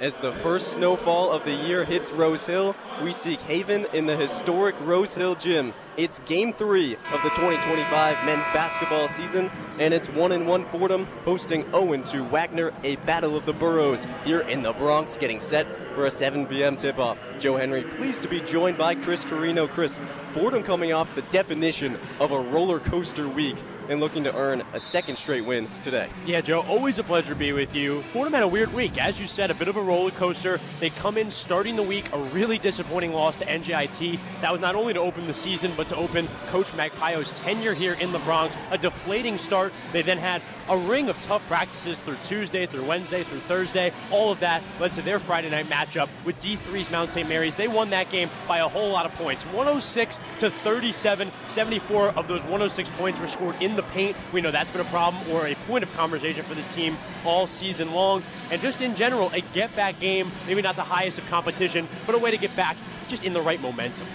As the first snowfall of the year hits Rose Hill, we seek haven in the historic Rose Hill Gym. It's Game 3 of the 2025 men's basketball season, and it's 1-1 Fordham hosting 0-2 Wagner, a battle of the boroughs here in the Bronx, getting set for a 7 p.m. tip-off. Joe Henry, pleased to be joined by Chris Carino. Chris, Fordham coming off the definition of a roller coaster week and looking to earn a second straight win today. Yeah, Joe, always a pleasure to be with you. Fordham had a weird week. As you said, a bit of a roller coaster. They come in starting the week, a really disappointing loss to NJIT. That was not only to open the season, but to open Coach Magpio's tenure here in the Bronx. A deflating start. They then had a ring of tough practices through Tuesday, through Wednesday, through Thursday. All of that led to their Friday night matchup with D3's Mount St. Mary's. They won that game by a whole lot of points. 106-37. 74 of those 106 points were scored in the paint. We know that's been a problem or a point of conversation for this team all season long. And just in general, a get-back game, maybe not the highest of competition, but a way to get back just in the right momentum.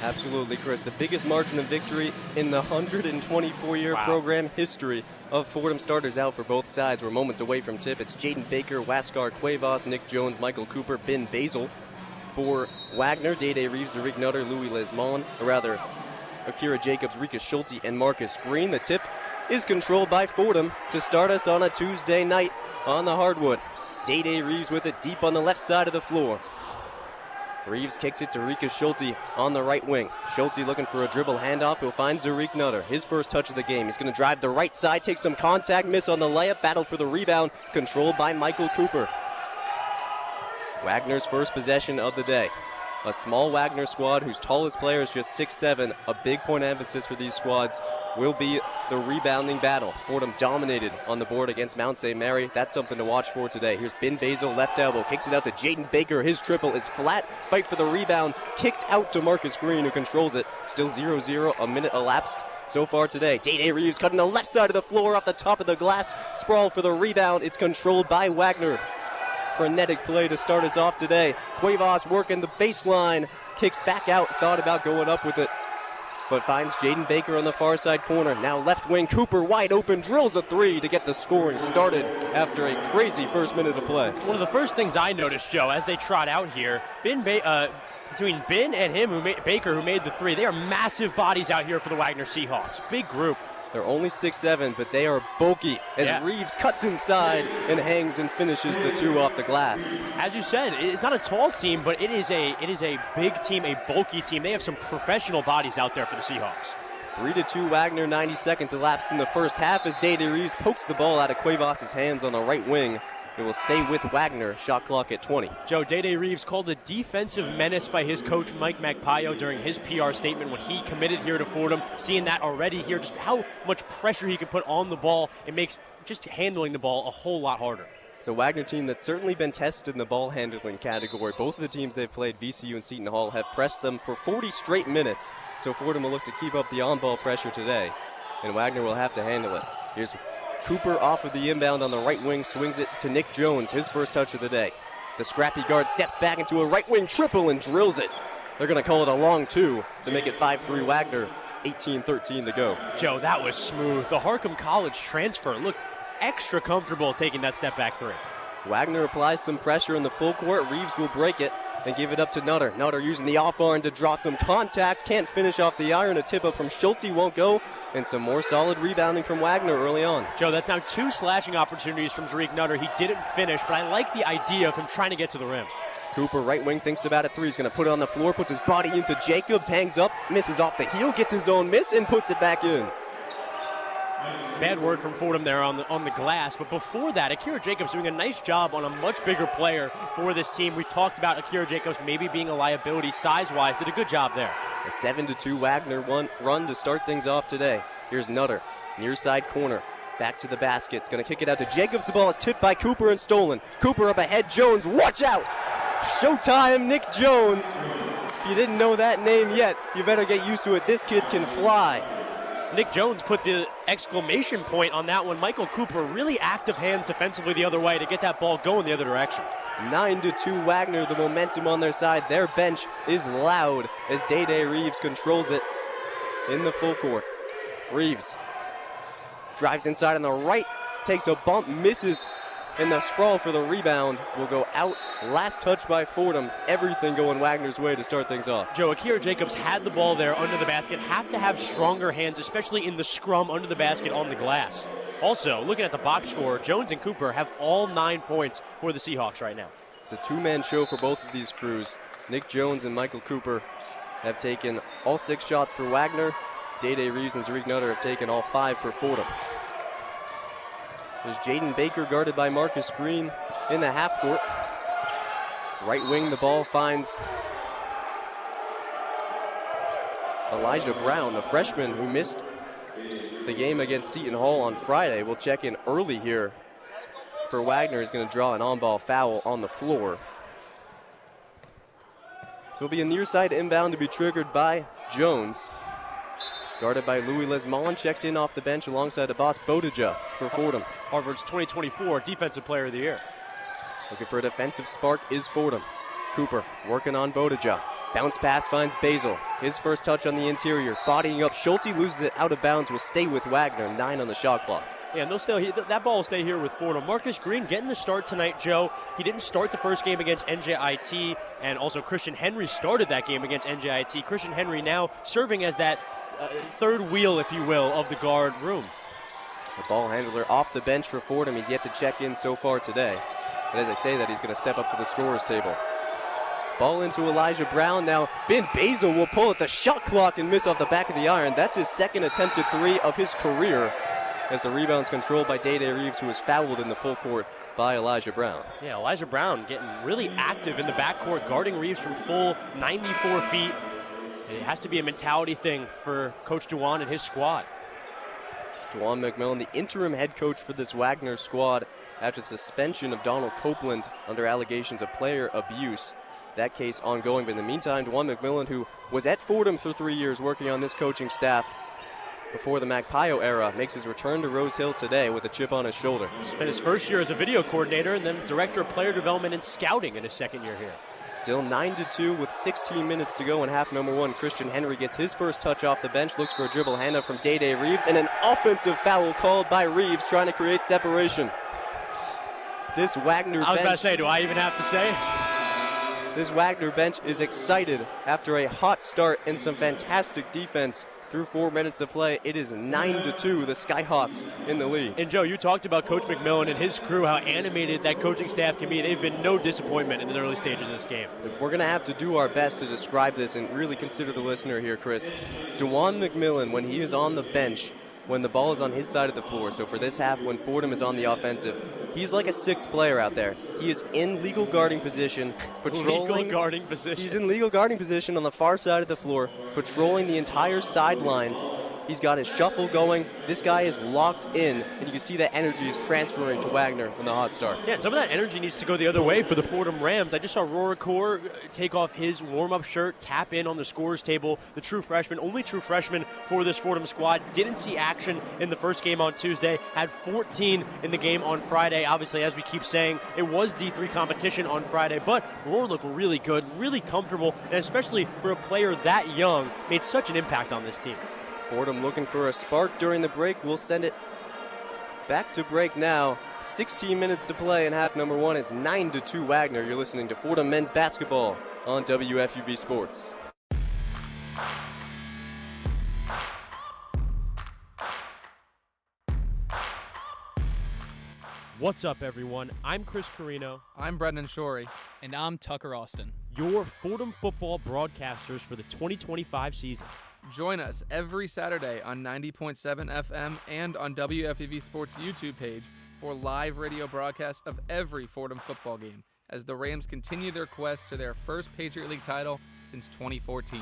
Absolutely, Chris. The biggest margin of victory in the 124-year program history of Fordham starters out for both sides. We're moments away from tip. It's Jaden Baker, Waskar Cuevas, Nick Jones, Michael Cooper, Ben Basil. For Wagner, Day-Day Reeves, Rick Nutter, Louis Lesmond, or rather Akira Jacobs, Rika Schulte, and Marcus Green. The tip is controlled by Fordham to start us on a Tuesday night on the hardwood. Day-Day Reeves with it deep on the left side of the floor. Reeves kicks it to Rika Schulte on the right wing. Schulte looking for a dribble handoff. He'll find Zarik Nutter. His first touch of the game. He's going to drive the right side, take some contact, miss on the layup, battle for the rebound, controlled by Michael Cooper. Wagner's first possession of the day. A small Wagner squad whose tallest player is just 6'7". A big point of emphasis for these squads will be the rebounding battle. Fordham dominated on the board against Mount St. Mary. That's something to watch for today. Here's Ben Basil, left elbow, kicks it out to Jaden Baker. His triple is flat. Fight for the rebound. Kicked out to Marcus Green, who controls it. Still 0-0, a minute elapsed so far today. Day-Day Reeves cutting the left side of the floor off the top of the glass. Sprawl for the rebound. It's controlled by Wagner. Frenetic play to start us off today. Cuevas working the baseline, kicks back out, thought about going up with it, but finds Jaden Baker on the far side corner. Now left wing, Cooper wide open, drills a three to get the scoring started after a crazy first minute of play. One of the first things I noticed, Joe, as they trot out here, between Ben and him, Baker, who made the three, they are massive bodies out here for the Wagner Seahawks. Big group. They're only 6'7", but they are bulky as Reeves cuts inside and hangs and finishes the two off the glass. As you said, it's not a tall team, but it is a big team, a bulky team. They have some professional bodies out there for the Seahawks. 3-2 Wagner, 90 seconds elapsed in the first half as Day-Day Reeves pokes the ball out of Cuevas' hands on the right wing. It will stay with Wagner, shot clock at 20. Joe, Day-Day Reeves called a defensive menace by his coach Mike Magpio during his PR statement when he committed here to Fordham. Seeing that already here, just how much pressure he can put on the ball, it makes just handling the ball a whole lot harder. It's a Wagner team that's certainly been tested in the ball handling category. Both of the teams they've played, VCU and Seton Hall, have pressed them for 40 straight minutes. So Fordham will look to keep up the on-ball pressure today, and Wagner will have to handle it. Here's Cooper off of the inbound on the right wing, swings it to Nick Jones, his first touch of the day. The scrappy guard steps back into a right wing triple and drills it. They're going to call it a long two to make it 5-3 Wagner, 18-13 to go. Joe, that was smooth. The Harcum College transfer looked extra comfortable taking that step back three. Wagner applies some pressure in the full court. Reeves will break it and give it up to Nutter. Nutter using the off arm to draw some contact. Can't finish off the iron. A tip up from Schulte won't go. And some more solid rebounding from Wagner early on. Joe, that's now two slashing opportunities from Zarik Nutter. He didn't finish, but I like the idea of him trying to get to the rim. Cooper, right wing, thinks about it. Three. He's going to put it on the floor, puts his body into Jacobs, hangs up, misses off the heel, gets his own miss, and puts it back in. Bad work from Fordham there on the glass, but before that, Akira Jacobs doing a nice job on a much bigger player for this team. We've talked about Akira Jacobs maybe being a liability size-wise. Did a good job there. A 7-2 Wagner run to start things off today. Here's Nutter, near side corner. Back to the basket. It's going to kick it out to Jacobs. The ball is tipped by Cooper and stolen. Cooper up ahead. Jones, watch out! Showtime, Nick Jones. If you didn't know that name yet, you better get used to it. This kid can fly. Nick Jones put the exclamation point on that one. Michael Cooper, really active hands defensively the other way to get that ball going the other direction. 9-2 Wagner, the momentum on their side. Their bench is loud as Day-Day Reeves controls it in the full court. Reeves drives inside on the right, takes a bump, misses and the sprawl for the rebound will go out. Last touch by Fordham. Everything going Wagner's way to start things off. Joe, Akira Jacobs had the ball there under the basket. Have to have stronger hands, especially in the scrum under the basket on the glass. Also, looking at the box score, Jones and Cooper have all 9 points for the Seahawks right now. It's a two-man show for both of these crews. Nick Jones and Michael Cooper have taken all 6 shots for Wagner. Day-Day Reeves and Zariq Nutter have taken all 5 for Fordham. There's Jaden Baker guarded by Marcus Green in the half court. Right wing, the ball finds Elijah Brown, the freshman who missed the game against Seton Hall on Friday. Will check in early here for Wagner. He's going to draw an on-ball foul on the floor. So it'll be a near side inbound to be triggered by Jones. Guarded by Louis Lesmond, checked in off the bench alongside Abbas Bodija for Fordham. Harvard's 2024 Defensive Player of the Year. Looking for a defensive spark is Fordham. Cooper working on Bodija. Bounce pass finds Basil. His first touch on the interior. Bodying up, Schulte loses it out of bounds. Will stay with Wagner, 9 on the shot clock. Yeah, and they'll stay, that ball will stay here with Fordham. Marcus Green getting the start tonight, Joe. He didn't start the first game against NJIT, and also Christian Henry started that game against NJIT. Christian Henry now serving as that third wheel, if you will, of the guard room. The ball handler off the bench for Fordham. He's yet to check in so far today. And as I say that, he's going to step up to the scorer's table. Ball into Elijah Brown. Now Ben Basil will pull at the shot clock and miss off the back of the iron. That's his second attempted 3 of his career, as the rebound's controlled by Day-Day Reeves, who was fouled in the full court by Elijah Brown. Yeah, Elijah Brown getting really active in the backcourt, guarding Reeves from full 94 feet. It has to be a mentality thing for Coach Dewan and his squad. Dewan McMillan, the interim head coach for this Wagner squad after the suspension of Donald Copeland under allegations of player abuse. That case ongoing, but in the meantime, Dewan McMillan, who was at Fordham for 3 years working on this coaching staff before the Magpio era, makes his return to Rose Hill today with a chip on his shoulder. Spent his first year as a video coordinator and then director of player development and scouting in his second year here. Still 9-2 with 16 minutes to go in half number 1. Christian Henry gets his first touch off the bench, looks for a dribble handoff from Day-Day Reeves, and an offensive foul called by Reeves, trying to create separation. This Wagner bench... I was about to say, do I even have to say it? This Wagner bench is excited after a hot start and some fantastic defense. Through 4 minutes of play, it is 9-2, the Skyhawks in the lead. And Joe, you talked about Coach McMillan and his crew, how animated that coaching staff can be. They've been no disappointment in the early stages of this game. We're going to have to do our best to describe this and really consider the listener here, Chris. Dewan McMillan, when he is on the bench, when the ball is on his side of the floor, so for this half when Fordham is on the offensive, he's like a 6th player out there. He is in legal guarding position, patrolling. Legal guarding position. He's in legal guarding position on the far side of the floor, patrolling the entire sideline. He's got his shuffle going. This guy is locked in, and you can see that energy is transferring to Wagner in the hot start. Yeah, and some of that energy needs to go the other way for the Fordham Rams. I just saw Roracor take off his warm-up shirt, tap in on the scorer's table. The true freshman, only true freshman for this Fordham squad. Didn't see action in the first game on Tuesday. Had 14 in the game on Friday. Obviously, as we keep saying, it was D3 competition on Friday, but Roar looked really good, really comfortable, and especially for a player that young, made such an impact on this team. Fordham looking for a spark during the break. We'll send it back to break now. 16 minutes to play in half number 1. It's 9-2 Wagner. You're listening to Fordham men's basketball on WFUV Sports. What's up, everyone? I'm Chris Carino. I'm Brendan Shorey. And I'm Tucker Austin. Your Fordham football broadcasters for the 2025 season. Join us every Saturday on 90.7 FM and on WFUV Sports YouTube page for live radio broadcasts of every Fordham football game as the Rams continue their quest to their first Patriot League title since 2014.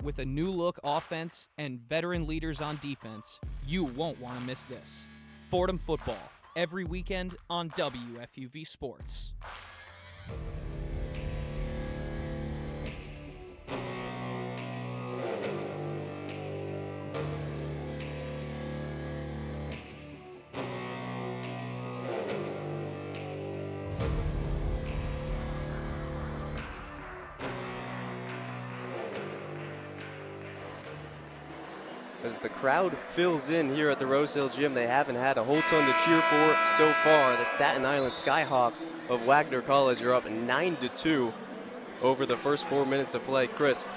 With a new look offense and veteran leaders on defense, you won't want to miss this. Fordham football, every weekend on WFUV Sports. As the crowd fills in here at the Rose Hill Gym, they haven't had a whole ton to cheer for so far. The Staten Island Skyhawks of Wagner College are up 9-2 over the first 4 minutes of play. Chris,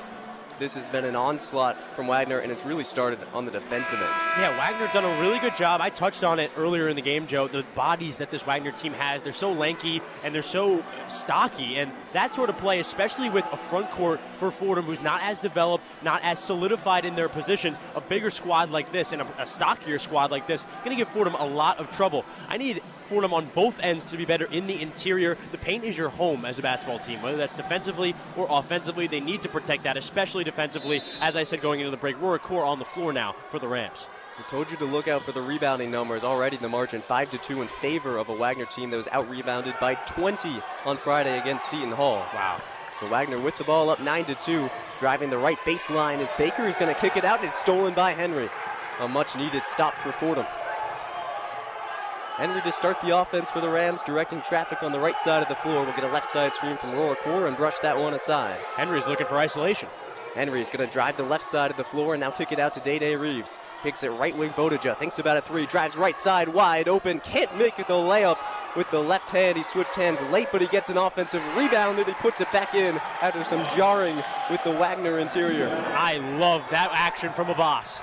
this has been an onslaught from Wagner, and it's really started on the defensive end. Yeah, Wagner done a really good job. I touched on it earlier in the game, Joe. The bodies that this Wagner team has, they're so lanky and they're so stocky. And that sort of play, especially with a front court for Fordham who's not as developed, not as solidified in their positions, a bigger squad like this and a stockier squad like this, going to give Fordham a lot of trouble. I need Fordham on both ends to be better in the interior. The paint is your home as a basketball team, whether that's defensively or offensively. They need to protect that, especially defensively. As I said going into the break, Rory Core on the floor now for the Rams. I told you to look out for the rebounding numbers. Already the margin 5-2 in favor of a Wagner team that was out-rebounded by 20 on Friday against Seton Hall. Wow. So Wagner with the ball up 9-2, driving the right baseline as Baker is going to kick it out, and it's stolen by Henry. A much-needed stop for Fordham. Henry to start the offense for the Rams, directing traffic on the right side of the floor. We'll get a left side screen from Roar Core and brush that one aside. Henry's looking for isolation. Henry's going to drive the left side of the floor and now kick it out to Day Reeves. Picks it right wing Bodija, thinks about a three, drives right side wide open, can't make it the layup with the left hand. He switched hands late, but he gets an offensive rebound and he puts it back in after some jarring with the Wagner interior. I love that action from a boss.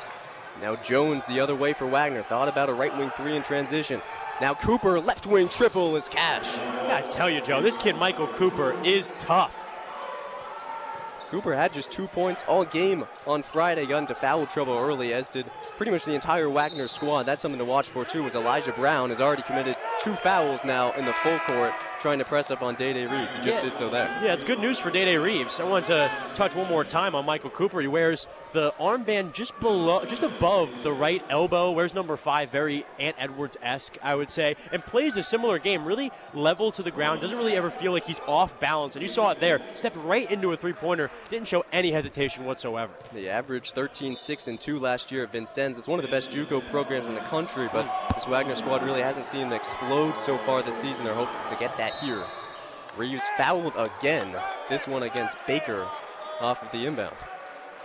Now Jones the other way for Wagner. Thought about a right wing three in transition. Now Cooper, left wing triple is cash. I tell you, Joe, this kid Michael Cooper is tough. Cooper had just 2 points all game on Friday, got into foul trouble early, as did pretty much the entire Wagner squad. That's something to watch for, too, as Elijah Brown has already committed 2 fouls now in the full court, trying to press up on Day Reeves. He just did so there. Yeah, it's good news for Day Reeves. I want to touch one more time on Michael Cooper. He wears the armband just above the right elbow. Wears number 5, very Ant Edwards-esque, I would say, and plays a similar game, really level to the ground. Doesn't really ever feel like he's off balance, and you saw it there. Stepped right into a three-pointer. Didn't show any hesitation whatsoever. He averaged 13, 6, and 2 last year at Vincennes. It's one of the best JUCO programs in the country, but this Wagner squad really hasn't seen him explode so far this season. They're hoping to get that here. Reeves fouled again, this one against Baker off of the inbound.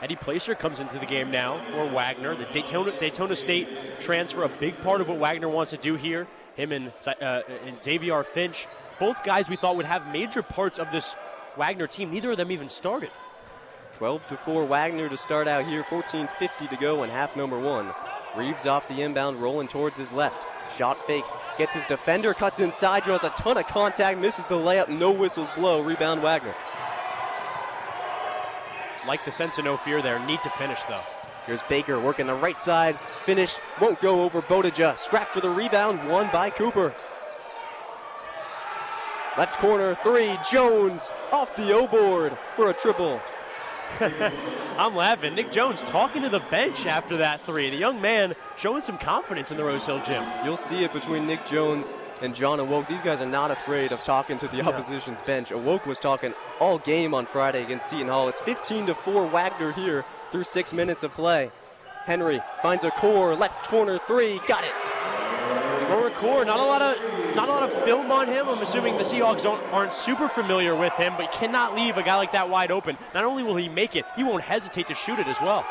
Eddie Placer comes into the game now for Wagner. The Daytona State transfer, a big part of what Wagner wants to do here. Him and Xavier Finch, both guys we thought would have major parts of this Wagner team. Neither of them even started. 12-4 Wagner to start out here, 14:50 to go in half number 1. Reeves off the inbound, rolling towards his left. Shot fake, gets his defender, cuts inside, draws a ton of contact, misses the layup, no whistles blow, rebound Wagner. Like the sense of no fear there, need to finish though. Here's Baker working the right side, finish, won't go over Bodija. Scrap for the rebound, won by Cooper. Left corner, 3, Jones off the O-board for a triple. I'm laughing. Nick Jones talking to the bench after that 3. The young man showing some confidence in the Rose Hill Gym. You'll see it between Nick Jones and John Awoke. These guys are not afraid of talking to the opposition's bench. Awoke was talking all game on Friday against Seton Hall. It's 15-4 Wagner here through 6 minutes of play. Henry finds a core, left corner 3, got it. Rory Core, not a lot of film on him. I'm assuming the Seahawks aren't super familiar with him, but cannot leave a guy like that wide open. Not only will he make it, he won't hesitate to shoot it as well.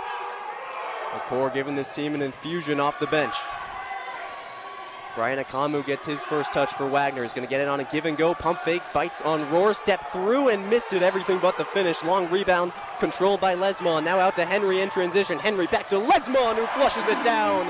Core giving this team an infusion off the bench. Brian Akamu gets his first touch for Wagner. He's going to get it on a give and go. Pump fake, bites on Roar, step through and missed it. Everything but the finish. Long rebound controlled by Lesmond. Now out to Henry in transition. Henry back to Lesmond, who flushes it down.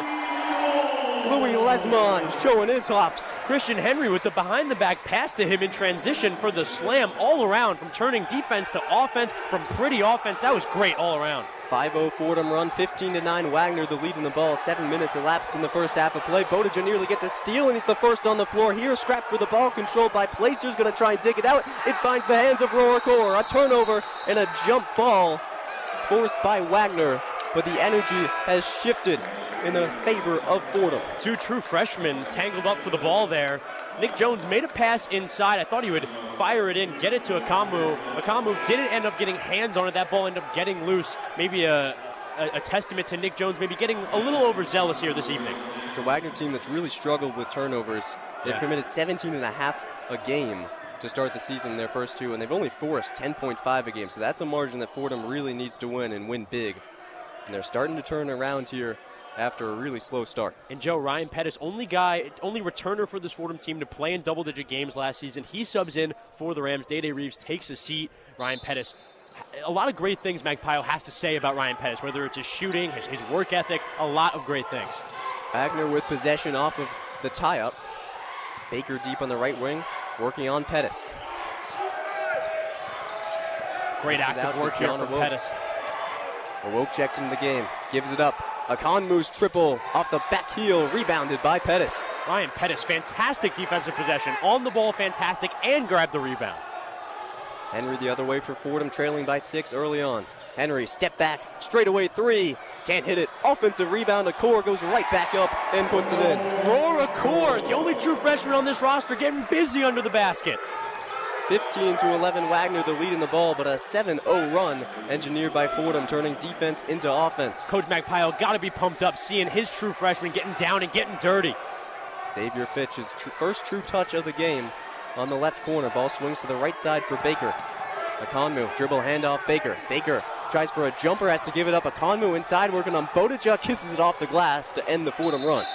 Louis Lesmond showing his hops. Christian Henry with the behind-the-back pass to him in transition for the slam all around, from turning defense to offense, from pretty offense. That was great all around. 5-0 Fordham run, 15-9 Wagner the lead in the ball. 7 minutes elapsed in the first half of play. Bodija nearly gets a steal, and he's the first on the floor here. Scrap for the ball, controlled by Placer's going to try and dig it out. It finds the hands of Roar Core. A turnover and a jump ball forced by Wagner, but the energy has shifted in the favor of Fordham. 2 true freshmen tangled up for the ball there. Nick Jones made a pass inside. I thought he would fire it in, get it to Akamu. Akamu didn't end up getting hands on it. That ball ended up getting loose. Maybe a testament to Nick Jones maybe getting a little overzealous here this evening. It's a Wagner team that's really struggled with turnovers. They've committed 17.5 a game to start the season in their first 2, and they've only forced 10.5 a game. So that's a margin that Fordham really needs to win and win big. and they're starting to turn around here after a really slow start. And Joe, Ryan Pettis, only returner for this Fordham team to play in double-digit games last season. He subs in for the Rams. Day-Day Reeves takes a seat. Ryan Pettis, a lot of great things Magpie has to say about Ryan Pettis, whether it's his shooting, his work ethic, a lot of great things. Wagner with possession off of the tie-up. Baker deep on the right wing, working on Pettis. Great active work here from Pettis. Awoke checked into the game, gives it up. Akonmu's triple off the back heel, rebounded by Pettis. Ryan Pettis, fantastic defensive possession. On the ball, fantastic, and grabbed the rebound. Henry the other way for Fordham, trailing by 6 early on. Henry, step back, straightaway three. Can't hit it. Offensive rebound. Akor goes right back up and puts it in. Roar Akor, the only true freshman on this roster, getting busy under the basket. 15-11, Wagner the lead in the ball, but a 7-0 run engineered by Fordham, turning defense into offense. Coach Magpie got to be pumped up seeing his true freshman getting down and getting dirty. Xavier Fitch, his first true touch of the game on the left corner. Ball swings to the right side for Baker. Akonmu, dribble handoff, Baker. Baker tries for a jumper, has to give it up. Akonmu inside, working on Bodija, kisses it off the glass to end the Fordham run.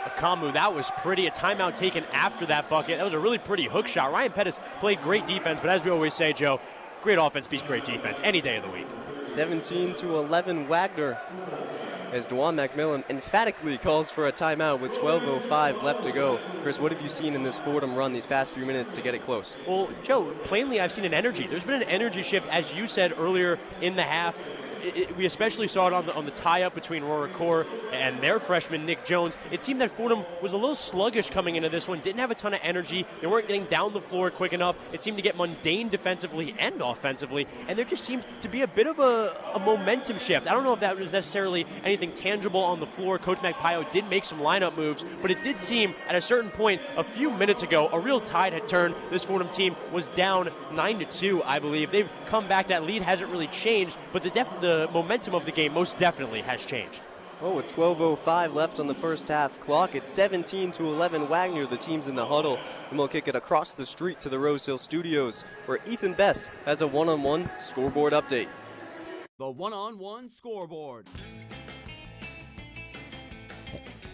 Akonmu, that was pretty. A timeout taken after that bucket. That was a really pretty hook shot. Ryan Pettis played great defense, but as we always say, Joe, great offense beats great defense any day of the week. 17-11, Wagner, as Dwan McMillan emphatically calls for a timeout with 12:05 left to go. Chris, what have you seen in this Fordham run these past few minutes to get it close? Well, Joe, plainly I've seen an energy. There's been an energy shift, as you said earlier in the half. We especially saw it on the tie-up between Roar Akor and their freshman, Nick Jones. It seemed that Fordham was a little sluggish coming into this one, didn't have a ton of energy. They weren't getting down the floor quick enough. It seemed to get mundane defensively and offensively, and there just seemed to be a bit of a momentum shift. I don't know if that was necessarily anything tangible on the floor. Coach Magpie did make some lineup moves, but it did seem at a certain point a few minutes ago a real tide had turned. This Fordham team was down 9-2, I believe. They've come back. That lead hasn't really changed, but the momentum of the game most definitely has changed. Well, with 12:05 left on the first half clock, it's 17-11 Wagner. The team's in the huddle, and we'll kick it across the street to the Rose Hill Studios, where Ethan Bess has a one-on-one scoreboard update. The one-on-one scoreboard.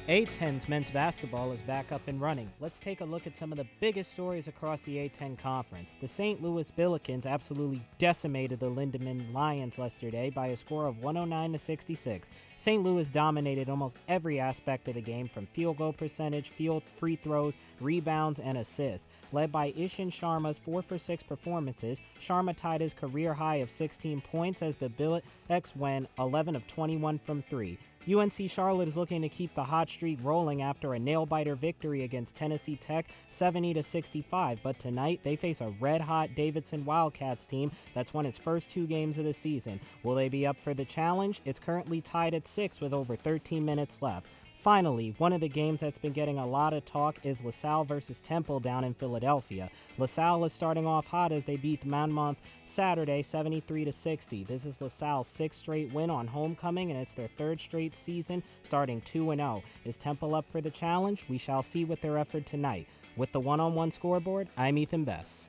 A-10's men's basketball is back up and running. Let's take a look at some of the biggest stories across the A-10 conference. The St. Louis Billikens absolutely decimated the Lindemann Lions yesterday by a score of 109-66. St. Louis dominated almost every aspect of the game, from field goal percentage, free throws, rebounds, and assists. Led by Ishan Sharma's 4-for-6 performances, Sharma tied his career high of 16 points as the Billets went 11 of 21 from 3. UNC Charlotte is looking to keep the hot streak rolling after a nail-biter victory against Tennessee Tech 70-65, but tonight they face a red-hot Davidson Wildcats team that's won its first 2 games of the season. Will they be up for the challenge? It's currently tied at 6 with over 13 minutes left. Finally, one of the games that's been getting a lot of talk is LaSalle versus Temple down in Philadelphia. LaSalle is starting off hot as they beat Monmouth Saturday 73-60. This is LaSalle's 6th straight win on homecoming, and it's their 3rd straight season, starting 2-0. Is Temple up for the challenge? We shall see with their effort tonight. With the one-on-one scoreboard, I'm Ethan Bess.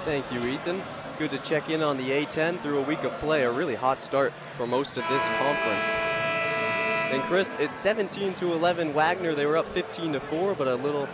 Thank you, Ethan. Good to check in on the A-10 through a week of play. A really hot start for most of this conference. And Chris, it's 17-11 Wagner. They were up 15-4, but a little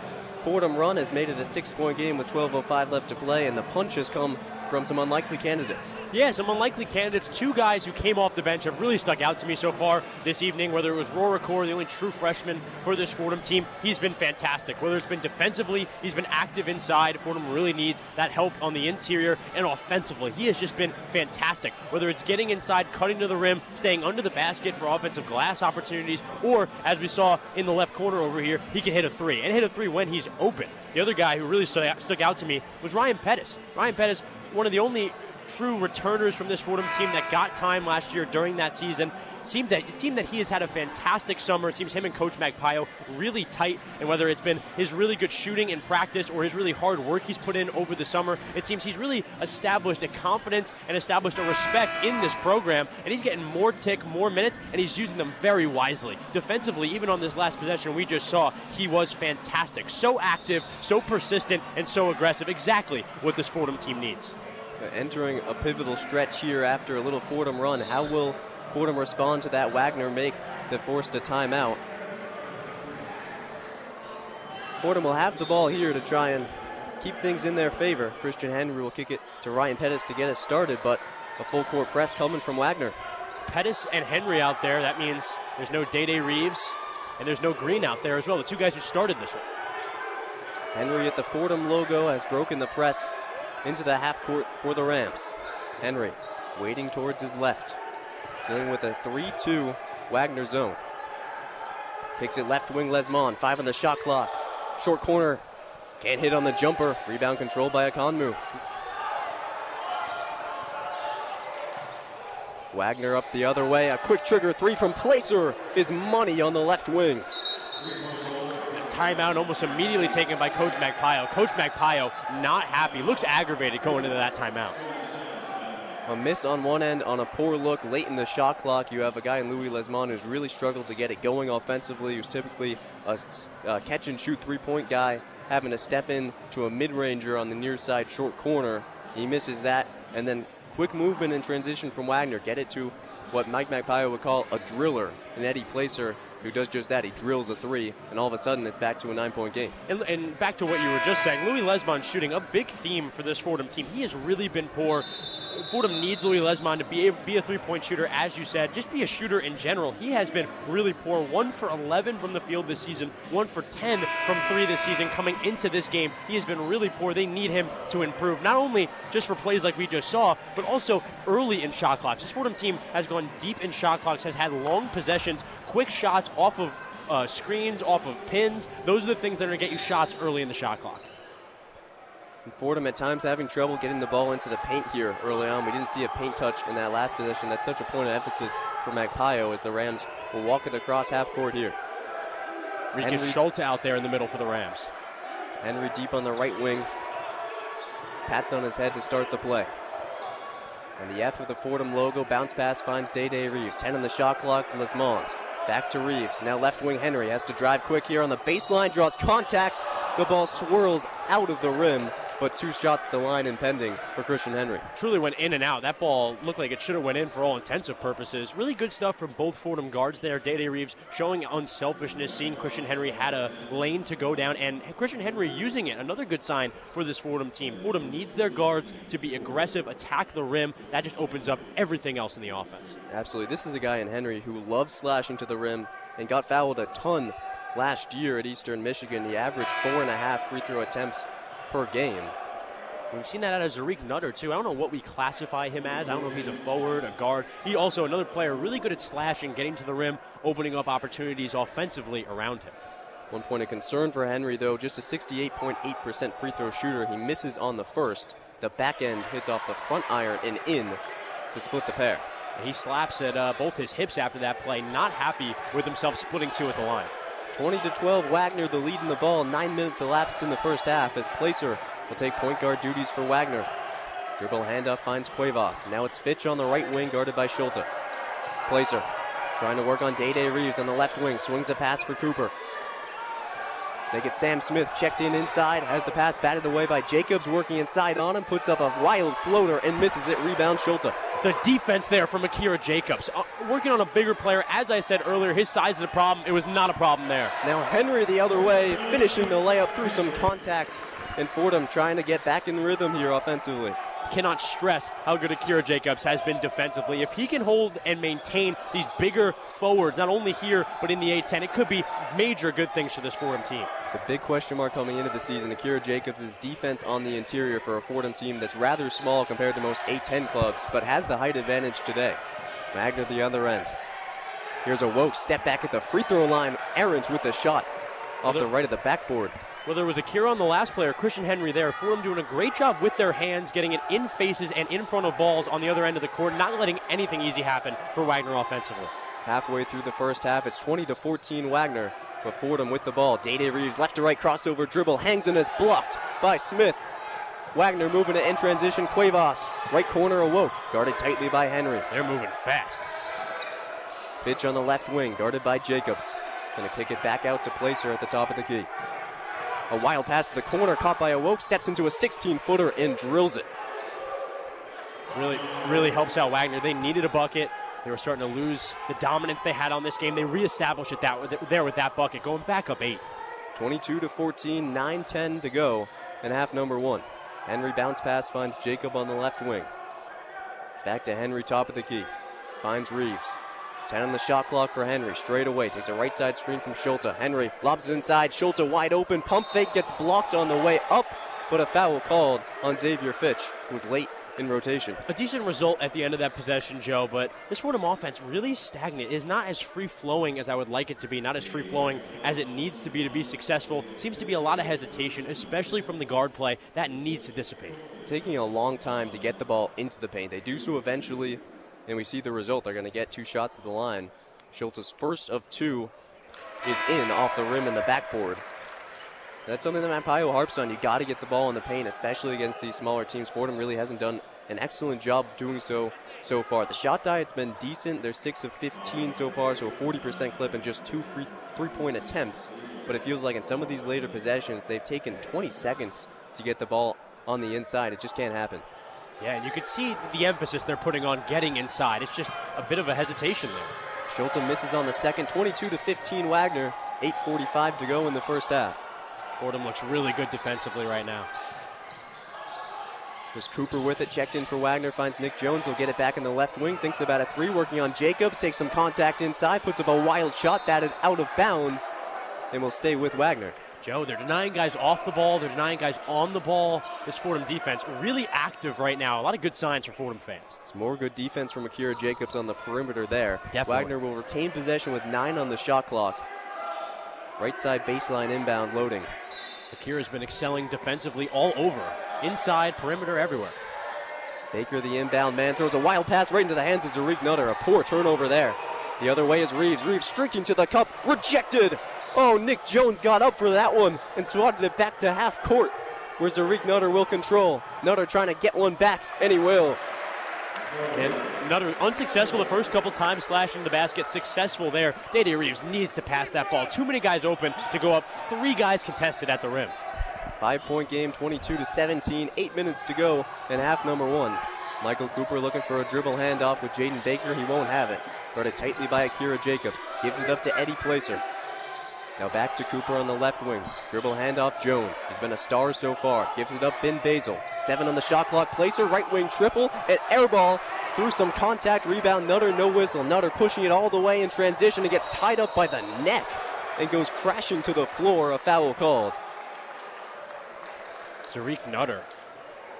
Fordham run has made it a 6-point game with 12:05 left to play, and the punch has come from some unlikely candidates. Yeah, some unlikely candidates. 2 guys who came off the bench have really stuck out to me so far this evening, whether it was Roar Akor, the only true freshman for this Fordham team. He's been fantastic. Whether it's been defensively, he's been active inside. Fordham really needs that help on the interior, and offensively, he has just been fantastic. Whether it's getting inside, cutting to the rim, staying under the basket for offensive glass opportunities, or, as we saw in the left corner over here, he can hit a 3, and hit a 3 when he's open. The other guy who really stuck out to me was Ryan Pettis. Ryan Pettis, one of the only true returners from this Fordham team that got time last year during that season. It seemed that he has had a fantastic summer. It seems him and Coach Magpaio really tight, and whether it's been his really good shooting in practice or his really hard work he's put in over the summer, it seems he's really established a confidence and established a respect in this program, and he's getting more more minutes, and he's using them very wisely. Defensively, even on this last possession we just saw, he was fantastic. So active, so persistent, and so aggressive. Exactly what this Fordham team needs. Entering a pivotal stretch here after a little Fordham run. How will Fordham respond to that Wagner make that forced a timeout? Fordham will have the ball here to try and keep things in their favor. Christian Henry will kick it to Ryan Pettis to get us started, but a full court press coming from Wagner. Pettis and Henry out there. That means there's no Day Reeves and there's no Green out there as well, the two guys who started this one. Henry at the Fordham logo has broken the press into the half court for the Rams. Henry waiting towards his left, dealing with a 3-2 Wagner zone. Kicks it left wing Lesmond, 5 on the shot clock. Short corner, can't hit on the jumper. Rebound controlled by Akonmu. Wagner up the other way, a quick trigger 3 from Placer is money on the left wing. Timeout almost immediately taken by Coach Magpaio. Coach Magpaio not happy, looks aggravated going into that timeout. A miss on one end on a poor look late in the shot clock. You have a guy in Louis Lesmond who's really struggled to get it going offensively, who's typically a catch and shoot three-point guy, having to step in to a mid-ranger on the near side short corner. He misses that, and then quick movement and transition from Wagner. Get it to what Mike Magpaio would call a driller, an Eddie Placer, who does just that. He drills a 3, and all of a sudden it's back to a 9-point game. And back to what you were just saying, Louis Lesmond shooting, a big theme for this Fordham team. He has really been poor. Fordham needs Louis Lesmond to be a three-point shooter, as you said, just be a shooter in general. He has been really poor. 1 for 11 from the field this season, 1 for 10 from 3 this season. Coming into this game, he has been really poor. They need him to improve, not only just for plays like we just saw, but also early in shot clocks. This Fordham team has gone deep in shot clocks, has had long possessions, quick shots off of screens, off of pins. Those are the things that are going to get you shots early in the shot clock. And Fordham at times having trouble getting the ball into the paint here early on. We didn't see a paint touch in that last possession. That's such a point of emphasis for Magpaio as the Rams will walk it across half court here. Ricky Schulte out there in the middle for the Rams. Henry deep on the right wing. Pats on his head to start the play. And the F of the Fordham logo, bounce pass finds Day Reeves. 10 on the shot clock, Lesmond. Back to Reeves. Now left wing Henry has to drive quick here on the baseline, draws contact. The ball swirls out of the rim, but 2 shots to the line impending for Christian Henry. Truly went in and out. That ball looked like it should have went in for all intensive purposes. Really good stuff from both Fordham guards there. Day Reeves showing unselfishness, seeing Christian Henry had a lane to go down, and Christian Henry using it. Another good sign for this Fordham team. Fordham needs their guards to be aggressive, attack the rim. That just opens up everything else in the offense. Absolutely. This is a guy in Henry who loves slashing to the rim and got fouled a ton last year at Eastern Michigan. He averaged 4.5 free throw attempts per game. We've seen that out of Zarik Nutter, too. I don't know what we classify him as. I don't know if he's a forward, a guard. He also, another player, really good at slashing, getting to the rim, opening up opportunities offensively around him. One point of concern for Henry, though, just a 68.8% free throw shooter. He misses on the first. The back end hits off the front iron and in to split the pair. He slaps at both his hips after that play. Not happy with himself splitting 2 at the line. 20-12, Wagner the lead in the ball. 9 minutes elapsed in the first half as Placer will take point guard duties for Wagner. Dribble handoff finds Cuevas. Now it's Fitch on the right wing, guarded by Schulte. Placer trying to work on Day Reeves on the left wing. Swings a pass for Cooper. They get Sam Smith checked in inside. Has the pass batted away by Jacobs, working inside on him. Puts up a wild floater and misses it. Rebound Schulte. The defense there from Akira Jacobs. Working on a bigger player. As I said earlier, his size is a problem. It was not a problem there. Now Henry the other way, finishing the layup through some contact. And Fordham trying to get back in the rhythm here offensively. Cannot stress how good Akira Jacobs has been defensively. If he can hold and maintain these bigger forwards, not only here, but in the A-10, it could be major good things for this Fordham team. It's a big question mark coming into the season. Akira Jacobs' defense on the interior for a Fordham team that's rather small compared to most A-10 clubs, but has the height advantage today. Wagner the other end. Here's a Woke step back at the free throw line. Errant with the shot off the right of the backboard. Well, there was Akira on the last player, Christian Henry there. Fordham doing a great job with their hands, getting it in faces and in front of balls on the other end of the court, not letting anything easy happen for Wagner offensively. Halfway through the first half, it's 20-14 Wagner. But Fordham with the ball. Day Reeves, left to right crossover dribble, hangs and is blocked by Smith. Wagner moving it in transition. Cuevas, right corner awoke, guarded tightly by Henry. They're moving fast. Fitch on the left wing, guarded by Jacobs. Gonna kick it back out to Placer at the top of the key. A wild pass to the corner, caught by Awoke, steps into a 16-footer and drills it. Really helps out Wagner. They needed a bucket. They were starting to lose the dominance they had on this game. They reestablished it there with that bucket, going back up 8. 22-14, 9-10 to go in half number 1. Henry bounce pass finds Jacob on the left wing. Back to Henry, top of the key. Finds Reeves. 10 on the shot clock for Henry. Straight away, takes a right side screen from Schulte. Henry lobs it inside. Schulte wide open. Pump fake gets blocked on the way up, but a foul called on Xavier Fitch, who was late in rotation. A decent result at the end of that possession, Joe, but this Fordham offense really stagnant. It is not as free-flowing as I would like it to be, not as free-flowing as it needs to be successful. Seems to be a lot of hesitation, especially from the guard play. That needs to dissipate. Taking a long time to get the ball into the paint. They do so eventually, and we see the result. They're going to get 2 shots at the line. Schulte's first of 2 is in off the rim and the backboard. That's something that Matt Pio harps on. You got to get the ball in the paint, especially against these smaller teams. Fordham really hasn't done an excellent job of doing so far. The shot diet's been decent. They're 6 of 15 so far, so a 40% clip and just 2 three-point attempts. But it feels like in some of these later possessions, they've taken 20 seconds to get the ball on the inside. It just can't happen. Yeah, and you can see the emphasis they're putting on getting inside. It's just a bit of a hesitation there. Schulte misses on the second. 22-15 Wagner. 8:45 to go in the first half. Fordham looks really good defensively right now. Just Cooper with it, checked in for Wagner, finds Nick Jones. He'll get it back in the left wing, thinks about a 3, working on Jacobs, takes some contact inside, puts up a wild shot, batted out of bounds, and will stay with Wagner. Joe, they're denying guys off the ball, they're denying guys on the ball. This Fordham defense really active right now. A lot of good signs for Fordham fans. It's more good defense from Akira Jacobs on the perimeter there. Definitely. Wagner will retain possession with 9 on the shot clock. Right side baseline inbound loading. Akira's been excelling defensively all over. Inside, perimeter, everywhere. Baker, the inbound man, throws a wild pass right into the hands of Zarik Nutter. A poor turnover there. The other way is Reeves. Reeves streaking to the cup. Rejected. Oh, Nick Jones got up for that one and swatted it back to half court, where Zarik Nutter will control. Nutter trying to get one back, and he will. And Nutter unsuccessful the first couple times, slashing the basket. Successful there. Day Reeves needs to pass that ball. Too many guys open to go up. 3 guys contested at the rim. 5-point game, 22-17. 8 minutes to go in half number 1. Michael Cooper looking for a dribble handoff with Jaden Baker. He won't have it. Guarded tightly by Akira Jacobs. Gives it up to Eddie Placer. Now back to Cooper on the left wing. Dribble handoff Jones. He's been a star so far. Gives it up Ben Basil. 7 on the shot clock. Placer, right wing triple. An air ball through some contact. Rebound Nutter, no whistle. Nutter pushing it all the way in transition. It gets tied up by the neck and goes crashing to the floor. A foul called. Zarik Nutter,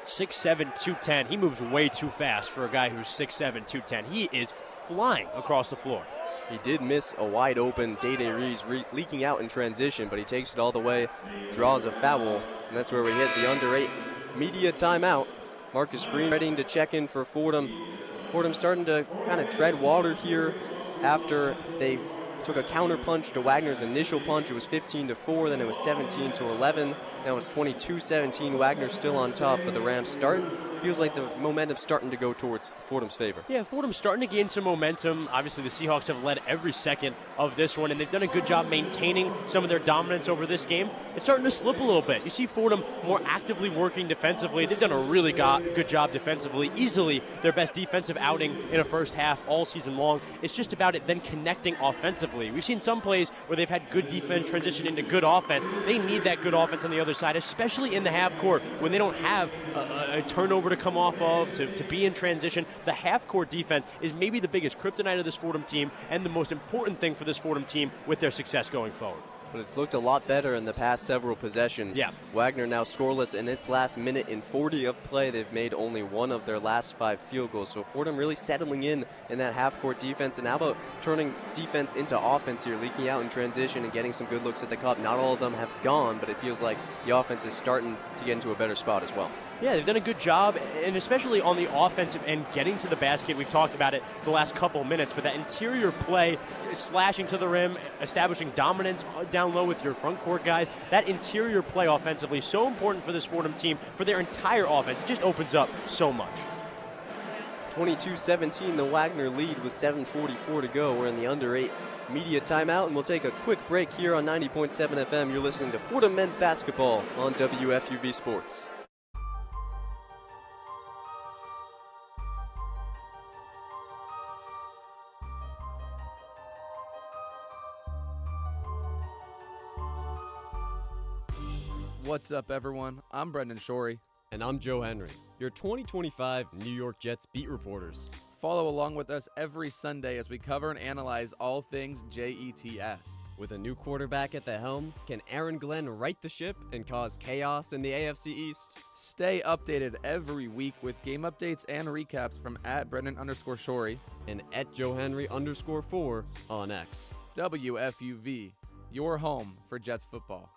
6'7", 210. He moves way too fast for a guy who's 6'7", 210. He is flying across the floor. He did miss a wide open Day Reeves leaking out in transition, but he takes it all the way, draws a foul, and that's where we hit the under 8 media timeout. Marcus Green ready to check in for Fordham. Fordham starting to kind of tread water here after they took a counter punch to Wagner's initial punch. It was 15-4, then it was 17-11. Now it's 22-17. Wagner still on top, but the Rams feels like the momentum's starting to go towards Fordham's favor. Yeah, Fordham's starting to gain some momentum. Obviously, the Seahawks have led every second of this one, and they've done a good job maintaining some of their dominance over this game. It's starting to slip a little bit. You see Fordham more actively working defensively. They've done a really good job defensively. Easily their best defensive outing in a first half all season long. It's just about it then connecting offensively. We've seen some plays where they've had good defense transition into good offense. They need that good offense on the other side, especially in the half court when they don't have a turnover to come off of, to be in transition. The half-court defense is maybe the biggest kryptonite of this Fordham team and the most important thing for this Fordham team with their success going forward. but it's looked a lot better in the past several possessions. Yeah. Wagner now scoreless in its last minute in 40 of play. They've made only one of their last 5 field goals. So Fordham really settling in that half-court defense. And how about turning defense into offense here, leaking out in transition and getting some good looks at the cup. Not all of them have gone, but it feels like the offense is starting to get into a better spot as well. Yeah, they've done a good job, and especially on the offensive end, getting to the basket. We've talked about it the last couple minutes, but that interior play, slashing to the rim, establishing dominance down low with your front court guys, that interior play offensively is so important for this Fordham team, for their entire offense. It just opens up so much. 22-17, the Wagner lead with 7:44 to go. We're in the under 8 media timeout, and we'll take a quick break here on 90.7 FM. You're listening to Fordham men's basketball on WFUV Sports. What's up, everyone? I'm Brendan Shorey. And I'm Joe Henry, your 2025 New York Jets beat reporters. Follow along with us every Sunday as we cover and analyze all things JETS. With a new quarterback at the helm, can Aaron Glenn right the ship and cause chaos in the AFC East? Stay updated every week with game updates and recaps from @Brendan_Shorey and @JoeHenry_4 on X. WFUV, your home for Jets football.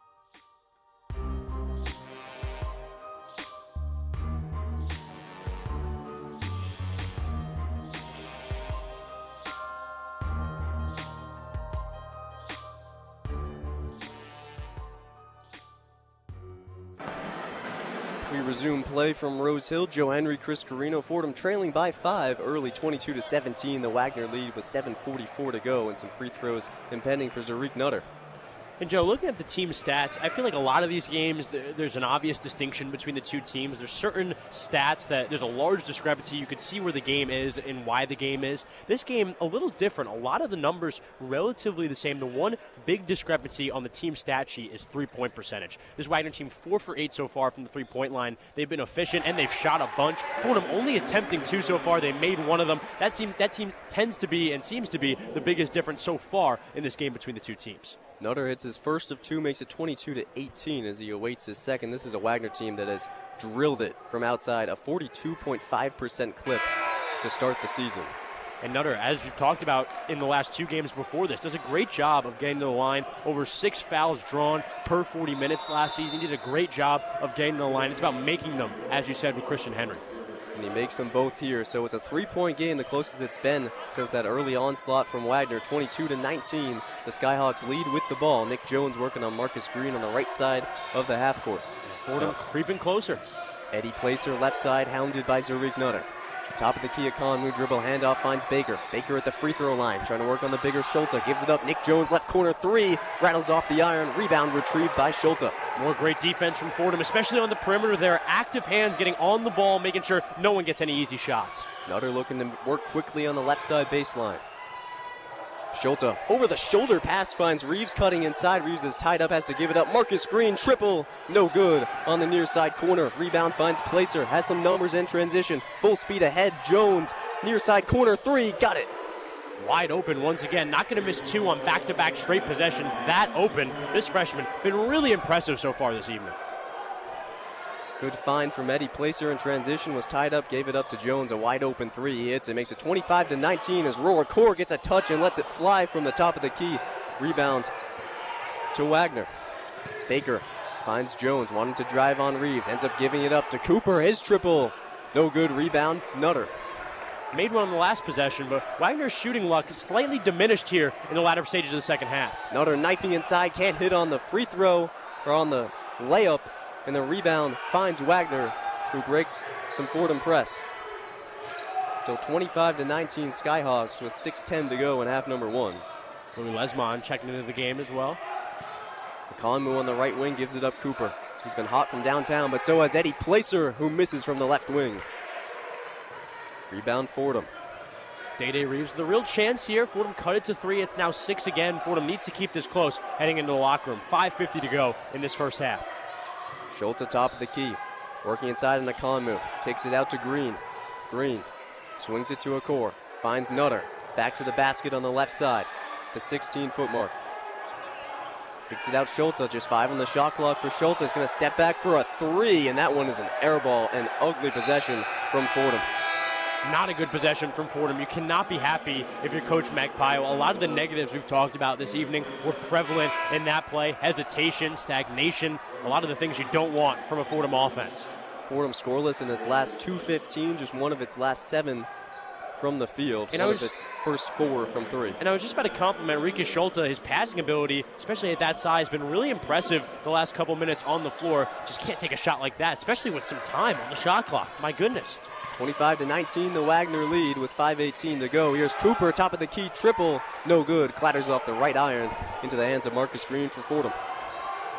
We resume play from Rose Hill. Joe Henry, Chris Carino, Fordham trailing by 5 early, 22-17. The Wagner lead with 7:44 to go, and some free throws impending for Zariq Nutter. And Joe, looking at the team stats, I feel like a lot of these games, there's an obvious distinction between the two teams. There's certain stats that there's a large discrepancy. You could see where the game is and why the game is. This game, a little different. A lot of the numbers relatively the same. The one big discrepancy on the team stat sheet is three-point percentage. This Wagner team 4 for 8 so far from the three-point line. They've been efficient, and they've shot a bunch. Fordham only attempting 2 so far. They made one of them. That team tends to be and seems to be the biggest difference so far in this game between the two teams. Nutter hits his first of 2, makes it 22-18 as he awaits his second. This is a Wagner team that has drilled it from outside, a 42.5% clip to start the season. And Nutter, as we've talked about in the last 2 games before this, does a great job of getting to the line. Over 6 fouls drawn per 40 minutes last season. He did a great job of getting to the line. It's about making them, as you said, with Christian Henry. And he makes them both here, so it's a 3-point game, the closest it's been since that early onslaught from Wagner, 22-19. The Skyhawks lead with the ball. Nick Jones working on Marcus Green on the right side of the half court. Fordham creeping closer. Eddie Placer left side, hounded by Zariq Nutter. Top of the key, a Conley dribble, handoff finds Baker. Baker at the free throw line, trying to work on the bigger Schulte. Gives it up, Nick Jones, left corner 3. Rattles off the iron, rebound retrieved by Schulte. More great defense from Fordham, especially on the perimeter. Their active hands getting on the ball, making sure no one gets any easy shots. Nutter looking to work quickly on the left side baseline. Schulte over the shoulder pass finds Reeves cutting inside. Reeves is tied up, has to give it up. Marcus Green, triple, no good on the near side corner. Rebound finds Placer, has some numbers in transition. Full speed ahead, Jones, near side corner 3, got it. Wide open once again, not going to miss 2 on back-to-back straight possessions. That open, this freshman, been really impressive so far this evening. Good find from Eddie Placer in transition, was tied up, gave it up to Jones, a wide open 3. He hits it, makes it 25-19 as Roar Core gets a touch and lets it fly from the top of the key. Rebound to Wagner. Baker finds Jones, wanting to drive on Reeves, ends up giving it up to Cooper, his triple. No good, rebound, Nutter. Made one on the last possession, but Wagner's shooting luck is slightly diminished here in the latter stages of the second half. Nutter knifing inside, can't hit on the free throw, or on the layup. And the rebound finds Wagner, who breaks some Fordham press. Still 25-19 Skyhawks with 6:10 to go in half number 1. Louis Lesmond checking into the game as well. Conmu on the right wing gives it up Cooper. He's been hot from downtown, but so has Eddie Placer, who misses from the left wing. Rebound Fordham. Day-Day Reeves, the real chance here. Fordham cut it to 3. It's now 6 again. Fordham needs to keep this close heading into the locker room. 5:50 to go in this first half. Schulte top of the key, working inside in the Conmu, kicks it out to Green. Green swings it to a core, finds Nutter, back to the basket on the left side, the 16-foot mark. Kicks it out Schulte, just 5 on the shot clock for Schulte. Is going to step back for a 3, and that one is an air ball, an ugly possession from Fordham. Not a good possession from Fordham. You cannot be happy if you're Coach Magpie. A lot of the negatives we've talked about this evening were prevalent in that play. Hesitation, stagnation, a lot of the things you don't want from a Fordham offense. Fordham scoreless in its last 2-15, just one of its last 7 from the field, and one of its first 4 from 3. And I was just about to compliment Rieke Schulte. His passing ability, especially at that size, been really impressive the last couple minutes on the floor. Just can't take a shot like that, especially with some time on the shot clock. My goodness. 25-19, the Wagner lead with 5:18 to go. Here's Cooper, top of the key, triple, no good. Clatters off the right iron into the hands of Marcus Green for Fordham.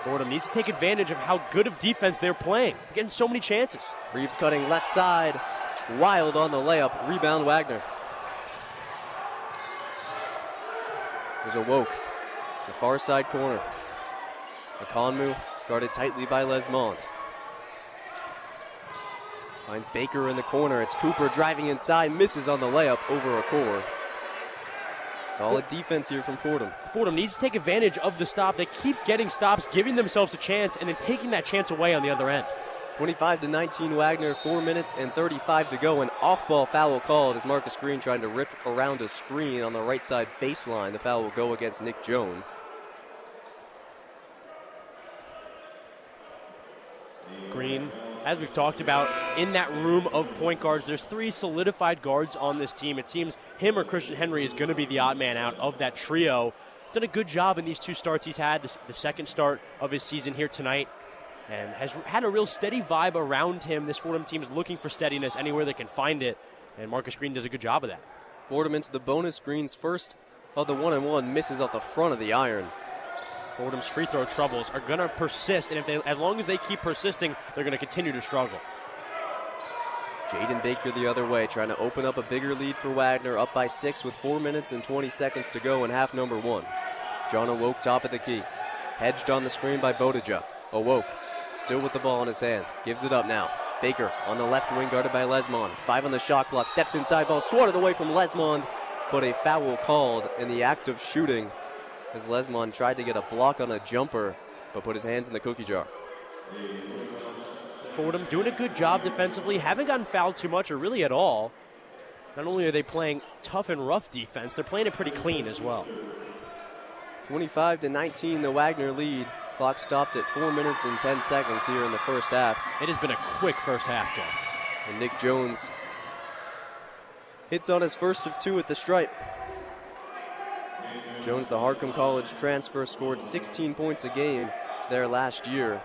Fordham needs to take advantage of how good of defense they're playing. They're getting so many chances. Reeves cutting left side, Wild on the layup, rebound Wagner. There's a Woke, the far side corner. Akonmu guarded tightly by Lesmond. Finds Baker in the corner. It's Cooper driving inside, misses on the layup over a core. Solid defense here from Fordham. Fordham needs to take advantage of the stop. They keep getting stops, giving themselves a chance, and then taking that chance away on the other end. 25-19 Wagner, 4 minutes and 35 to go. An off-ball foul called as Marcus Green trying to rip around a screen on the right side baseline. The foul will go against Nick Jones. Green, as we've talked about, in that room of point guards, there's 3 solidified guards on this team. It seems him or Christian Henry is going to be the odd man out of that trio. Done a good job in these 2 starts he's had, the second start of his season here tonight, and has had a real steady vibe around him. This Fordham team is looking for steadiness anywhere they can find it, and Marcus Green does a good job of that. Fordham into the bonus. Green's first of the 1-and-1 misses off the front of the iron. Fordham's free throw troubles are going to persist, and as long as they keep persisting, they're going to continue to struggle. Jaden Baker the other way, trying to open up a bigger lead for Wagner, up by 6 with 4 minutes and 20 seconds to go in half number 1. John Awoke top of the key. Hedged on the screen by Bodija. Awoke still with the ball in his hands. Gives it up now. Baker on the left wing guarded by Lesmond. 5 on the shot clock. Steps inside, ball swatted away from Lesmond, but a foul called in the act of shooting as Lesmond tried to get a block on a jumper, but put his hands in the cookie jar. Fordham doing a good job defensively, haven't gotten fouled too much or really at all. Not only are they playing tough and rough defense, they're playing it pretty clean as well. 25-19, the Wagner lead. Clock stopped at 4 minutes and 10 seconds here in the first half. It has been a quick first half, Joe. And Nick Jones hits on his first of 2 at the stripe. Jones, the Harcum College transfer, scored 16 points a game there last year.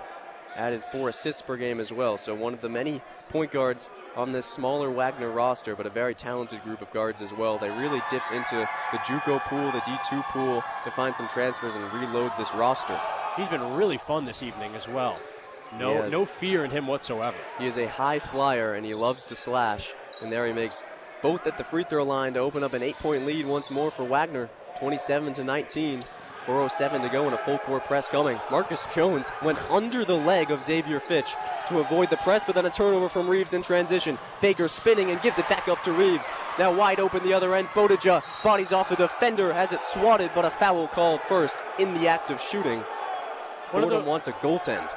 Added 4 assists per game as well. So one of the many point guards on this smaller Wagner roster, but a very talented group of guards as well. They really dipped into the JUCO pool, the D2 pool, to find some transfers and reload this roster. He's been really fun this evening as well. No fear in him whatsoever. He is a high flyer, and he loves to slash. And there he makes both at the free throw line to open up an 8-point lead once more for Wagner. 27-19. 4:07 to go and a full court press coming. Marcus Jones went under the leg of Xavier Fitch to avoid the press, but then a turnover from Reeves in transition. Baker spinning and gives it back up to Reeves. Now wide open the other end. Bodija bodies off a defender, has it swatted, but a foul called first in the act of shooting. Fordham wants a goaltend.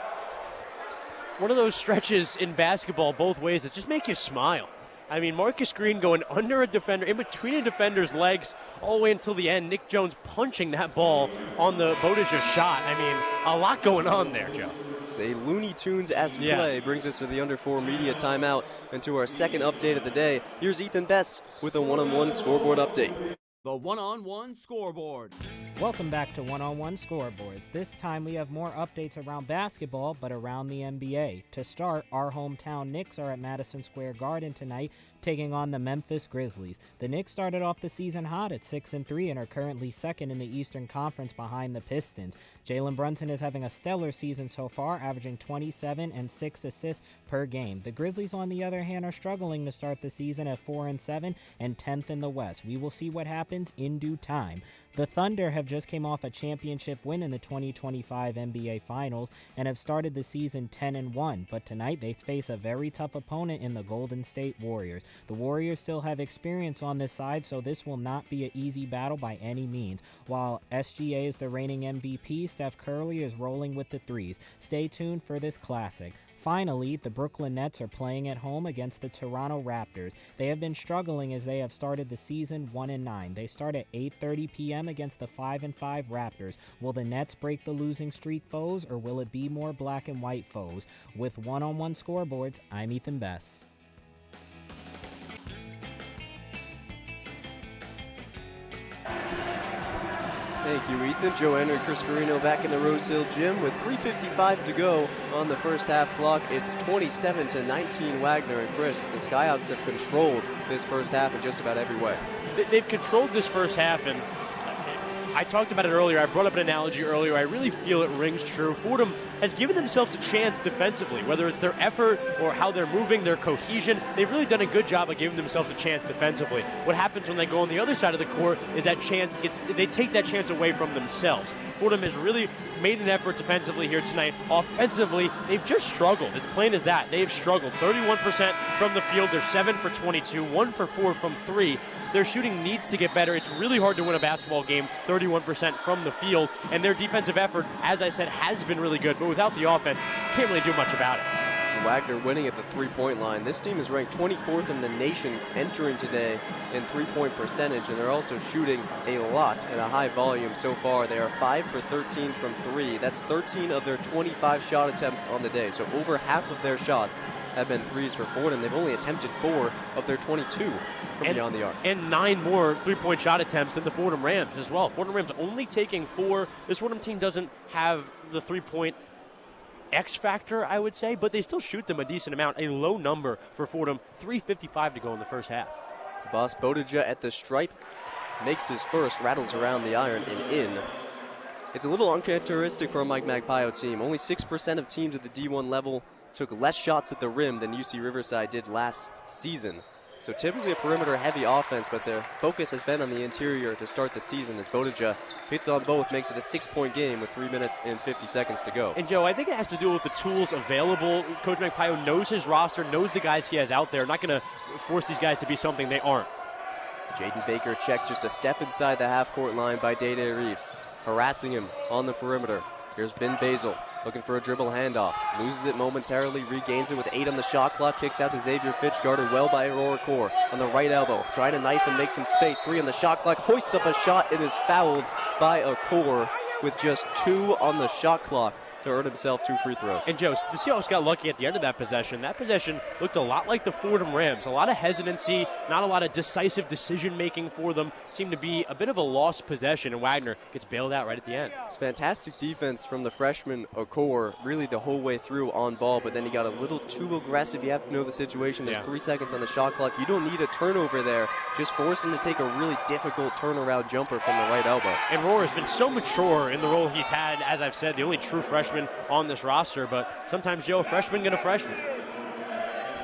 One of those stretches in basketball both ways that just make you smile. I mean, Marcus Green going under a defender, in between a defender's legs, all the way until the end. Nick Jones punching that ball on the Bodija shot. I mean, a lot going on there, Joe. It's a Looney Tunes-esque play. Brings us to the Under 4 media timeout and to our second update of the day. Here's Ethan Bess with a 1-on-1 scoreboard update. The one-on-one scoreboard. Welcome back to One-on-One Scoreboards. This time we have more updates around basketball, but around the NBA. To start, our hometown Knicks are at Madison Square Garden tonight, taking on the Memphis Grizzlies. The Knicks started off the season hot at 6-3 and are currently second in the Eastern Conference behind the Pistons. Jalen Brunson is having a stellar season so far, averaging 27 and 6 assists per game. The Grizzlies, on the other hand, are struggling to start the season at 4-7 and 10th in the West. We will see what happens in due time. The Thunder have just came off a championship win in the 2025 NBA Finals and have started the season 10-1, but tonight they face a very tough opponent in the Golden State Warriors. The Warriors still have experience on this side, so this will not be an easy battle by any means. While SGA is the reigning MVP, Steph Curry is rolling with the threes. Stay tuned for this classic. Finally, the Brooklyn Nets are playing at home against the Toronto Raptors. They have been struggling as they have started the season 1-9. They start at 8:30 p.m. against the 5-5 Raptors. Will the Nets break the losing streak foes, or will it be more black and white foes? With one-on-one scoreboards, I'm Ethan Bess. Thank you, Ethan. Joe Henry, Chris Carino back in the Rose Hill Gym with 3:55 to go on the first half clock. It's 27-19 Wagner and Chris. The Skyhawks have controlled this first half in just about every way. They've controlled this first half, and I talked about it earlier. I brought up an analogy earlier. I really feel it rings true. Fordham has given themselves a chance defensively, whether it's their effort or how they're moving, their cohesion. They've really done a good job of giving themselves a chance defensively. What happens when they go on the other side of the court is that chance they take that chance away from themselves. Fordham has really made an effort defensively here tonight. Offensively, they've just struggled. It's plain as that. They have struggled. 31% from the field. They're 7 for 22, 1 for 4 from 3. Their shooting needs to get better. It's really hard to win a basketball game 31% from the field, and their defensive effort, as I said, has been really good, but without the offense, can't really do much about it. Wagner winning at the three-point line. This team is ranked 24th in the nation entering today in three-point percentage, and they're also shooting a lot in a high volume so far. They are 5 for 13 from 3. That's 13 of their 25 shot attempts on the day, so over half of their shots have been threes for Fordham. They've only attempted 4 of their 22 from beyond the arc. And 9 more three-point shot attempts than the Fordham Rams as well. Fordham Rams only taking 4. This Fordham team doesn't have the three-point X factor, I would say, but they still shoot them a decent amount. A low number for Fordham. 3:55 to go in the first half. Boss Bodija at the stripe makes his first, rattles around the iron and in. It's a little uncharacteristic for a Mike Magpio team. Only 6% of teams at the D1 level took less shots at the rim than UC Riverside did last season. So typically a perimeter-heavy offense, but their focus has been on the interior to start the season as Bodija hits on both, makes it a 6-point game with 3 minutes and 50 seconds to go. And Joe, I think it has to do with the tools available. Coach Magpio knows his roster, knows the guys he has out there. Not going to force these guys to be something they aren't. Jaden Baker checked just a step inside the half-court line by Day-Day Reeves, harassing him on the perimeter. Here's Ben Basil looking for a dribble handoff. Loses it momentarily, regains it with 8 on the shot clock. Kicks out to Xavier Fitch, guarded well by Aurora Core. On the right elbow, trying to knife and make some space. 3 on the shot clock, hoists up a shot and is fouled by a Core with just 2 on the shot clock to earn himself 2 free throws. And Joe, the Seahawks got lucky at the end of that possession. That possession looked a lot like the Fordham Rams. A lot of hesitancy, not a lot of decisive decision-making for them. Seemed to be a bit of a lost possession, and Wagner gets bailed out right at the end. It's fantastic defense from the freshman Okor, really the whole way through on ball, but then he got a little too aggressive. You have to know the situation. There's 3 seconds on the shot clock. You don't need a turnover there. Just force him to take a really difficult turnaround jumper from the right elbow. And Rohr has been so mature in the role he's had, as I've said, the only true freshman on this roster, but sometimes, Joe, freshman gonna freshman.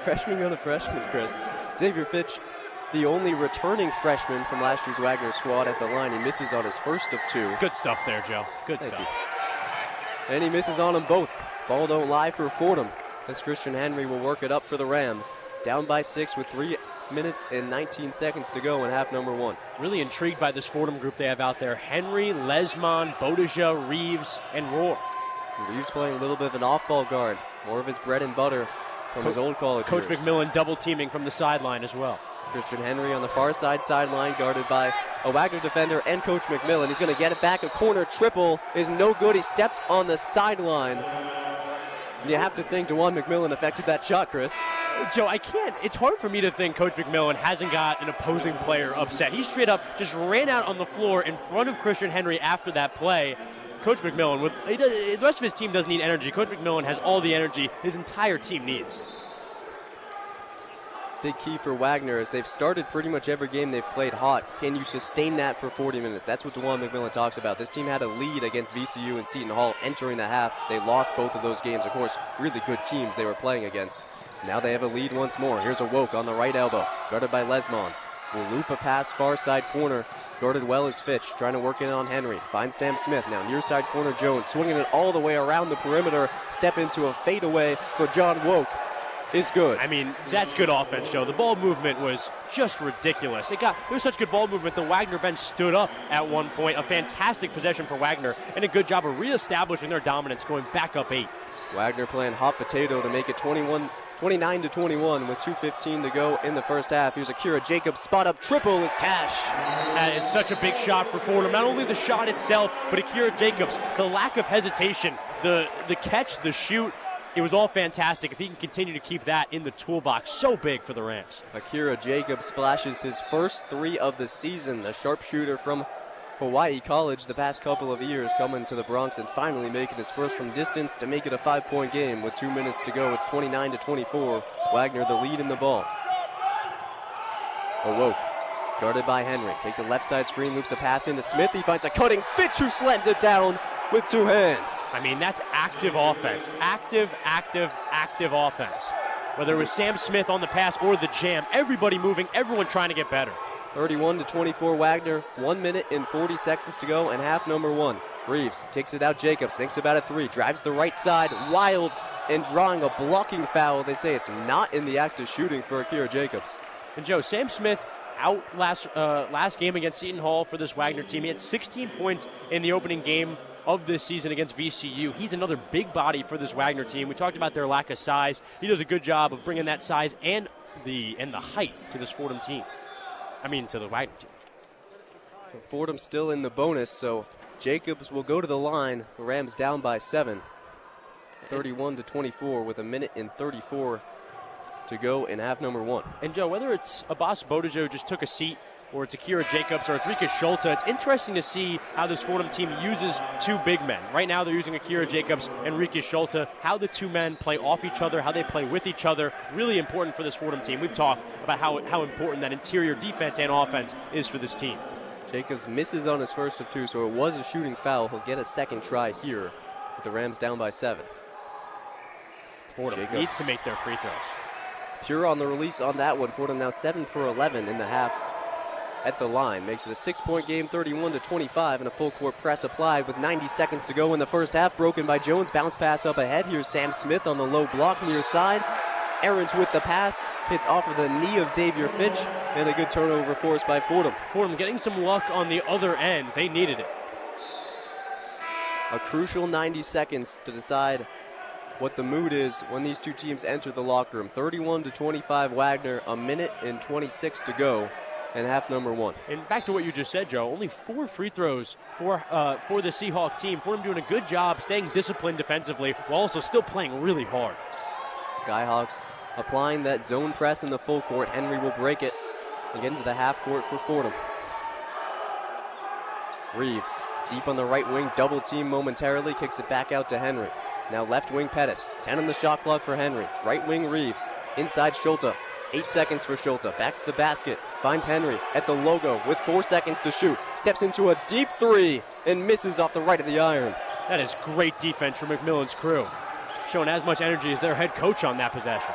Freshman gonna freshman, Chris. Xavier Fitch, the only returning freshman from last year's Wagner squad at the line. He misses on his first of 2. Good stuff there, Joe. Good Thank stuff. you. And he misses on them both. Ball don't lie for Fordham, as Christian Henry will work it up for the Rams. Down by 6 with 3 minutes and 19 seconds to go in half number 1. Really intrigued by this Fordham group they have out there. Henry, Lesmond, Bodija, Reeves, and Rohr. Reeves playing a little bit of an off-ball guard, more of his bread and butter from his old college Coach years. McMillan double teaming from the sideline as well. Christian Henry on the far sideline, guarded by a Wagner defender and Coach McMillan. He's going to get it back. A corner triple is no good. He stepped on the sideline. And you have to think DeJuan McMillan affected that shot, Chris. Joe, I can't. It's hard for me to think Coach McMillan hasn't got an opposing player upset. He straight up just ran out on the floor in front of Christian Henry after that play. Coach McMillan, the rest of his team doesn't need energy. Coach McMillan has all the energy his entire team needs. Big key for Wagner is they've started pretty much every game they've played hot. Can you sustain that for 40 minutes? That's what DeJuan McMillan talks about. This team had a lead against VCU and Seton Hall entering the half. They lost both of those games. Of course, really good teams they were playing against. Now they have a lead once more. Here's a Woke on the right elbow, guarded by Lesmond. Will loop a pass far side corner Guarded well is Fitch, trying to work in on Henry. Finds Sam Smith, now near side corner Jones, swinging it all the way around the perimeter. Step into a fadeaway for John Woke is good. I mean, that's good offense, Joe. The ball movement was just ridiculous. There was such good ball movement, the Wagner bench stood up at one point. A fantastic possession for Wagner, and a good job of reestablishing their dominance, going back up 8. Wagner playing hot potato to make it 29-21 with 2:15 to go in the first half. Here's Akira Jacobs, spot up triple is cash. That is such a big shot for Fordham. Not only the shot itself, but Akira Jacobs, the lack of hesitation, the catch, the shoot, it was all fantastic. If he can continue to keep that in the toolbox, so big for the Rams. Akira Jacobs splashes his first 3 of the season. The sharpshooter from Hawaii College the past couple of years, coming to the Bronx and finally making his first from distance to make it a 5-point game with 2 minutes to go. It's 29-24. Wagner the lead in the ball. Awoke, guarded by Henry, takes a left side screen, loops a pass into Smith. He finds a cutting Fitch who slams it down with 2 hands. I mean, that's active offense. Active offense. Whether it was Sam Smith on the pass or the jam, everybody moving, everyone trying to get better. 31-24 Wagner, 1 minute and 40 seconds to go and half number 1. Reeves kicks it out, Jacobs thinks about a 3, drives the right side, wild, and drawing a blocking foul. They say it's not in the act of shooting for Akira Jacobs. And Joe, Sam Smith out last game against Seton Hall for this Wagner team. He had 16 points in the opening game of this season against VCU. He's another big body for this Wagner team. We talked about their lack of size. He does a good job of bringing that size and the height to this Fordham team. To the Wagner team. So Fordham still in the bonus, so Jacobs will go to the line. The Rams down by 7. 31-24 with 1 minute and 34 to go in half number 1. And Joe, whether it's Abbas Bodejo who just took a seat, or it's Akira Jacobs, or it's Rikas Schulte, it's interesting to see how this Fordham team uses 2 big men. Right now they're using Akira Jacobs and Rikas Schulte, how the 2 men play off each other, how they play with each other, really important for this Fordham team. We've talked about how important that interior defense and offense is for this team. Jacobs misses on his first of 2, so it was a shooting foul. He'll get a second try here with the Rams down by 7. Fordham needs to make their free throws. Pure on the release on that one. Fordham now 7 for 11 in the half at the line. Makes it a 6-point game, 31-25, and a full court press applied with 90 seconds to go in the first half. Broken by Jones, bounce pass up ahead. Here's Sam Smith on the low block near side. Aarons with the pass, hits off of the knee of Xavier Fitch, and a good turnover forced by Fordham. Fordham getting some luck on the other end. They needed it. A crucial 90 seconds to decide what the mood is when these 2 teams enter the locker room. 31-25 Wagner, 1 minute and 26 to go in half number 1. And back to what you just said, Joe, only 4 free throws for the Seahawk team. Fordham doing a good job staying disciplined defensively while also still playing really hard. Skyhawks applying that zone press in the full court. Henry will break it and get into the half court for Fordham. Reeves deep on the right wing, double team momentarily, kicks it back out to Henry. Now left wing Pettis, 10 on the shot clock for Henry. Right wing Reeves, inside Schulte, 8 seconds for Schulte. Back to the basket, finds Henry at the logo with 4 seconds to shoot. Steps into a deep 3 and misses off the right of the iron. That is great defense from McMillan's crew. Showing as much energy as their head coach on that possession.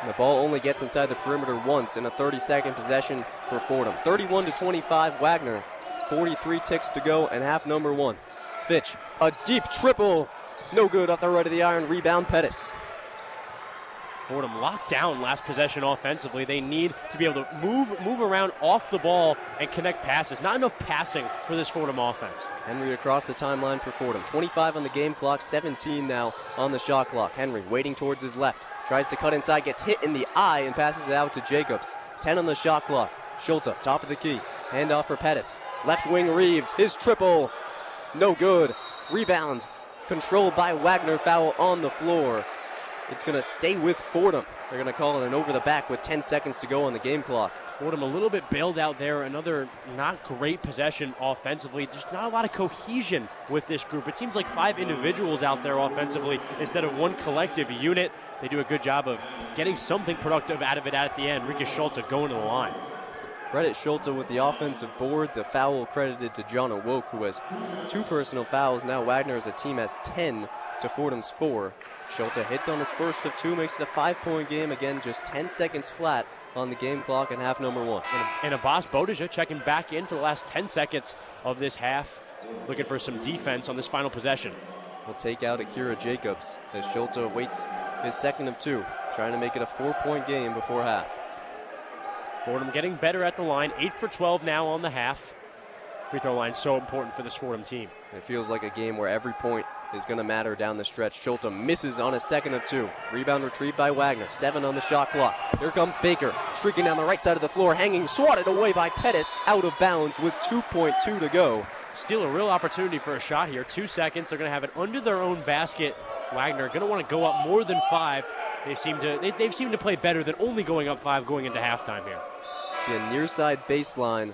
And the ball only gets inside the perimeter once in a 30-second possession for Fordham. 31-25 Wagner, 43 ticks to go and half number 1. Fitch, a deep triple. No good off the right of the iron. Rebound Pettis. Fordham locked down last possession offensively. They need to be able to move around off the ball and connect passes. Not enough passing for this Fordham offense. Henry across the timeline for Fordham. 25 on the game clock, 17 now on the shot clock. Henry waiting towards his left. Tries to cut inside, gets hit in the eye and passes it out to Jacobs. 10 on the shot clock. Schulte, top of the key. Handoff for Pettis. Left wing Reeves, his triple. No good. Rebound. Controlled by Wagner, foul on the floor. It's going to stay with Fordham. They're going to call it an over the back with 10 seconds to go on the game clock. Fordham a little bit bailed out there. Another not great possession offensively. Just not a lot of cohesion with this group. It seems like 5 individuals out there offensively instead of one collective unit. They do a good job of getting something productive out of it at the end. Rikas Schulte going to the line. Credit Schulte with the offensive board. The foul credited to John Awoke, who has 2 personal fouls. Now Wagner as a team has 10 to Fordham's 4. Schulte hits on his first of 2, makes it a 5-point game. Again, just 10 seconds flat on the game clock in half number 1. And Abbas Bodija checking back in for the last 10 seconds of this half, looking for some defense on this final possession. Will take out Akira Jacobs as Schulte waits his second of 2, trying to make it a 4-point game before half. Fordham getting better at the line, 8 for 12 now on the half. Free throw line so important for this Fordham team. It feels like a game where every point is going to matter down the stretch. Schulte misses on his second of 2. Rebound retrieved by Wagner. 7 on the shot clock. Here comes Baker, streaking down the right side of the floor, hanging, swatted away by Pettis, out of bounds with 2.2 to go. Still a real opportunity for a shot here. 2 seconds. They're going to have it under their own basket. Wagner going to want to go up more than 5. They've seemed to play better than only going up 5 going into halftime here. The near side baseline,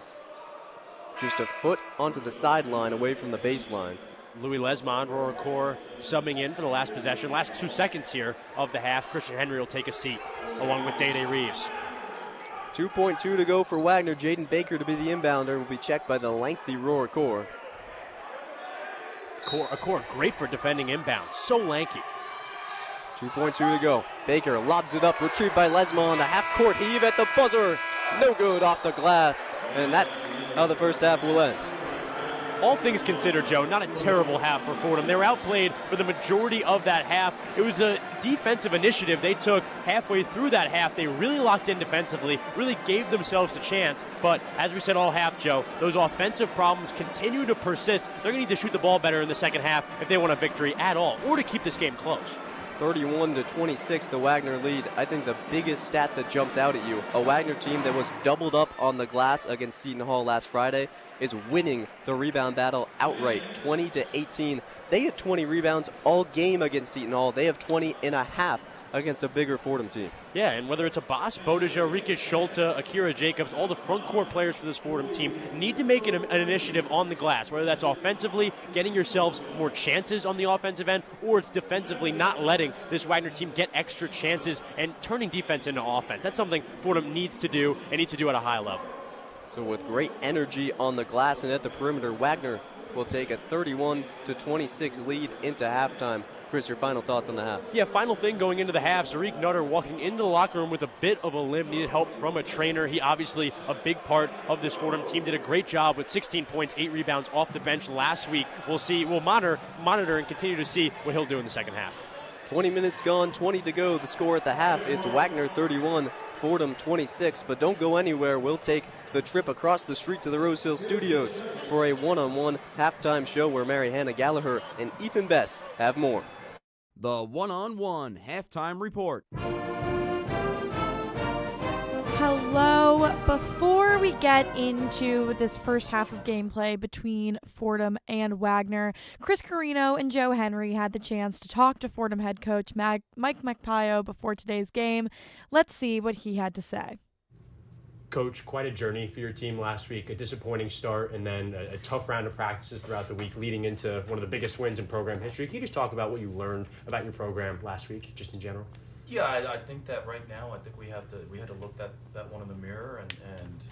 just a foot onto the sideline away from the baseline. Louis Lesmond, Roar Core, subbing in for the last possession. Last 2 seconds here of the half. Christian Henry will take a seat along with Day Reeves. 2.2 to go for Wagner. Jaden Baker to be the inbounder will be checked by the lengthy Roar Core. A core great for defending inbounds. So lanky. 2.2 to go. Baker lobs it up, retrieved by Lesmond. A half-court heave at the buzzer. No good off the glass. And that's how the first half will end. All things considered, Joe, not a terrible half for Fordham. They were outplayed for the majority of that half. It was a defensive initiative they took halfway through that half. They really locked in defensively, really gave themselves a chance. But as we said all half, Joe, those offensive problems continue to persist. They're going to need to shoot the ball better in the second half if they want a victory at all, or to keep this game close. 31-26, the Wagner lead. I think the biggest stat that jumps out at you, a Wagner team that was doubled up on the glass against Seton Hall last Friday is winning the rebound battle outright, 20-18. They had 20 rebounds all game against Seton Hall. They have 20 and a half against a bigger Fordham team. Yeah, and whether it's Abbas Bodija, Rikas Schulte, Akira Jacobs, all the front court players for this Fordham team need to make an initiative on the glass, whether that's offensively, getting yourselves more chances on the offensive end, or it's defensively not letting this Wagner team get extra chances and turning defense into offense. That's something Fordham needs to do and needs to do at a high level. So with great energy on the glass and at the perimeter, Wagner will take a 31-26 lead into halftime. Chris, your final thoughts on the half? Yeah, final thing going into the half, Zariq Nutter walking into the locker room with a bit of a limp, needed help from a trainer. He obviously a big part of this Fordham team, did a great job with 16 points, 8 rebounds off the bench last week. We'll monitor and continue to see what he'll do in the second half. 20 minutes gone, 20 to go. The score at the half, it's Wagner 31, Fordham 26. But don't go anywhere. We'll take the trip across the street to the Rose Hill Studios for a one-on-one halftime show where Mary Hannah Gallagher and Ethan Bess have more. The one-on-one halftime report. Hello. Before we get into this first half of gameplay between Fordham and Wagner, Chris Carino and Joe Henry had the chance to talk to Fordham head coach Mike Magpayo before today's game. Let's see what he had to say. Coach, quite a journey for your team last week, a disappointing start and then a tough round of practices throughout the week leading into one of the biggest wins in program history. Can you just talk about what you learned about your program last week, just in general? Yeah, I think that right now, I think we had to look that one in the mirror and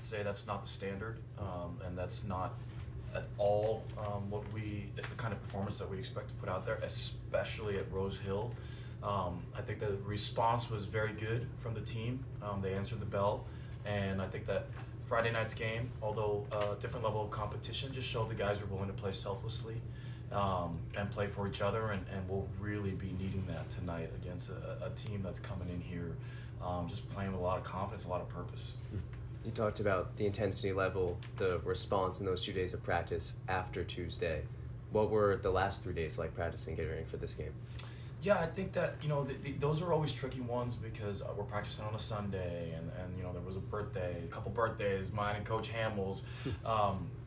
say that's not the standard, and that's not at all the kind of performance that we expect to put out there, especially at Rose Hill. I think the response was very good from the team. They answered the bell. And I think that Friday night's game, although a different level of competition, just showed the guys were willing to play selflessly and play for each other. And we'll really be needing that tonight against a team that's coming in here just playing with a lot of confidence, a lot of purpose. You talked about the intensity level, the response in those 2 days of practice after Tuesday. What were the last 3 days like practicing, getting ready for this game? Yeah, I think that, those are always tricky ones because we're practicing on a Sunday and there was a couple birthdays, mine and Coach Hamill's.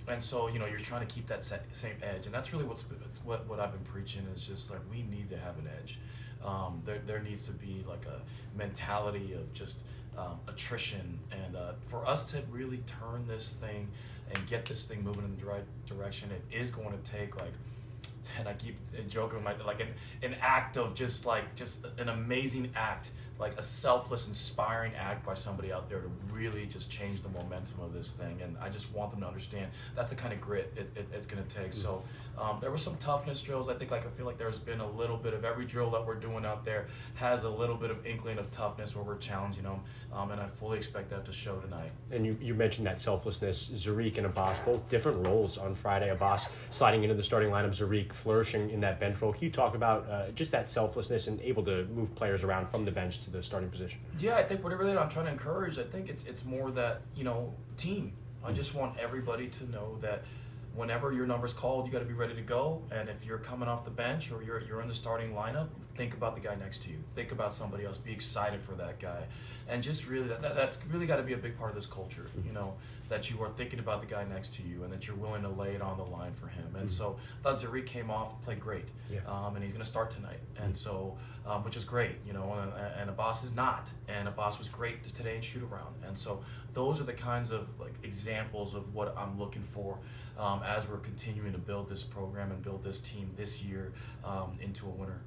And so, you're trying to keep that same edge. And that's really what I've been preaching is just like we need to have an edge. There needs to be like a mentality of just attrition. And for us to really turn this thing and get this thing moving in the right direction, it is going to take and I keep joking like an act of just an amazing act like a selfless, inspiring act by somebody out there to really just change the momentum of this thing. And I just want them to understand that's the kind of grit it's going to take. So there were some toughness drills. I feel like there's been a little bit of every drill that we're doing out there has a little bit of inkling of toughness where we're challenging them. And I fully expect that to show tonight. And you mentioned that selflessness. Zariq and Abbas, both different roles on Friday. Abbas sliding into the starting lineup, Zariq flourishing in that bench role. Can you talk about just that selflessness and able to move players around from the bench to the starting position? Yeah, I think whatever that I'm trying to encourage, I think it's more that, team. I just want everybody to know that whenever your number's called, you got to be ready to go. And if you're coming off the bench or you're in the starting lineup, think about the guy next to you. Think about somebody else. Be excited for that guy. And just really, that's really got to be a big part of this culture, that you are thinking about the guy next to you and that you're willing to lay it on the line for him. And so I thought Zariq came off, played great. Yeah. And he's going to start tonight. And so, which is great, and Abbas is not. And Abbas was great today in shoot around. And so those are the kinds of examples of what I'm looking for as we're continuing to build this program and build this team this year into a winner.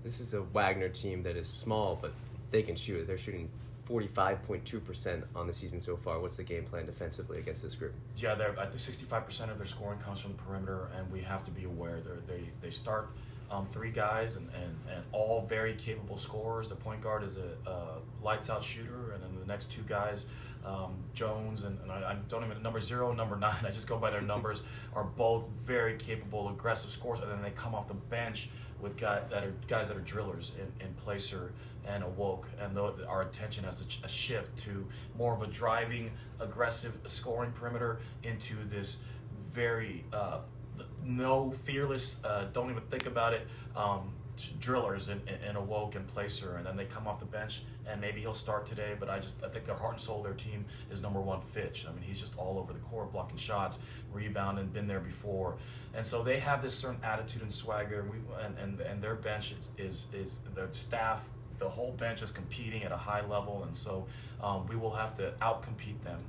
This is a Wagner team that is small, but they can shoot it. They're shooting 45.2% on the season so far. What's the game plan defensively against this group? Yeah, I think 65% of their scoring comes from the perimeter, and we have to be aware. They start three guys and all very capable scorers. The point guard is a lights-out shooter, and then the next two guys, Jones and I don't even number 0, number 9. I just go by their numbers. Are both very capable, aggressive scorers, and then they come off the bench with guys that are drillers in Placer and Awoke, and our attention has a shift to more of a driving, aggressive scoring perimeter into this very no fearless, don't even think about it, drillers in Awoke and Placer, and then they come off the bench, and maybe he'll start today, but I think their heart and soul of their team is number 1, Fitch. I mean, he's just all over the court, blocking shots, rebounding, been there before. And so they have this certain attitude and swagger, and their bench is their staff, the whole bench is competing at a high level, and so we will have to outcompete them,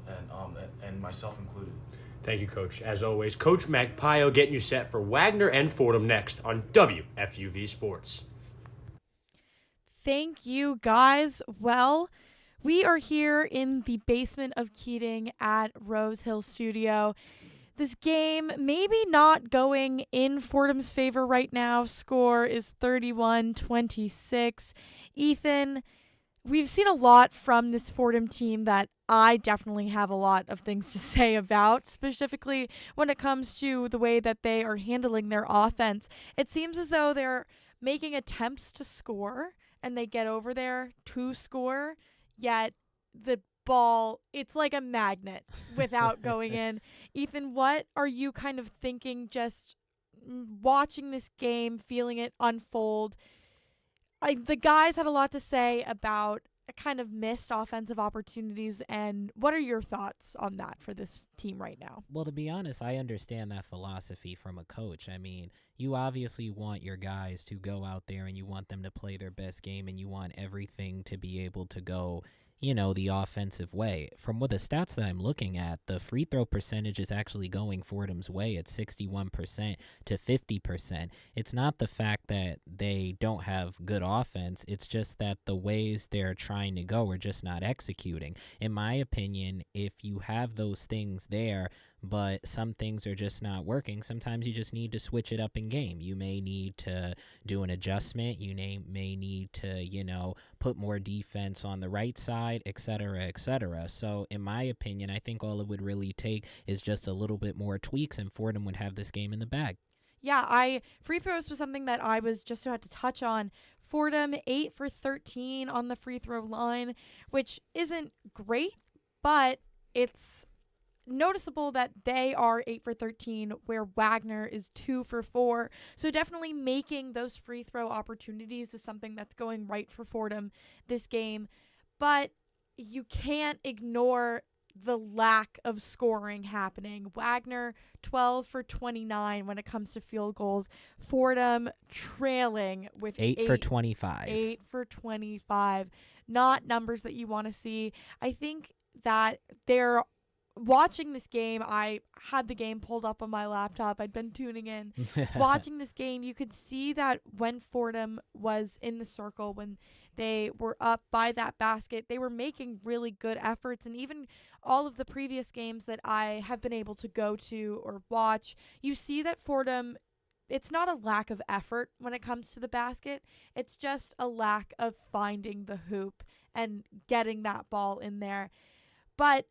and myself included. Thank you, Coach. As always, Coach Magpio getting you set for Wagner and Fordham next on WFUV Sports. Thank you, guys. Well, we are here in the basement of Keating at Rose Hill Studio. This game maybe not going in Fordham's favor right now. Score is 31-26. Ethan, we've seen a lot from this Fordham team that I definitely have a lot of things to say about, specifically when it comes to the way that they are handling their offense. It seems as though they're making attempts to score, and they get over there to score, yet the ball, it's like a magnet without going in. Ethan, what are you kind of thinking just watching this game, feeling it unfold? The guys had a lot to say about kind of missed offensive opportunities, and what are your thoughts on that for this team right now? Well, to be honest, I understand that philosophy from a coach. I mean, you obviously want your guys to go out there and you want them to play their best game, and you want everything to be able to go, the offensive way. From what the stats that I'm looking at, the free throw percentage is actually going Fordham's way at 61% to 50%. It's not the fact that they don't have good offense. It's just that the ways they're trying to go are just not executing. In my opinion, if you have those things there, but some things are just not working, sometimes you just need to switch it up in game. You may need to do an adjustment. You may need to, put more defense on the right side, et cetera, et cetera. So in my opinion, I think all it would really take is just a little bit more tweaks, and Fordham would have this game in the bag. Yeah, free throws was something that I was just about to touch on. Fordham 8 for 13 on the free throw line, which isn't great, but it's noticeable that they are 8 for 13, where Wagner is 2 for 4. So definitely making those free throw opportunities is something that's going right for Fordham this game. But you can't ignore the lack of scoring happening. Wagner 12 for 29 when it comes to field goals. Fordham trailing with 8 for 25. 8 for 25. Not numbers that you want to see. I think that they're watching this game, I had the game pulled up on my laptop. I'd been tuning in. Watching this game, you could see that when Fordham was in the circle, when they were up by that basket, they were making really good efforts. And even all of the previous games that I have been able to go to or watch, you see that Fordham, it's not a lack of effort when it comes to the basket. It's just a lack of finding the hoop and getting that ball in there. But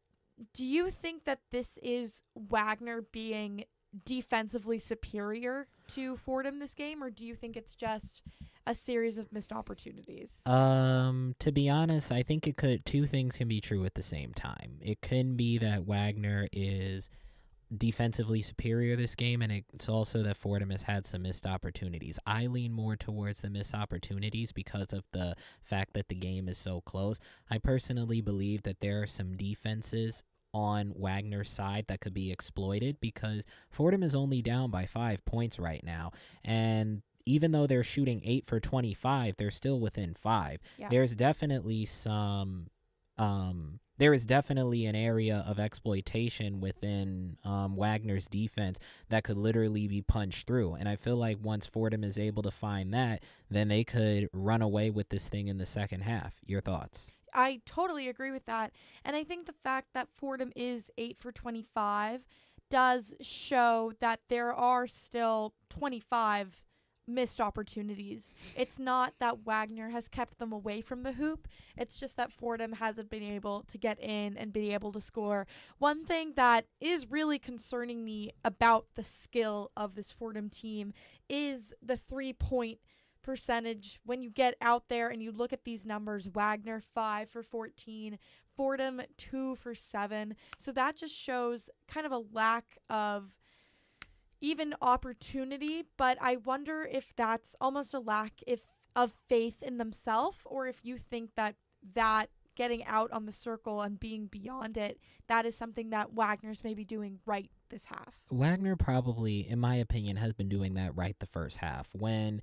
do you think that this is Wagner being defensively superior to Fordham this game, or do you think it's just a series of missed opportunities? To be honest, I think two things can be true at the same time. It can be that Wagner is defensively superior this game, and it's also that Fordham has had some missed opportunities. I lean more towards the missed opportunities because of the fact that the game is so close. I personally believe that there are some defenses on Wagner's side that could be exploited because Fordham is only down by 5 points right now, and even though they're shooting 8 for 25, they're still within 5. Yeah. There is definitely an area of exploitation within Wagner's defense that could literally be punched through. And I feel like once Fordham is able to find that, then they could run away with this thing in the second half. Your thoughts? I totally agree with that. And I think the fact that Fordham is 8 for 25 does show that there are still 25 missed opportunities. It's not that Wagner has kept them away from the hoop. It's just that Fordham hasn't been able to get in and be able to score. One thing that is really concerning me about the skill of this Fordham team is the 3-point percentage. When you get out there and you look at these numbers, Wagner 5 for 14, Fordham 2 for 7. So that just shows kind of a lack of even opportunity, but I wonder if that's almost a lack of faith in themselves, or if you think that getting out on the circle and being beyond it, that is something that Wagner's maybe doing right this half. Wagner probably, in my opinion, has been doing that right the first half. When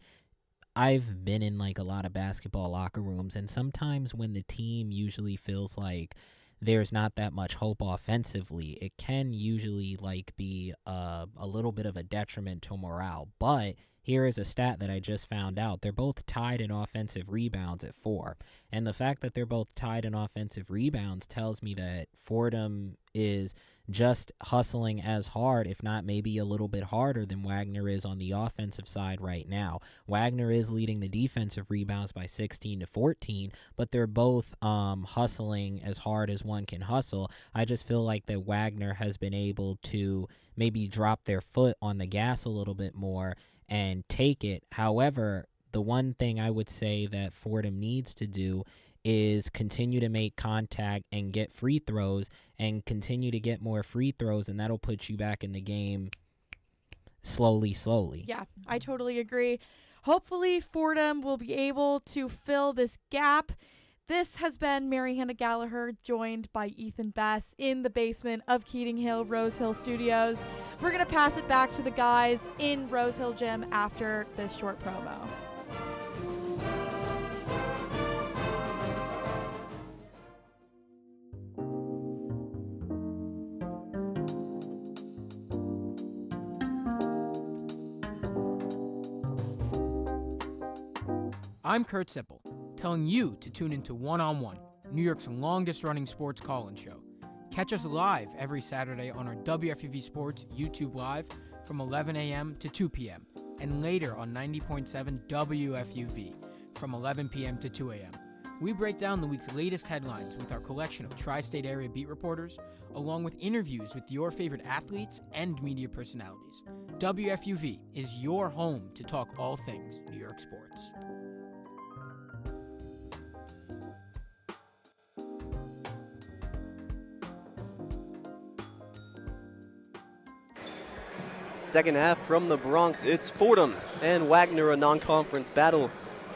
I've been in like a lot of basketball locker rooms, and sometimes when the team usually feels like there's not that much hope offensively, it can usually be a little bit of a detriment to morale. But here is a stat that I just found out. They're both tied in offensive rebounds at 4. And the fact that they're both tied in offensive rebounds tells me that Fordham is just hustling as hard, if not maybe a little bit harder than Wagner is on the offensive side right now. Wagner is leading the defensive rebounds by 16-14, but they're both hustling as hard as one can hustle. I just feel like that Wagner has been able to maybe drop their foot on the gas a little bit more and take it. However, the one thing I would say that Fordham needs to do is continue to make contact and get free throws and continue to get more free throws, and that'll put you back in the game slowly. Yeah, I totally agree. Hopefully Fordham will be able to fill this gap. This has been Mary Hannah Gallagher, joined by Ethan Bess in the basement of Keating Hill Rose Hill Studios. We're going to pass it back to the guys in Rose Hill Gym after this short promo. I'm Kurt Sippel, telling you to tune into One on One, New York's longest-running sports call-in show. Catch us live every Saturday on our WFUV Sports YouTube Live from 11 a.m. to 2 p.m., and later on 90.7 WFUV from 11 p.m. to 2 a.m. We break down the week's latest headlines with our collection of tri-state area beat reporters, along with interviews with your favorite athletes and media personalities. WFUV is your home to talk all things New York sports. Second half from the Bronx, it's Fordham and Wagner, a non-conference battle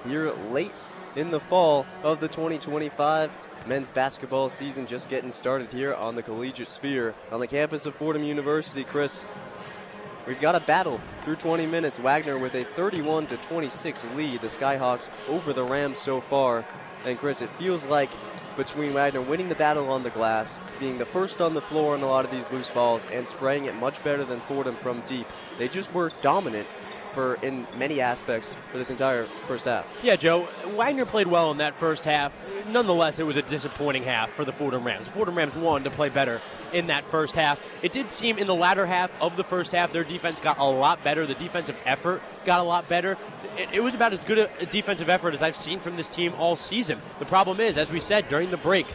here late in the fall of the 2025 men's basketball season, just getting started here on the collegiate sphere on the campus of Fordham University. Chris, we've got a battle through 20 minutes. Wagner with a 31-26 lead, the Skyhawks over the Rams so far. And Chris, it feels like between Wagner winning the battle on the glass, being the first on the floor on a lot of these loose balls, and spraying it much better than Fordham from deep. They just were dominant in many aspects for this entire first half. Yeah, Joe, Wagner played well in that first half. Nonetheless, it was a disappointing half for the Fordham Rams. The Fordham Rams wanted to play better in that first half. It did seem in the latter half of the first half, their defense got a lot better. The defensive effort got a lot better. It was about as good a defensive effort as I've seen from this team all season. The problem is, as we said during the break,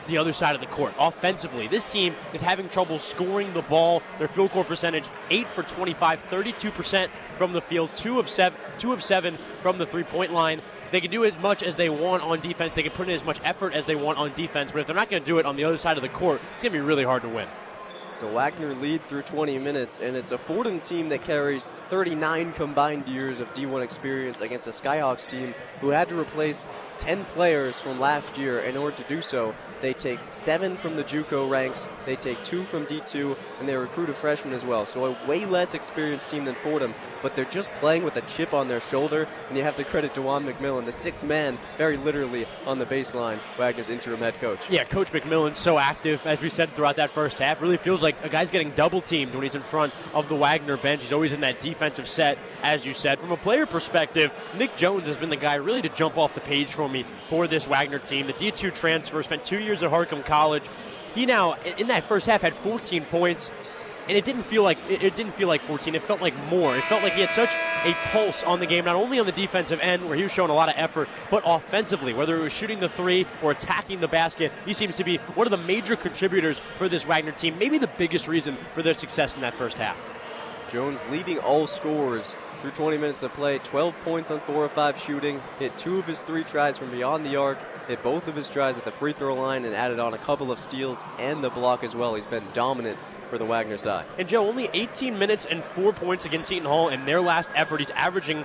the other side of the court. Offensively, this team is having trouble scoring the ball. Their field goal percentage, 8 for 25, 32% from the field, 2 of 7 from the three-point line. They can do as much as they want on defense. They can put in as much effort as they want on defense. But if they're not going to do it on the other side of the court, it's going to be really hard to win. It's a Wagner lead through 20 minutes, and it's a Fordham team that carries 39 combined years of D1 experience against a Skyhawks team who had to replace 10 players from last year. In order to do so, they take 7 from the JUCO ranks, they take 2 from D2, and they recruit a freshman as well. So a way less experienced team than Fordham, but they're just playing with a chip on their shoulder, and you have to credit DeJuan McMillan, the sixth man, very literally on the baseline, Wagner's interim head coach. Yeah, Coach McMillan's so active, as we said throughout that first half. Really feels like a guy's getting double-teamed when he's in front of the Wagner bench. He's always in that defensive set, as you said. From a player perspective, Nick Jones has been the guy really to jump off the page for me for this Wagner team. The D2 transfer, spent 2 years at Harcum College. He now, in that first half, had 14 points, and it didn't feel like 14. It felt like more. It felt like he had such a pulse on the game, not only on the defensive end, where he was showing a lot of effort, but offensively, whether it was shooting the three or attacking the basket. He seems to be one of the major contributors for this Wagner team, maybe the biggest reason for their success in that first half. Jones leading all scorers through 20 minutes of play, 12 points on 4 of 5 shooting, hit 2 of his 3 tries from beyond the arc, hit both of his tries at the free throw line, and added on a couple of steals and the block as well. He's been dominant for the Wagner side. And Joe, only 18 minutes and 4 points against Seton Hall in their last effort. He's averaging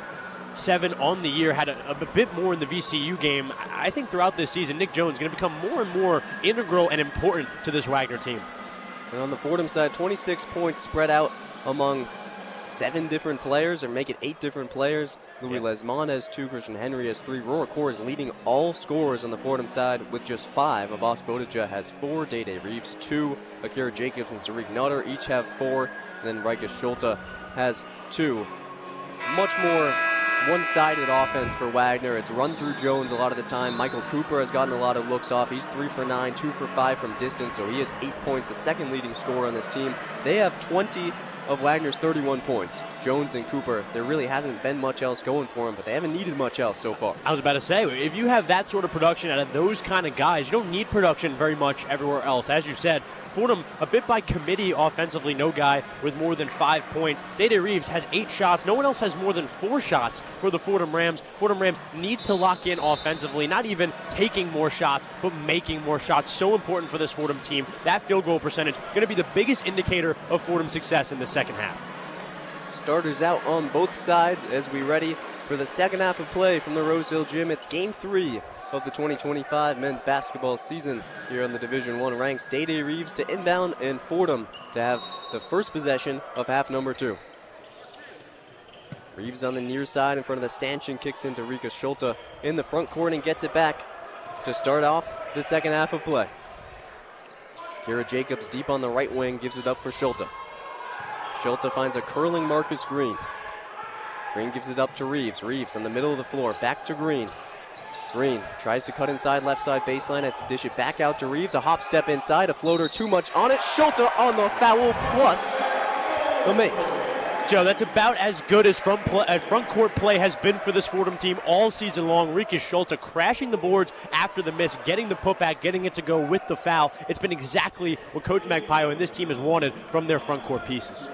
7 on the year, had a bit more in the VCU game. I think throughout this season, Nick Jones is going to become more and more integral and important to this Wagner team. And on the Fordham side, 26 points spread out among 7 different players, or make it 8 different players. Louis Lesmond has 2, Christian Henry has 3. Roar Core is leading all scorers on the Fordham side with just 5. Abbas Bodija has 4, Day-Day Reeves 2, Akira Jacobs and Tariq Nutter each have 4, and then Rika Schulte has 2. Much more one-sided offense for Wagner. It's run through Jones a lot of the time. Michael Cooper has gotten a lot of looks off. He's 3 for 9, 2 for 5 from distance, so he has 8 points, the second leading scorer on this team. They have 20 of Wagner's 31 points. Jones and Cooper, there really hasn't been much else going for them, but they haven't needed much else so far. I was about to say, if you have that sort of production out of those kind of guys, you don't need production very much everywhere else. As you said, Fordham, a bit by committee offensively, no guy with more than 5 points. Day-Day Reeves has 8 shots. No one else has more than 4 shots for the Fordham Rams. Fordham Rams need to lock in offensively, not even taking more shots, but making more shots. So important for this Fordham team. That field goal percentage going to be the biggest indicator of Fordham's success in the second half. Starters out on both sides as we ready for the second half of play from the Rose Hill Gym. It's Game 3 of the 2025 men's basketball season here on the Division I ranks. Day-Day Reeves to inbound and Fordham to have the first possession of half number 2. Reeves on the near side in front of the stanchion, kicks into Rika Schulte in the front court and gets it back to start off the second half of play. Kira Jacobs deep on the right wing, gives it up for Schulte. Schulte finds a curling Marcus Green. Green gives it up to Reeves. Reeves on the middle of the floor, back to Green. Green tries to cut inside left side baseline, has to dish it back out to Reeves. A hop step inside, a floater too much on it. Schulte on the foul plus the make. Joe, that's about as good as front court play has been for this Fordham team all season long. Rika Schulte crashing the boards after the miss, getting the putback, getting it to go with the foul. It's been exactly what Coach Magpio and this team has wanted from their front court pieces.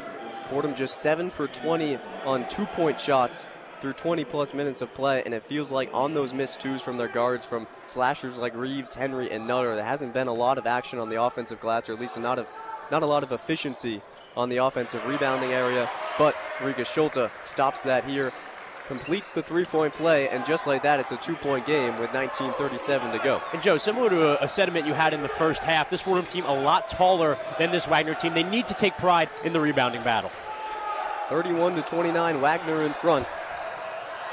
Fordham just 7 for 20 on 2-point shots through 20-plus minutes of play, and it feels like on those missed twos from their guards, from slashers like Reeves, Henry, and Nutter, there hasn't been a lot of action on the offensive glass, or at least not a lot of efficiency on the offensive rebounding area. But Rika Schulte stops that here, completes the 3-point play, and just like that, it's a 2-point game with 19:37 to go. And Joe, similar to a sentiment you had in the first half, this Fordham team a lot taller than this Wagner team. They need to take pride in the rebounding battle. 31-29, Wagner in front.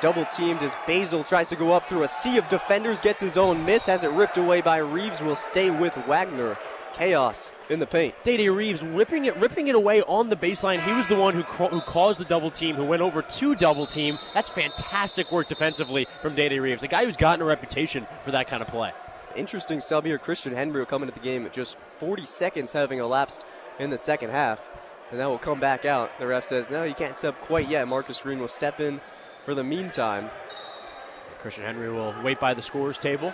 double teamed as Basil tries to go up through a sea of defenders, gets his own miss, has it ripped away by Reeves, will stay with Wagner. Chaos in the paint. Dede Reeves ripping it away on the baseline. He was the one who caused the double team, who went over to double team. That's fantastic work defensively from Dede Reeves, a guy who's gotten a reputation for that kind of play. Interesting sub here. Christian Henry will come into the game at just 40 seconds having elapsed in the second half. And that will come back out. The ref says, no, you can't sub quite yet. Marcus Green will step in for the meantime. Christian Henry will wait by the scorer's table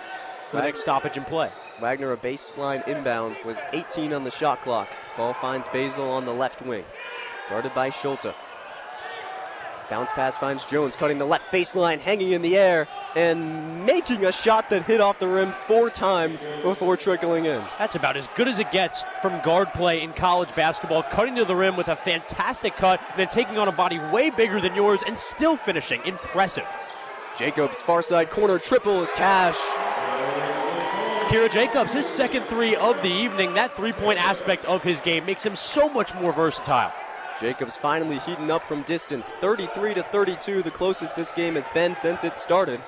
for the next stoppage in play. Wagner a baseline inbound with 18 on the shot clock. Ball finds Basil on the left wing. Guarded by Schulte. Bounce pass finds Jones, cutting the left baseline, hanging in the air, and making a shot that hit off the rim 4 times before trickling in. That's about as good as it gets from guard play in college basketball, cutting to the rim with a fantastic cut, and then taking on a body way bigger than yours and still finishing. Impressive. Jacobs, far side corner, triple is cash. Kira Jacobs, his second 3 of the evening. That three-point aspect of his game makes him so much more versatile. Jacobs finally heating up from distance. 33-32, the closest this game has been since it started.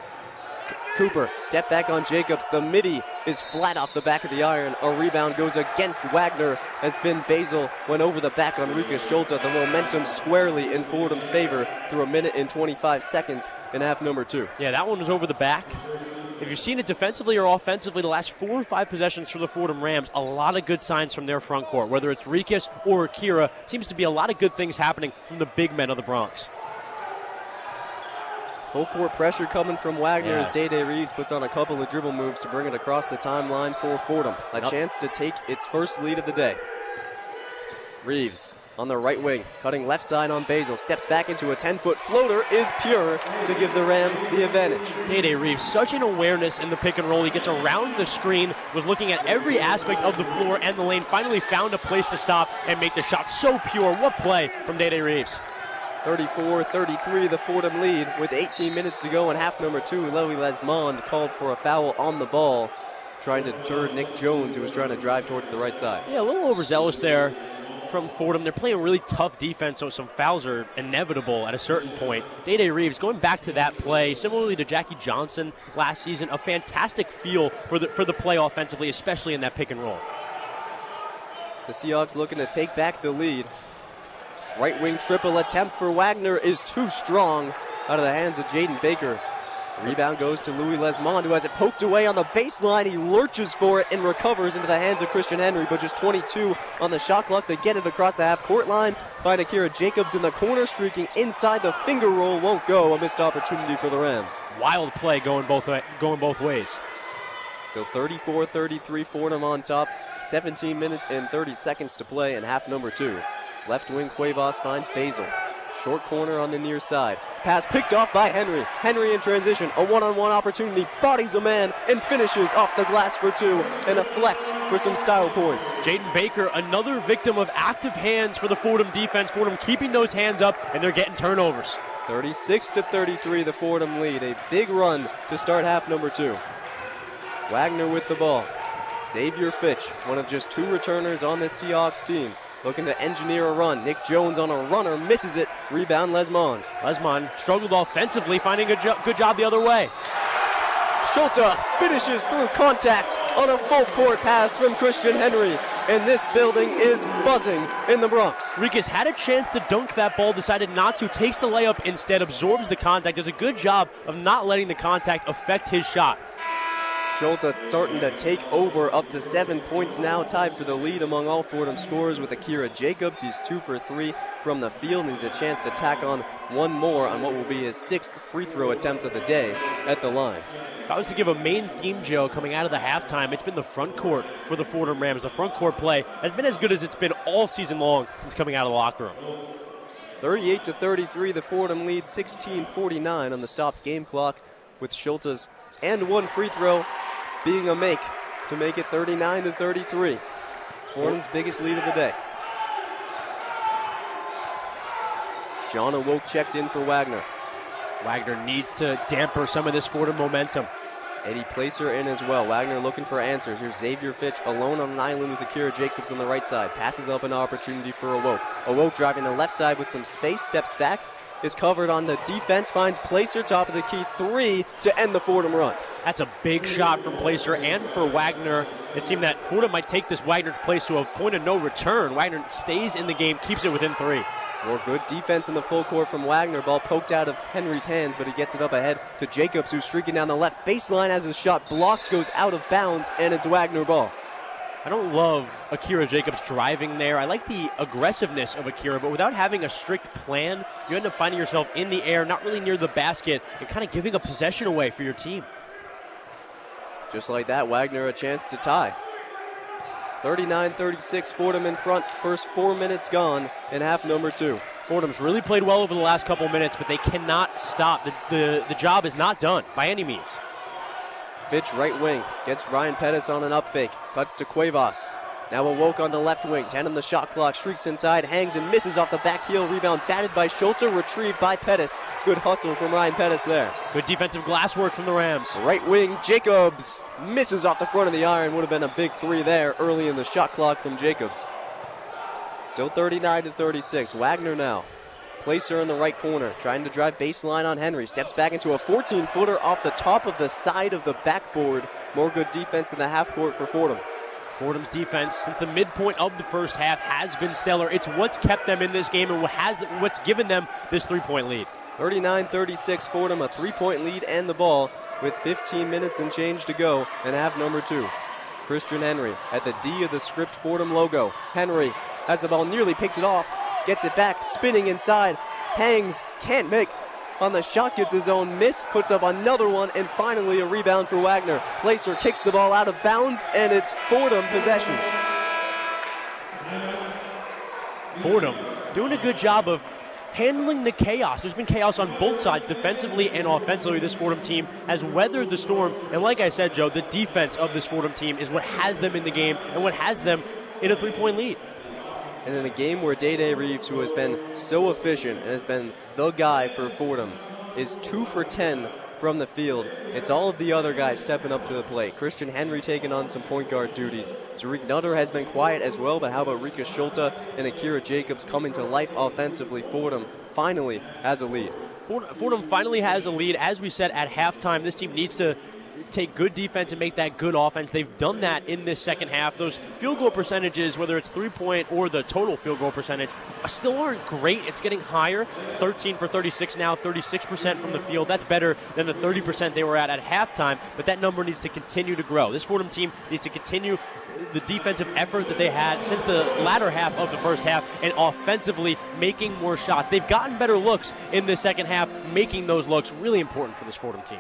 Cooper, step back on Jacobs. The midi is flat off the back of the iron. A rebound goes against Wagner. Has been Basil, went over the back on Rika Schulte. The momentum squarely in Fordham's favor through 1 minute and 25 seconds in half number 2. Yeah, that one was over the back. If you've seen it defensively or offensively, the last 4 or 5 possessions for the Fordham Rams, a lot of good signs from their front court. Whether it's Rikas or Akira, it seems to be a lot of good things happening from the big men of the Bronx. Full court pressure coming from Wagner as Dede Reeves puts on a couple of dribble moves to bring it across the timeline for Fordham. A chance to take its first lead of the day. Reeves on the right wing, cutting left side on Basil, steps back into a 10-foot floater, is pure to give the Rams the advantage. Dede Reeves, such an awareness in the pick and roll. He gets around the screen, was looking at every aspect of the floor and the lane, finally found a place to stop and make the shot so pure. What play from Dede Reeves. 34-33, the Fordham lead with 18 minutes to go in half number 2. Louis Lesmond called for a foul on the ball, trying to deter Nick Jones, who was trying to drive towards the right side. Yeah, a little overzealous there from Fordham. They're playing really tough defense, so some fouls are inevitable at a certain point. Dede Reeves, going back to that play, similarly to Jackie Johnson last season, a fantastic feel for the play offensively, especially in that pick and roll. The Seahawks looking to take back the lead. Right wing triple attempt for Wagner is too strong out of the hands of Jaden Baker. Rebound goes to Louis Lesmond, who has it poked away on the baseline. He lurches for it and recovers into the hands of Christian Henry, but just 22 on the shot clock. They get it across the half-court line. Find Akira Jacobs in the corner, streaking inside. The finger roll won't go. A missed opportunity for the Rams. Wild play going both ways. Still 34-33, Fordham on top. 17 minutes and 30 seconds to play in half number 2. Left wing Cuevas finds Basil. Short corner on the near side. Pass picked off by Henry. Henry in transition. A one-on-one opportunity. Bodies a man and finishes off the glass for 2. And a flex for some style points. Jaden Baker, another victim of active hands for the Fordham defense. Fordham keeping those hands up, and they're getting turnovers. 36-33, the Fordham lead. A big run to start half number 2. Wagner with the ball. Xavier Fitch, one of just 2 returners on this Seahawks team, looking to engineer a run. Nick Jones on a runner, misses it. Rebound Lesmond. Lesmond struggled offensively, finding a good job the other way. Schulte finishes through contact on a full court pass from Christian Henry. And this building is buzzing in the Bronx. Rikas had a chance to dunk that ball, decided not to, takes the layup instead, absorbs the contact, does a good job of not letting the contact affect his shot. Schulte starting to take over, up to 7 points now, tied for the lead among all Fordham scorers with Akira Jacobs. He's 2 for 3 from the field, and he's a chance to tack on one more on what will be his 6th free throw attempt of the day at the line. If I was to give a main theme, Joe, coming out of the halftime, it's been the front court for the Fordham Rams. The front court play has been as good as it's been all season long since coming out of the locker room. 38-33, the Fordham lead, 16:49 on the stopped game clock, with Schulte's and one free throw being a make to make it 39-33. Fordham's biggest lead of the day. John Awoke checked in for Wagner. Wagner needs to damper some of this Fordham momentum. Eddie Placer in as well. Wagner looking for answers. Here's Xavier Fitch alone on an island with Akira Jacobs on the right side. Passes up an opportunity for Awoke. Awoke driving the left side with some space, steps back, is covered on the defense, finds Placer, top of the key, 3 to end the Fordham run. That's a big shot from Placer and for Wagner. It seemed that Fordham might take this Wagner place to a point of no return. Wagner stays in the game, keeps it within 3. More good defense in the full court from Wagner. Ball poked out of Henry's hands, but he gets it up ahead to Jacobs, who's streaking down the left baseline as his shot blocked, goes out of bounds, and it's Wagner ball. I don't love Akira Jacobs driving there. I like the aggressiveness of Akira, but without having a strict plan, you end up finding yourself in the air, not really near the basket, and kind of giving a possession away for your team. Just like that, Wagner a chance to tie. 39-36, Fordham in front. First 4 minutes gone in half number 2. Fordham's really played well over the last couple minutes, but they cannot stop. The job is not done by any means. Fitch, right wing, gets Ryan Pettis on an up fake. Cuts to Cuevas. Now Awoke on the left wing. 10 on the shot clock. Streaks inside, hangs and misses off the back heel. Rebound batted by Schulter, retrieved by Pettis. Good hustle from Ryan Pettis there. Good defensive glass work from the Rams. Right wing, Jacobs misses off the front of the iron. Would have been a big 3 there early in the shot clock from Jacobs. Still 39-36. Wagner now. Placer in the right corner, trying to drive baseline on Henry. Steps back into a 14-footer off the top of the side of the backboard. More good defense in the half court for Fordham. Fordham's defense, since the midpoint of the first half, has been stellar. It's what's kept them in this game and what's given them this 3-point lead. 39-36, Fordham, a 3-point lead and the ball with 15 minutes and change to go in half number 2. Christian Henry at the D of the script Fordham logo. Henry has the ball, nearly picked it off, gets it back, spinning inside, hangs, can't make. On the shot, gets his own miss, puts up another one, and finally a rebound for Wagner. Placer kicks the ball out of bounds, and it's Fordham possession. Fordham doing a good job of handling the chaos. There's been chaos on both sides, defensively and offensively. This Fordham team has weathered the storm, and like I said, Joe, the defense of this Fordham team is what has them in the game and what has them in a 3-point lead. And in a game where Day Reeves, who has been so efficient and has been the guy for Fordham, is 2 for 10 from the field, it's all of the other guys stepping up to the plate. Christian Henry taking on some point guard duties. Tariq Nutter has been quiet as well, but how about Rika Schulta and Akira Jacobs coming to life offensively? Fordham finally has a lead. Fordham finally has a lead. As we said at halftime, this team needs to take good defense and make that good offense. They've done that in this second half. Those field goal percentages, whether it's 3-point or the total field goal percentage, still aren't great. It's getting higher. 13 for 36 now, 36% from the field. That's better than the 30% they were at halftime, but that number needs to continue to grow. This Fordham team needs to continue the defensive effort that they had since the latter half of the first half and offensively making more shots. They've gotten better looks in the second half. Making those looks really important for this Fordham team.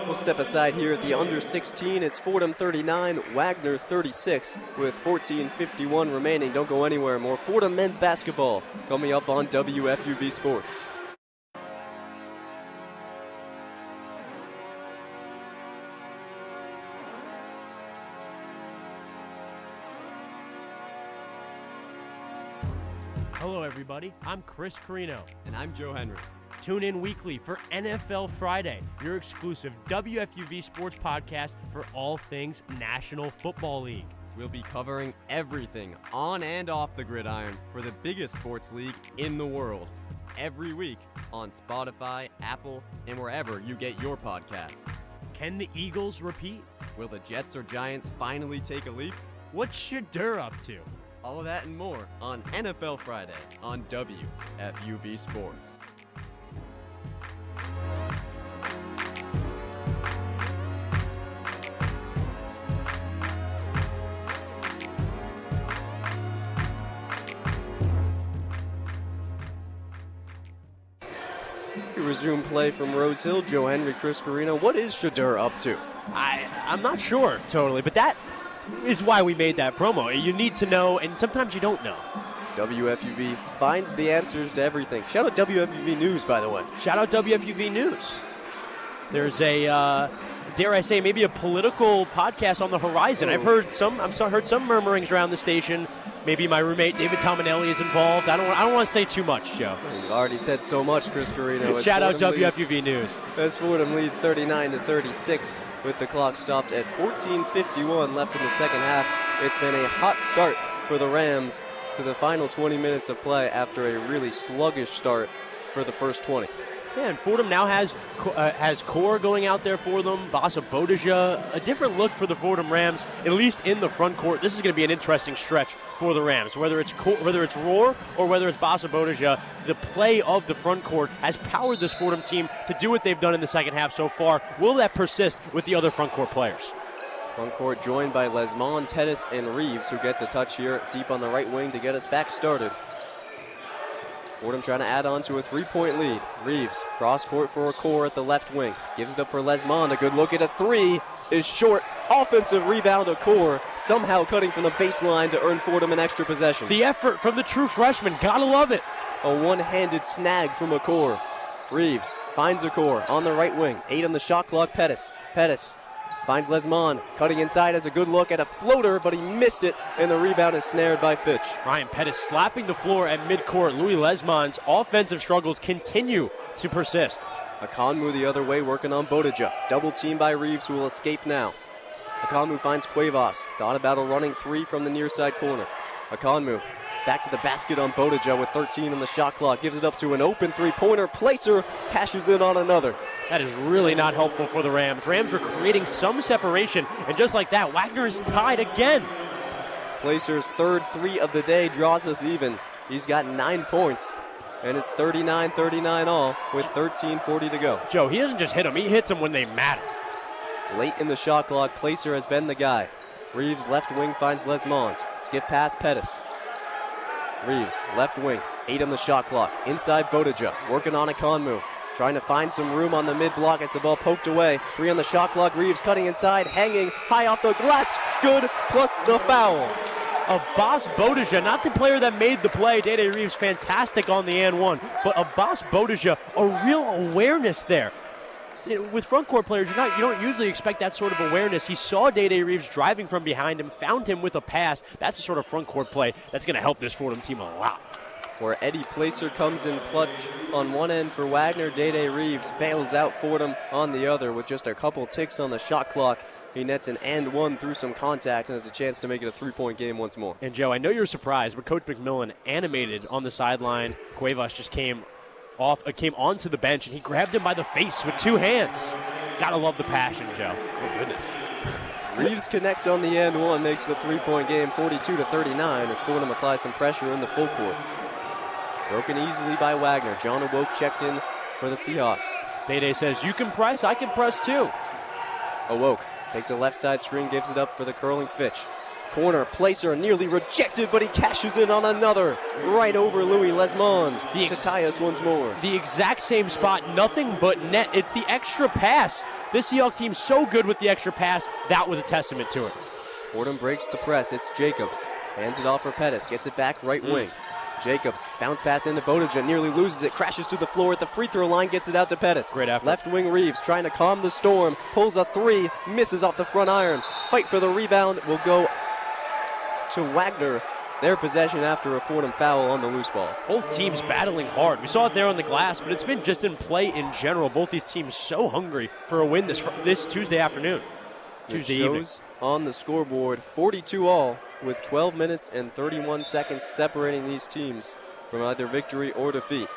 We'll step aside here at the under 16. It's Fordham 39, Wagner 36 with 14:51 remaining. Don't go anywhere. More Fordham men's basketball coming up on WFUV Sports. Hello, everybody. I'm Chris Carino. And I'm Joe Henry. Tune in weekly for NFL Friday, your exclusive WFUV sports podcast for all things National Football League. We'll be covering everything on and off the gridiron for the biggest sports league in the world. Every week on Spotify, Apple, and wherever you get your podcast. Can the Eagles repeat? Will the Jets or Giants finally take a leap? What's Shedeur up to? All of that and more on NFL Friday on WFUV Sports. We resume play from Rose Hill. Joe Henry, Chris Carino. What is Shedeur up to? I'm not sure totally, but that is why we made that promo. You need to know, and sometimes you don't know. WFUV finds the answers to everything. Shout out WFUV News, by the way. Shout out WFUV News. There's a, dare I say, maybe a political podcast on the horizon. I've heard some murmurings around the station. Maybe my roommate David Tominelli is involved. I don't want to say too much, Joe. You've already said so much, Chris Carino. Shout out WFUV News. As Fordham leads 39-36 with the clock stopped at 14:51 left in the second half. It's been a hot start for the Rams to the final 20 minutes of play after a really sluggish start for the first 20. Yeah, and Fordham now has Core going out there for them, Basa Bodija, a different look for the Fordham Rams, at least in the front court. This is going to be an interesting stretch for the Rams. Whether it's Roar or whether it's Basa Bodija, the play of the front court has powered this Fordham team to do what they've done in the second half so far. Will that persist with the other front court players? Front court joined by Lesmond, Pettis, and Reeves, who gets a touch here deep on the right wing to get us back started. Fordham trying to add on to a 3-point lead. Reeves, cross court for a Core at the left wing. Gives it up for Lesmond. A good look at a three is short. Offensive rebound, a Core somehow cutting from the baseline to earn Fordham an extra possession. The effort from the true freshman, gotta love it. A one-handed snag from a Core. Reeves finds a Core on the right wing. 8 on the shot clock, Pettis. Pettis finds Lesmond, cutting inside, has a good look at a floater, but he missed it, and the rebound is snared by Fitch. Ryan Pettis slapping the floor at midcourt. Louis Lesmond's offensive struggles continue to persist. Akonmu the other way, working on Bodija. Double team by Reeves, who will escape now. Akonmu finds Cuevas. Thought about a running three from the near side corner. Akonmu back to the basket on Bodija with 13 on the shot clock. Gives it up to an open three-pointer. Placer cashes in on another. That is really not helpful for the Rams. Rams are creating some separation, and just like that, Wagner is tied again. Placer's third three of the day draws us even. He's got 9 points, and it's 39-39 all with 13:40 to go. Joe, he doesn't just hit them, he hits them when they matter. Late in the shot clock, Placer has been the guy. Reeves, left wing, finds Lesmond. Skip pass, Pettis. Reeves, left wing, 8 on the shot clock. Inside Bodija, working on Akonmu. Trying to find some room on the mid-block as the ball poked away. 3 on the shot clock. Reeves cutting inside, hanging high off the glass. Good, plus the foul. Abbas Bodija, not the player that made the play. Dede Reeves, fantastic on the and one. But Abbas Bodija, a real awareness there. With front court players, you don't usually expect that sort of awareness. He saw Dede Reeves driving from behind him, found him with a pass. That's the sort of front court play that's going to help this Fordham team a lot. Where Eddie Placer comes in clutch on one end for Wagner, Dede Reeves bails out Fordham on the other with just a couple ticks on the shot clock. He nets an and one through some contact and has a chance to make it a 3-point game once more. And Joe, I know you're surprised, but Coach McMillan animated on the sideline. Cuevas just came onto the bench and he grabbed him by the face with 2 hands. Gotta love the passion, Joe. Oh goodness. Reeves connects on the and one, makes it a 3-point game, 42-39 as Fordham applies some pressure in the full court. Broken easily by Wagner. John Awoke checked in for the Seahawks. Dede says, you can press, I can press too. Awoke takes a left side screen, gives it up for the curling Fitch. Corner, Placer nearly rejected, but he cashes in on another. Right over Louis Lesmond to tie us once more. The exact same spot, nothing but net. It's the extra pass. This Seahawks team's so good with the extra pass. That was a testament to it. Fordham breaks the press. It's Jacobs. Hands it off for Pettis. Gets it back right wing. Jacobs, bounce pass into Bodija, nearly loses it, crashes to the floor at the free throw line, gets it out to Pettis. Great effort. Left wing Reeves trying to calm the storm, pulls a 3, misses off the front iron. Fight for the rebound will go to Wagner. Their possession after a Fordham foul on the loose ball. Both teams battling hard. We saw it there on the glass, but it's been just in play in general. Both these teams so hungry for a win this Tuesday afternoon. Tuesday evening. On the scoreboard, 42-all with 12 minutes and 31 seconds separating these teams from either victory or defeat.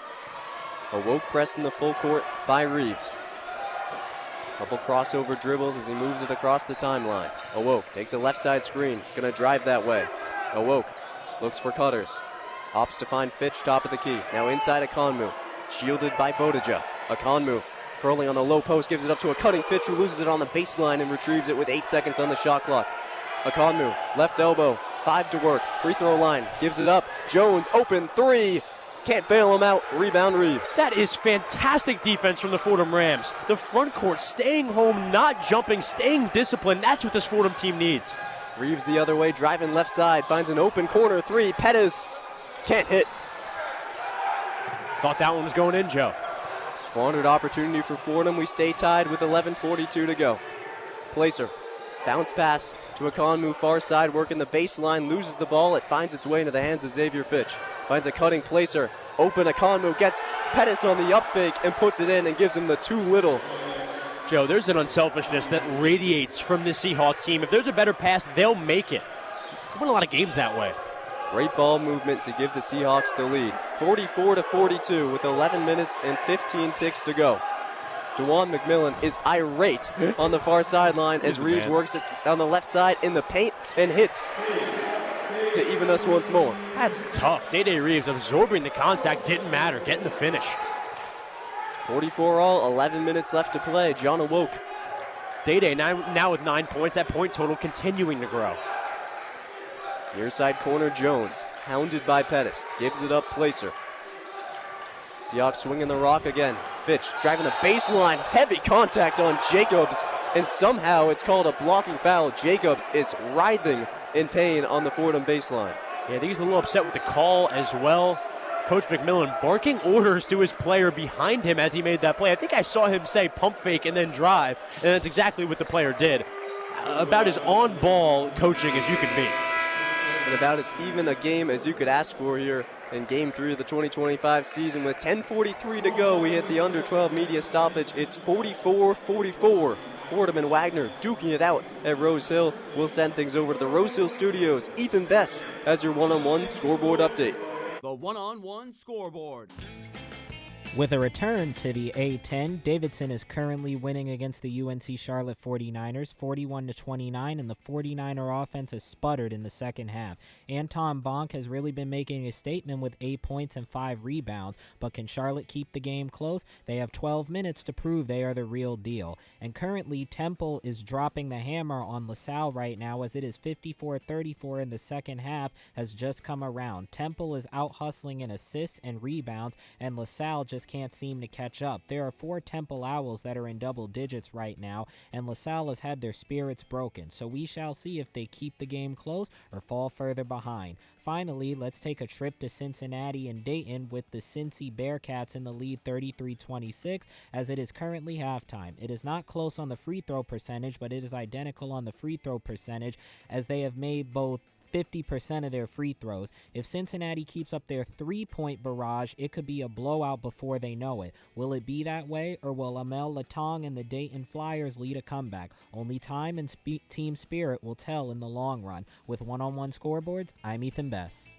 Awoke pressed in the full court by Reeves. Couple crossover dribbles as he moves it across the timeline. Awoke takes a left side screen. He's going to drive that way. Awoke looks for cutters. Opts to find Fitch, top of the key. Now inside Akonmu. Shielded by Bodija. Akonmu curling on the low post, gives it up to a cutting Fitch who loses it on the baseline and retrieves it with 8 seconds on the shot clock. Akonmu, left elbow, 5 to work. Free throw line, gives it up. Jones, open 3. Can't bail him out. Rebound Reeves. That is fantastic defense from the Fordham Rams. The front court staying home, not jumping, staying disciplined. That's what this Fordham team needs. Reeves the other way, driving left side, finds an open corner 3. Pettis can't hit. Thought that one was going in, Joe. Squandered opportunity for Fordham. We stay tied with 11:42 to go. Placer, bounce pass to Akonmu, far side, working the baseline, loses the ball. It finds its way into the hands of Xavier Fitch. Finds a cutting Placer. Open Akonmu, gets Pettis on the up fake and puts it in and gives him the too little. Joe, there's an unselfishness that radiates from this Seahawks team. If there's a better pass, they'll make it. Won a lot of games that way. Great ball movement to give the Seahawks the lead. 44-42 with 11 minutes and 15 ticks to go. DeJuan McMillan is irate on the far sideline as Reeves works it on the left side in the paint and hits to even us once more. That's tough. Day-Day Reeves absorbing the contact, didn't matter, getting the finish. 44 all, 11 minutes left to play. John awoke. Day-Day now with 9 points, that point total continuing to grow. Near side corner, Jones, hounded by Pettis, gives it up, Placer. Seahawks swinging the rock again. Fitch driving the baseline, heavy contact on Jacobs, and somehow it's called a blocking foul. Jacobs is writhing in pain on the Fordham baseline. Yeah, I think he's a little upset with the call as well. Coach McMillan barking orders to his player behind him as he made that play. I think I saw him say pump fake and then drive, and that's exactly what the player did. About as on-ball coaching as you can be. And about as even a game as you could ask for here in Game 3 of the 2025 season. With 10:43 to go, we hit the under 12 media stoppage. It's 44-44. Fordham and Wagner duking it out at Rose Hill. We'll send things over to the Rose Hill studios. Ethan Bess as your one-on-one scoreboard update. The one-on-one scoreboard. With a return to the A10, Davidson is currently winning against the UNC Charlotte 49ers 41-29, and the 49er offense has sputtered in the second half. Anton Bonk has really been making a statement with 8 points and 5 rebounds, but can Charlotte keep the game close? They have 12 minutes to prove they are the real deal. And currently, Temple is dropping the hammer on LaSalle right now, as it is 54-34 in the second half has just come around. Temple is out hustling in assists and rebounds, and LaSalle just can't seem to catch up. There are 4 Temple Owls that are in double digits right now, and LaSalle has had their spirits broken, so we shall see if they keep the game close or fall further behind. Finally, let's take a trip to Cincinnati and Dayton with the Cincy Bearcats in the lead 33-26 as it is currently halftime. It is not close on the free throw percentage, but it is identical on the free throw percentage as they have made both 50% of their free throws. If Cincinnati keeps up their 3-point barrage, it could be a blowout before they know it. Will it be that way, or will Amel Latong and the Dayton Flyers lead a comeback? Only time and team spirit will tell in the long run. With one-on-one scoreboards, I'm Ethan Bess.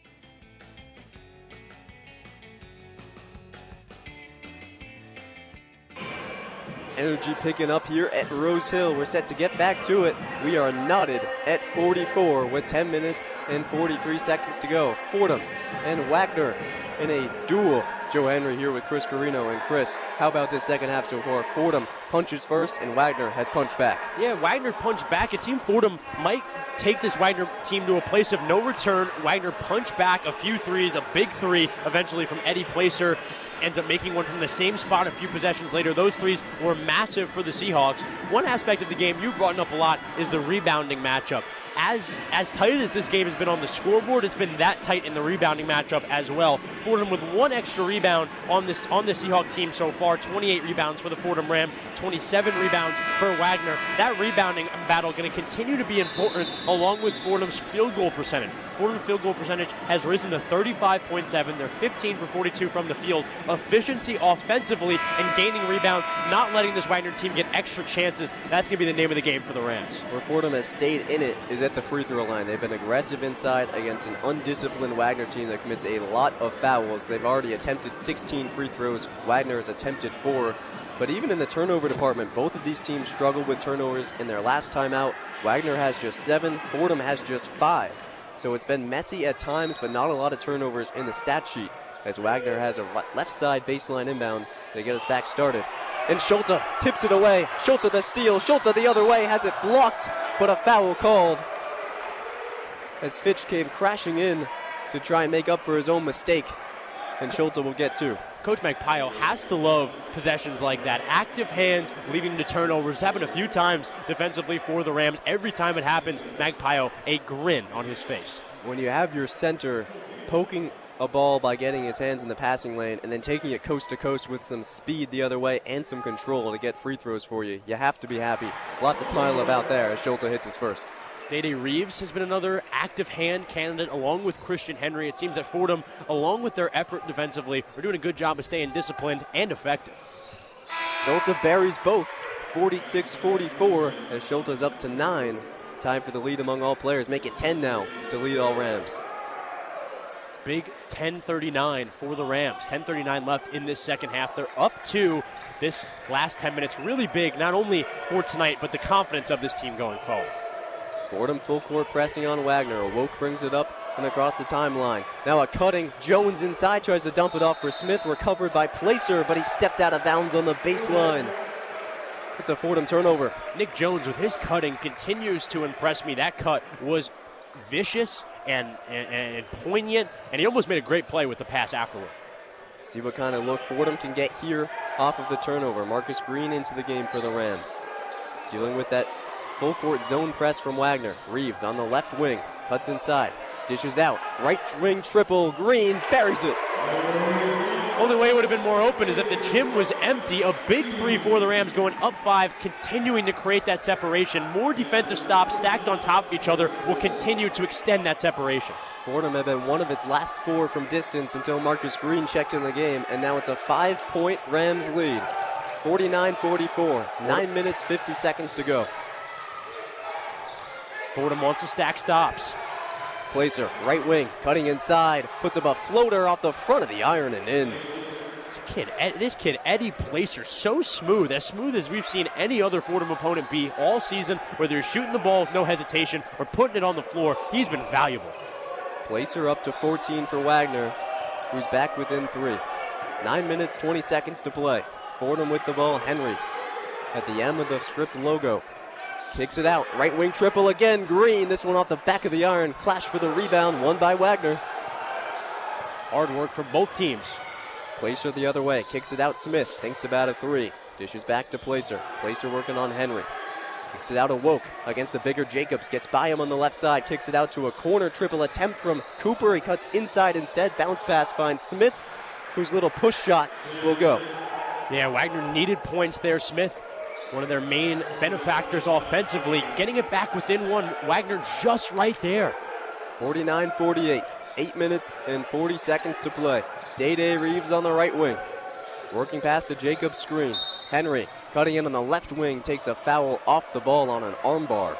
Energy picking up here at Rose Hill. We're set to get back to it. We are knotted at 44 with 10 minutes and 43 seconds to go. Fordham and Wagner in a duel. Joe Henry here with Chris Carino. And Chris, how about this second half so far? Fordham punches first and Wagner has punched back. Yeah, Wagner punched back. It seemed Fordham might take this Wagner team to a place of no return. Wagner punched back a few threes, a big three eventually from Eddie Placer. Ends up making one from the same spot a few possessions later. Those threes were massive for the Seahawks. One aspect of the game you've brought up a lot is the rebounding matchup. As tight as this game has been on the scoreboard, it's been that tight in the rebounding matchup as well. Fordham with one extra rebound on the Seahawk team so far. 28 rebounds for the Fordham Rams, 27 rebounds for Wagner. That rebounding battle going to continue to be important along with Fordham's field goal percentage. Fordham's field goal percentage has risen to 35.7. They're 15 for 42 from the field. Efficiency offensively and gaining rebounds, not letting this Wagner team get extra chances. That's going to be the name of the game for the Rams. Where Fordham has stayed in it is at the free throw line. They've been aggressive inside against an undisciplined Wagner team that commits a lot of fouls. They've already attempted 16 free throws. Wagner has attempted 4. But even in the turnover department, both of these teams struggled with turnovers in their last time out. Wagner has just 7. Fordham has just 5. So it's been messy at times, but not a lot of turnovers in the stat sheet as Wagner has a left side baseline inbound. They get us back started. And Schulte tips it away. Schulte the steal. Schulte the other way has it blocked, but a foul called as Fitch came crashing in to try and make up for his own mistake. And Schulte will get 2. Coach Magpio has to love possessions like that. Active hands leading to turnovers. Happened a few times defensively for the Rams. Every time it happens, Magpio, a grin on his face. When you have your center poking a ball by getting his hands in the passing lane and then taking it coast to coast with some speed the other way and some control to get free throws for you, you have to be happy. Lots to smile about there as Schulte hits his first. Day-Day Reeves has been another active hand candidate along with Christian Henry. It seems that Fordham, along with their effort defensively, are doing a good job of staying disciplined and effective. Schulte buries both, 46-44, as Schulte's up to 9. Time for the lead among all players. Make it 10 now to lead all Rams. big 10:39 for the Rams. 10:39 left in this second half. They're up 2 this last 10 minutes. Really big, not only for tonight, but the confidence of this team going forward. Fordham full court pressing on Wagner. Awoke brings it up and across the timeline. Now a cutting. Jones inside tries to dump it off for Smith. Recovered by Placer, but he stepped out of bounds on the baseline. It's a Fordham turnover. Nick Jones with his cutting continues to impress me. That cut was vicious and poignant, and he almost made a great play with the pass afterward. See what kind of look Fordham can get here off of the turnover. Marcus Green into the game for the Rams. Dealing with that full court zone press from Wagner. Reeves on the left wing, cuts inside, dishes out, right wing triple, Green buries it. Only way it would have been more open is that the gym was empty. A big 3 for the Rams going up 5, continuing to create that separation. More defensive stops stacked on top of each other will continue to extend that separation. Fordham had been one of its last 4 from distance until Marcus Green checked in the game, and now it's a 5-point Rams lead. 49-44, 9 minutes, 50 seconds to go. Fordham wants to stack stops. Placer, right wing, cutting inside, puts up a floater off the front of the iron and in. This kid, Eddie Placer, so smooth as we've seen any other Fordham opponent be all season, whether he's shooting the ball with no hesitation or putting it on the floor. He's been valuable. Placer up to 14 for Wagner, who's back within 3. 9 minutes, 20 seconds to play. Fordham with the ball, Henry at the M of the script logo. Kicks it out, right wing triple again, Green, this one off the back of the iron. Clash for the rebound, won by Wagner. Hard work from both teams. Placer the other way, kicks it out, Smith, thinks about a 3. Dishes back to Placer, Placer working on Henry. Kicks it out, Awoke against the bigger Jacobs, gets by him on the left side, kicks it out to a corner triple attempt from Cooper. He cuts inside instead, bounce pass finds Smith, whose little push shot will go. Yeah, Wagner needed points there. Smith, one of their main benefactors offensively, getting it back within 1. Wagner just right there. 49-48, 8 minutes and 40 seconds to play. Day Reeves on the right wing. Working past a Jacobs screen. Henry cutting in on the left wing, takes a foul off the ball on an armbar.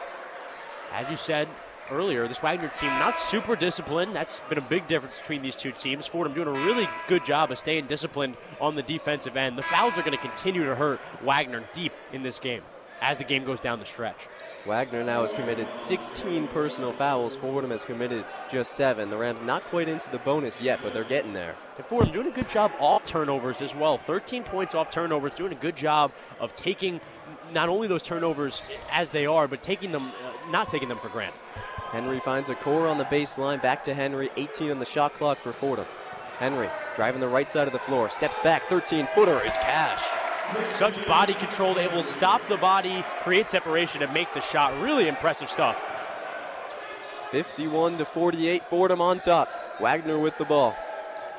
As you said earlier, this Wagner team not super disciplined. That's been a big difference between these two teams. Fordham doing a really good job of staying disciplined on the defensive end. The fouls are going to continue to hurt Wagner deep in this game as the game goes down the stretch. Wagner now has committed 16 personal fouls. Fordham has committed just 7. The Rams not quite into the bonus yet, but they're getting there. And Fordham doing a good job off turnovers as well. 13 points off turnovers, doing a good job of taking not only those turnovers as they are, but taking them, not taking them for granted. Henry finds a core on the baseline. Back to Henry, 18 on the shot clock for Fordham. Henry driving the right side of the floor, steps back, 13-footer is cash. Such body control, able to stop the body, create separation, and make the shot. Really impressive stuff. 51-48, Fordham on top. Wagner with the ball.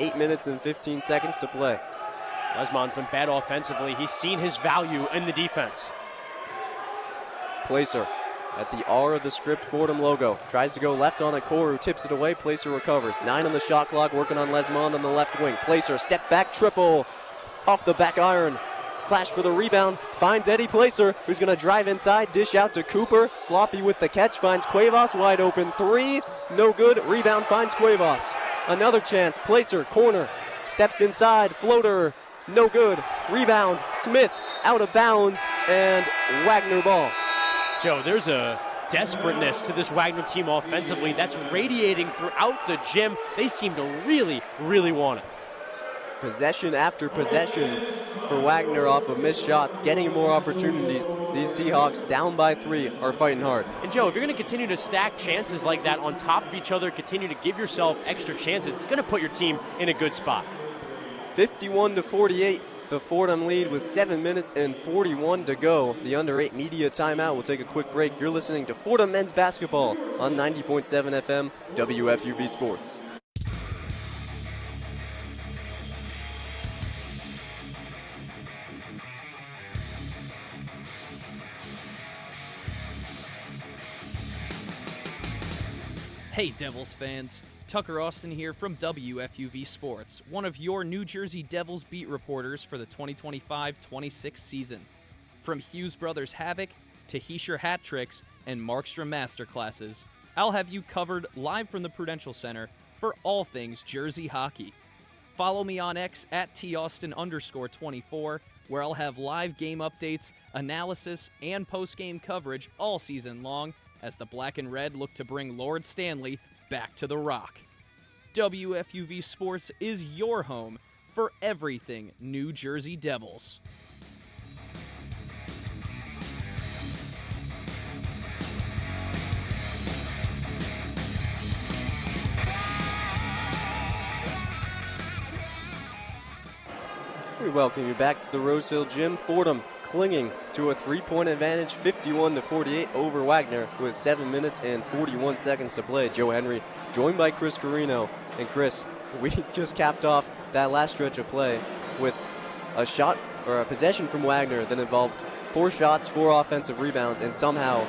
8 minutes and 15 seconds to play. Lesmon's been bad offensively. He's seen his value in the defense. Placer at the R of the script Fordham logo. Tries to go left on a core who tips it away. Placer recovers. 9 on the shot clock, working on Lesmond on the left wing. Placer, step back triple off the back iron. Clash for the rebound, finds Eddie Placer, who's going to drive inside, dish out to Cooper. Sloppy with the catch, finds Cuevas wide open. 3, no good. Rebound finds Cuevas. Another chance, Placer, corner, steps inside, floater, no good. Rebound, Smith, out of bounds, and Wagner ball. Joe, there's a desperateness to this Wagner team offensively that's radiating throughout the gym. They seem to really, really want it. Possession after possession for Wagner off of missed shots, getting more opportunities. These Seahawks down by 3 are fighting hard. And Joe, if you're going to continue to stack chances like that on top of each other, continue to give yourself extra chances, it's going to put your team in a good spot. 51-48, the Fordham lead with 7 minutes and 41 to go. The under 8 media timeout. We'll take a quick break. You're listening to Fordham men's basketball on 90.7 FM WFUV Sports. Hey Devils fans, Tucker Austin here from WFUV Sports, one of your New Jersey Devils beat reporters for the 2025-26 season. From Hughes Brothers Havoc to Heischer hat tricks and Markstrom masterclasses, I'll have you covered live from the Prudential Center for all things Jersey hockey. Follow me on X at @taustin_24, where I'll have live game updates, analysis, and post-game coverage all season long as the Black and Red look to bring Lord Stanley back to the Rock. WFUV Sports is your home for everything New Jersey Devils. We welcome you back to the Rose Hill Gym. Fordham clinging to a 3-point advantage, 51-48 over Wagner with 7 minutes and 41 seconds to play. Joe Henry joined by Chris Carino. And Chris, we just capped off that last stretch of play with a shot or a possession from Wagner that involved 4 shots, 4 offensive rebounds, and somehow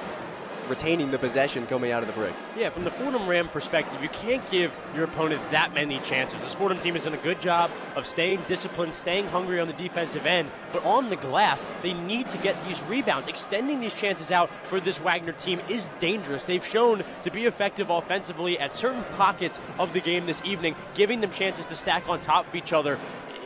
retaining the possession coming out of the break. Yeah, from the Fordham Ram perspective, you can't give your opponent that many chances. This Fordham team has done a good job of staying disciplined, staying hungry on the defensive end, but on the glass, they need to get these rebounds. Extending these chances out for this Wagner team is dangerous. They've shown to be effective offensively at certain pockets of the game this evening, giving them chances to stack on top of each other.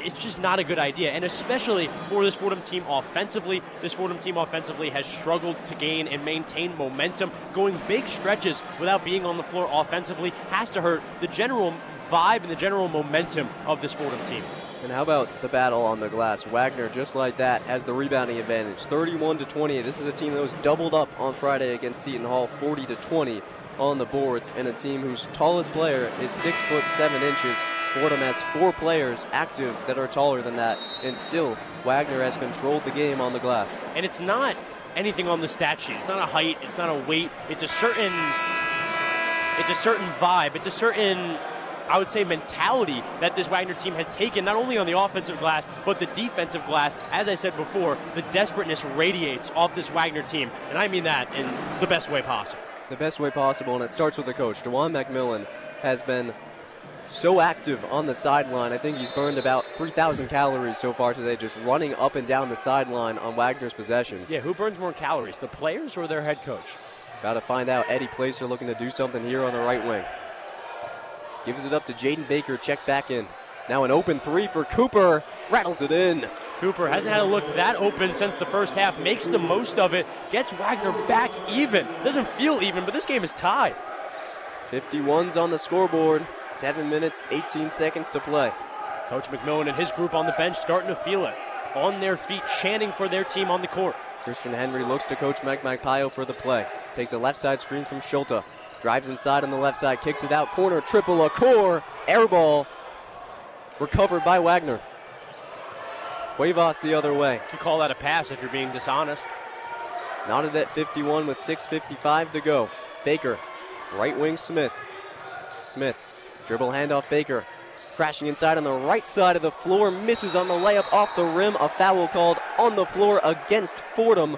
It's just not a good idea, and especially for this Fordham team offensively. This Fordham team offensively has struggled to gain and maintain momentum. Going big stretches without being on the floor offensively has to hurt the general vibe and the general momentum of this Fordham team. And how about the battle on the glass? Wagner, just like that, has the rebounding advantage, 31-20. This is a team that was doubled up on Friday against Seton Hall, 40-20 on the boards, and a team whose tallest player is 6'7". Fordham has 4 players active that are taller than that, and still Wagner has controlled the game on the glass. And it's not anything on the stat sheet. It's not a height, it's not a weight. It's a certain vibe. It's a certain, I would say, mentality that this Wagner team has taken, not only on the offensive glass, but the defensive glass. As I said before, the desperateness radiates off this Wagner team, and I mean that in the best way possible. The best way possible, and it starts with the coach. DeJuan McMillan has been so active on the sideline. I think he's burned about 3,000 calories so far today just running up and down the sideline on Wagner's possessions. Yeah, who burns more calories, the players or their head coach? Got to find out. Eddie Placer looking to do something here on the right wing. Gives it up to Jaden Baker, check back in. Now an open 3 for Cooper, rattles it in. Cooper hasn't had a look that open since the first half, makes the most of it, gets Wagner back even. Doesn't feel even, but this game is tied. 51's on the scoreboard, 7 minutes, 18 seconds to play. Coach McMillan and his group on the bench starting to feel it. On their feet, chanting for their team on the court. Christian Henry looks to Coach Mike Magpio for the play. Takes a left side screen from Schulte. Drives inside on the left side, kicks it out, corner, triple, a core, air ball. Recovered by Wagner. Cuevas the other way. You call that a pass if you're being dishonest. Knotted at 51 with 6:55 to go. Baker, right wing Smith. Smith, dribble handoff Baker. Crashing inside on the right side of the floor, misses on the layup off the rim. A foul called on the floor against Fordham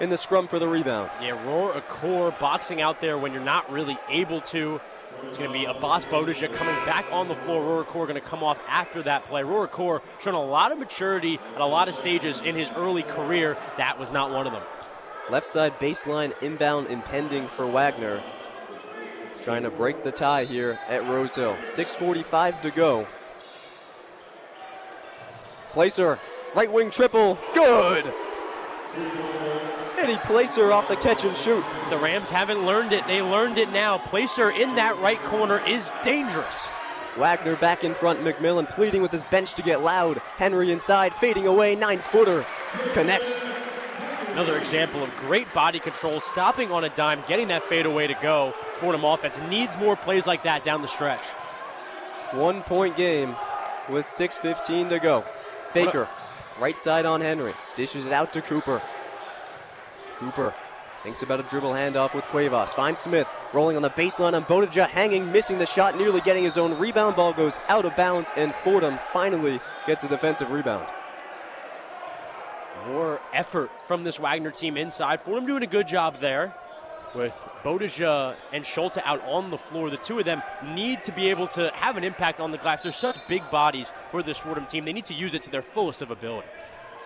in the scrum for the rebound. Yeah, Roar Akor boxing out there when you're not really able to. It's going to be Abbas Bodija coming back on the floor. Roar Akor going to come off after that play. Roar Akor showing a lot of maturity at a lot of stages in his early career. That was not one of them. Left side baseline inbound impending for Wagner. Trying to break the tie here at Rose Hill. 6:45 to go. Placer, right wing triple, good! Eddie Placer off the catch and shoot. The Rams haven't learned it. They learned it now. Placer in that right corner is dangerous. Wagner back in front. McMillan pleading with his bench to get loud. Henry inside, fading away, 9-footer. Connects. Another example of great body control, stopping on a dime, getting that fadeaway to go. Fordham offense needs more plays like that down the stretch. 1 point game with 6:15 to go. Baker, right side on Henry. Dishes it out to Cooper. Cooper thinks about a dribble handoff with Cuevas. Finds Smith, rolling on the baseline on Bodija, hanging, missing the shot, nearly getting his own rebound. Ball goes out of bounds, and Fordham finally gets a defensive rebound. More effort from this Wagner team inside. Fordham doing a good job there with Bodija and Schulte out on the floor. The two of them need to be able to have an impact on the glass. They're such big bodies for this Fordham team. They need to use it to their fullest of ability.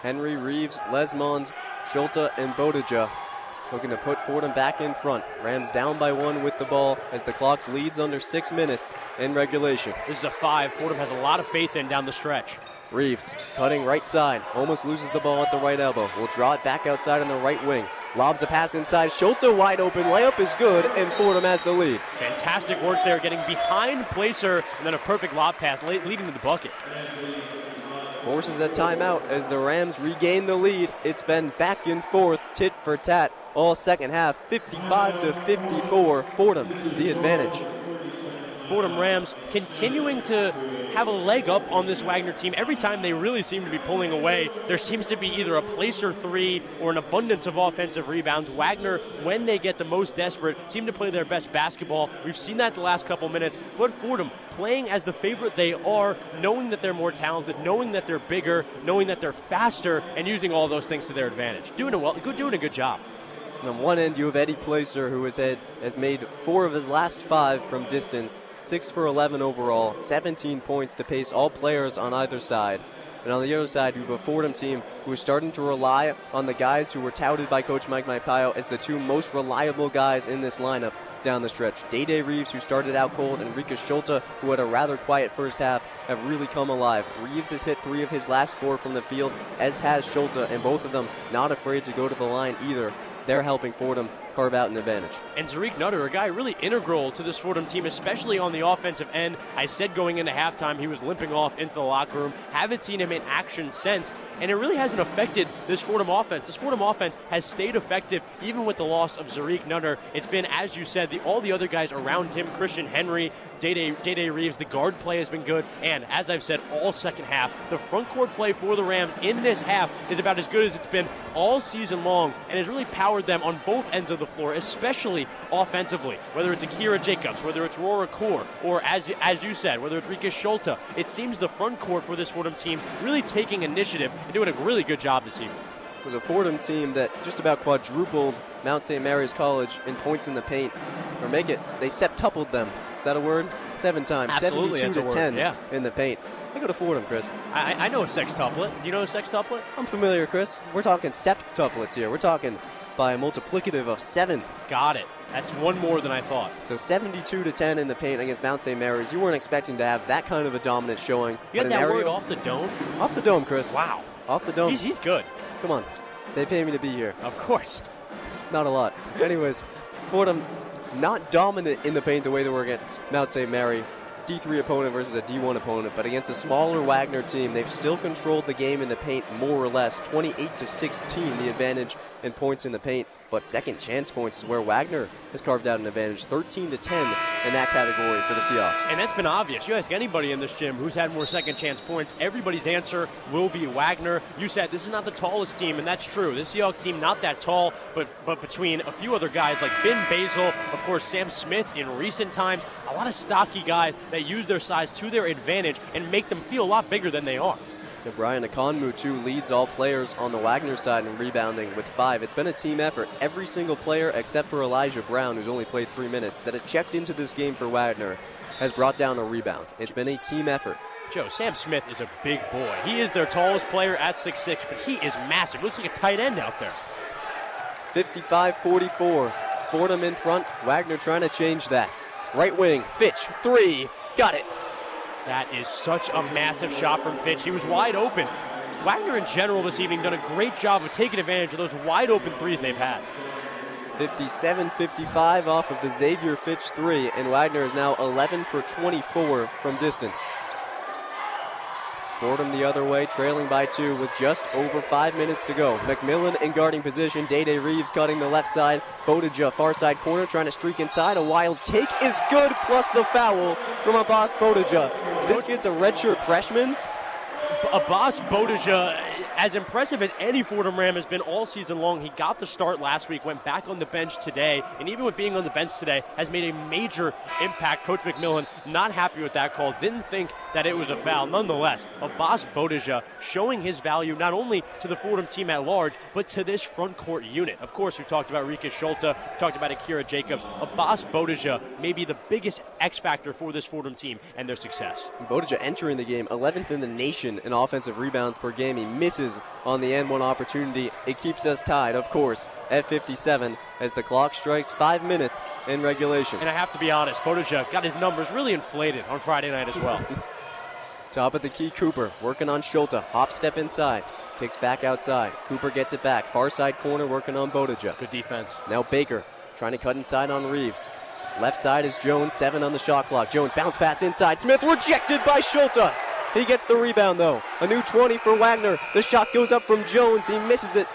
Henry, Reeves, Lesmond, Schulte, and Bodija looking to put Fordham back in front. Rams down by 1 with the ball as the clock bleeds under 6 minutes in regulation. This is a 5 Fordham has a lot of faith in down the stretch. Reeves cutting right side, almost loses the ball at the right elbow. Will draw it back outside on the right wing. Lobs a pass inside. Schulte wide open. Layup is good, and Fordham has the lead. Fantastic work there, getting behind Placer, and then a perfect lob pass leading to the bucket. Forces a timeout as the Rams regain the lead. It's been back and forth, tit for tat, all second half, 55-54. Fordham the advantage. Fordham Rams continuing to have a leg up on this Wagner team. Every time they really seem to be pulling away, there seems to be either a Placer 3 or an abundance of offensive rebounds. Wagner, when they get the most desperate, seem to play their best basketball. We've seen that the last couple minutes, but Fordham playing as the favorite they are, knowing that they're more talented, knowing that they're bigger, knowing that they're faster, and using all those things to their advantage. Doing a good job. And on one end, you have Eddie Placer, who has made 4 of his last 5 from distance, 6 for 11 overall, 17 points to pace all players on either side. And on the other side, you have a Fordham team who is starting to rely on the guys who were touted by Coach Mike Maipaio as the 2 most reliable guys in this lineup down the stretch. Day Reeves, who started out cold, and Rika Schulte, who had a rather quiet first half, have really come alive. Reeves has hit 3 of his last 4 from the field, as has Schulte, and both of them not afraid to go to the line either. They're helping Fordham carve out an advantage. And Zariq Nutter, a guy really integral to this Fordham team, especially on the offensive end. I said going into halftime he was limping off into the locker room. Haven't seen him in action since, and it really hasn't affected this Fordham offense. This Fordham offense has stayed effective even with the loss of Zariq Nutter. It's been, as you said, all the other guys around him, Christian Henry, Day Reeves, the guard play has been good, and as I've said all second half, the front court play for the Rams in this half is about as good as it's been all season long, and has really powered them on both ends of the floor, especially offensively. Whether it's Akira Jacobs, whether it's Rora Kaur, or as you said, whether it's Rika Schulte, it seems the front court for this Fordham team really taking initiative and doing a really good job this evening. It was a Fordham team that just about quadrupled Mount St. Mary's College in points in the paint. Or they septupled them. Is that a word? 7 times. Absolutely, 72-10 in the paint. I go to Fordham, Chris. I know a sextuplet. Do you know a sextuplet? I'm familiar, Chris. We're talking septuplets here. We're talking by a multiplicative of 7. Got it. That's 1 more than I thought. So 72-10 in the paint against Mount St. Mary's. You weren't expecting to have that kind of a dominant showing. You had that word off the dome? Off the dome, Chris. Wow. Off the dome. He's good. Come on. They pay me to be here. Of course. Not a lot. Anyways, Fordham not dominant in the paint the way they were against Mount St. Mary. D3 opponent versus a D1 opponent, but against a smaller Wagner team, they've still controlled the game in the paint more or less. 28-16, the advantage in points in the paint, but second chance points is where Wagner has carved out an advantage. 13-10 in that category for the Seahawks. And that's been obvious. You ask anybody in this gym who's had more second chance points, everybody's answer will be Wagner. You said this is not the tallest team, and that's true. This Seahawks team not that tall, but between a few other guys like Ben Basil, of course Sam Smith in recent times, a lot of stocky guys that use their size to their advantage and make them feel a lot bigger than they are. And Brian Akonmu, too, leads all players on the Wagner side in rebounding with 5. It's been a team effort. Every single player, except for Elijah Brown, who's only played 3 minutes, that has checked into this game for Wagner, has brought down a rebound. It's been a team effort. Joe, Sam Smith is a big boy. He is their tallest player at 6'6", but he is massive. Looks like a tight end out there. 55-44. Fordham in front. Wagner trying to change that. Right wing, Fitch, 3. Got it. That is such a massive shot from Fitch. He was wide open. Wagner in general this evening done a great job of taking advantage of those wide open threes they've had. 57-55 off of the Xavier Fitch 3, and Wagner is now 11 for 24 from distance. Fordham the other way, trailing by 2 with just over 5 minutes to go. McMillan in guarding position. Day Reeves cutting the left side. Bodija, far side corner, trying to streak inside. A wild take is good, plus the foul from Abbas Bodija. This kid's a redshirt freshman. Abbas Bodija, as impressive as any Fordham Ram has been all season long, he got the start last week, went back on the bench today, and even with being on the bench today, has made a major impact. Coach McMillan not happy with that call. Didn't think that it was a foul. Nonetheless, Abbas Bodija showing his value not only to the Fordham team at large, but to this front court unit. Of course, we've talked about Rika Schulte, we've talked about Akira Jacobs. Abbas Bodija may be the biggest X factor for this Fordham team and their success. Bodija entering the game 11th in the nation in offensive rebounds per game. He misses on the N1 opportunity. It keeps us tied, of course, at 57 as the clock strikes 5 minutes in regulation. And I have to be honest, Bodija got his numbers really inflated on Friday night as well. Top of the key, Cooper working on Schulte. Hop step inside. Kicks back outside. Cooper gets it back. Far side corner working on Bodija. Good defense. Now Baker trying to cut inside on Reeves. Left side is Jones, 7 on the shot clock. Jones bounce pass inside. Smith rejected by Schulte. He gets the rebound though. A new 20 for Wagner. The shot goes up from Jones. He misses it.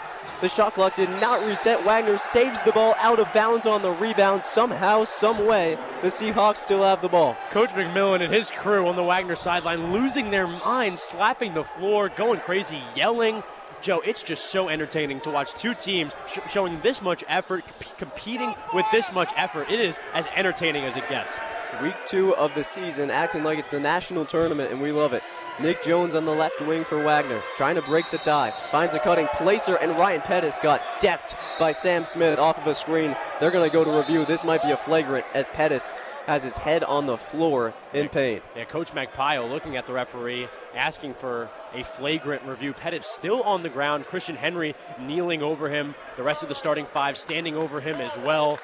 The shot clock did not reset. Wagner saves the ball out of bounds on the rebound. Somehow, some way, the Seahawks still have the ball. Coach McMillan and his crew on the Wagner sideline losing their minds, slapping the floor, going crazy, yelling. Joe, it's just so entertaining to watch two teams showing this much effort, competing with this much effort. It is as entertaining as it gets. Week 2 of the season, acting like it's the national tournament, and we love it. Nick Jones on the left wing for Wagner, trying to break the tie. Finds a cutting placer, and Ryan Pettis got decked by Sam Smith off of a screen. They're going to go to review. This might be a flagrant as Pettis has his head on the floor in pain. Yeah, Coach Magpio looking at the referee, asking for a flagrant review. Pettis still on the ground. Christian Henry kneeling over him. The rest of the starting five standing over him as well.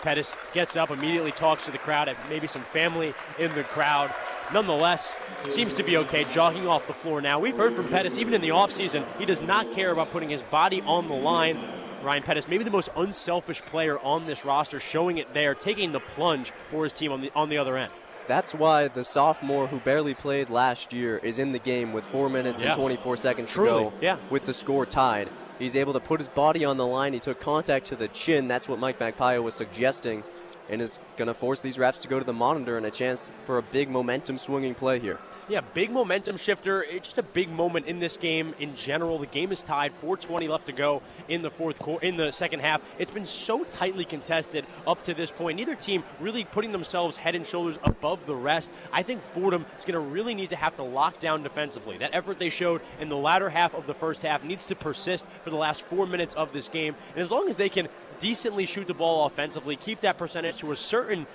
Pettis gets up, immediately talks to the crowd, and maybe some family in the crowd. Nonetheless, seems to be okay, jogging off the floor now. We've heard from Pettis, even in the offseason, he does not care about putting his body on the line. Ryan Pettis, maybe the most unselfish player on this roster, showing it there, taking the plunge for his team on the other end. That's why the sophomore who barely played last year is in the game with 4 minutes and 24 seconds to go with the score tied. He's able to put his body on the line. He took contact to the chin. That's what Mike Magpio was suggesting, and is going to force these refs to go to the monitor and a chance for a big momentum swinging play here. Yeah, big momentum shifter. It's just a big moment in this game in general. The game is tied, 4:20 left to go in the second half. It's been so tightly contested up to this point. Neither team really putting themselves head and shoulders above the rest. I think Fordham is going to really need to have to lock down defensively. That effort they showed in the latter half of the first half needs to persist for the last 4 minutes of this game. And as long as they can decently shoot the ball offensively, keep that percentage to a certain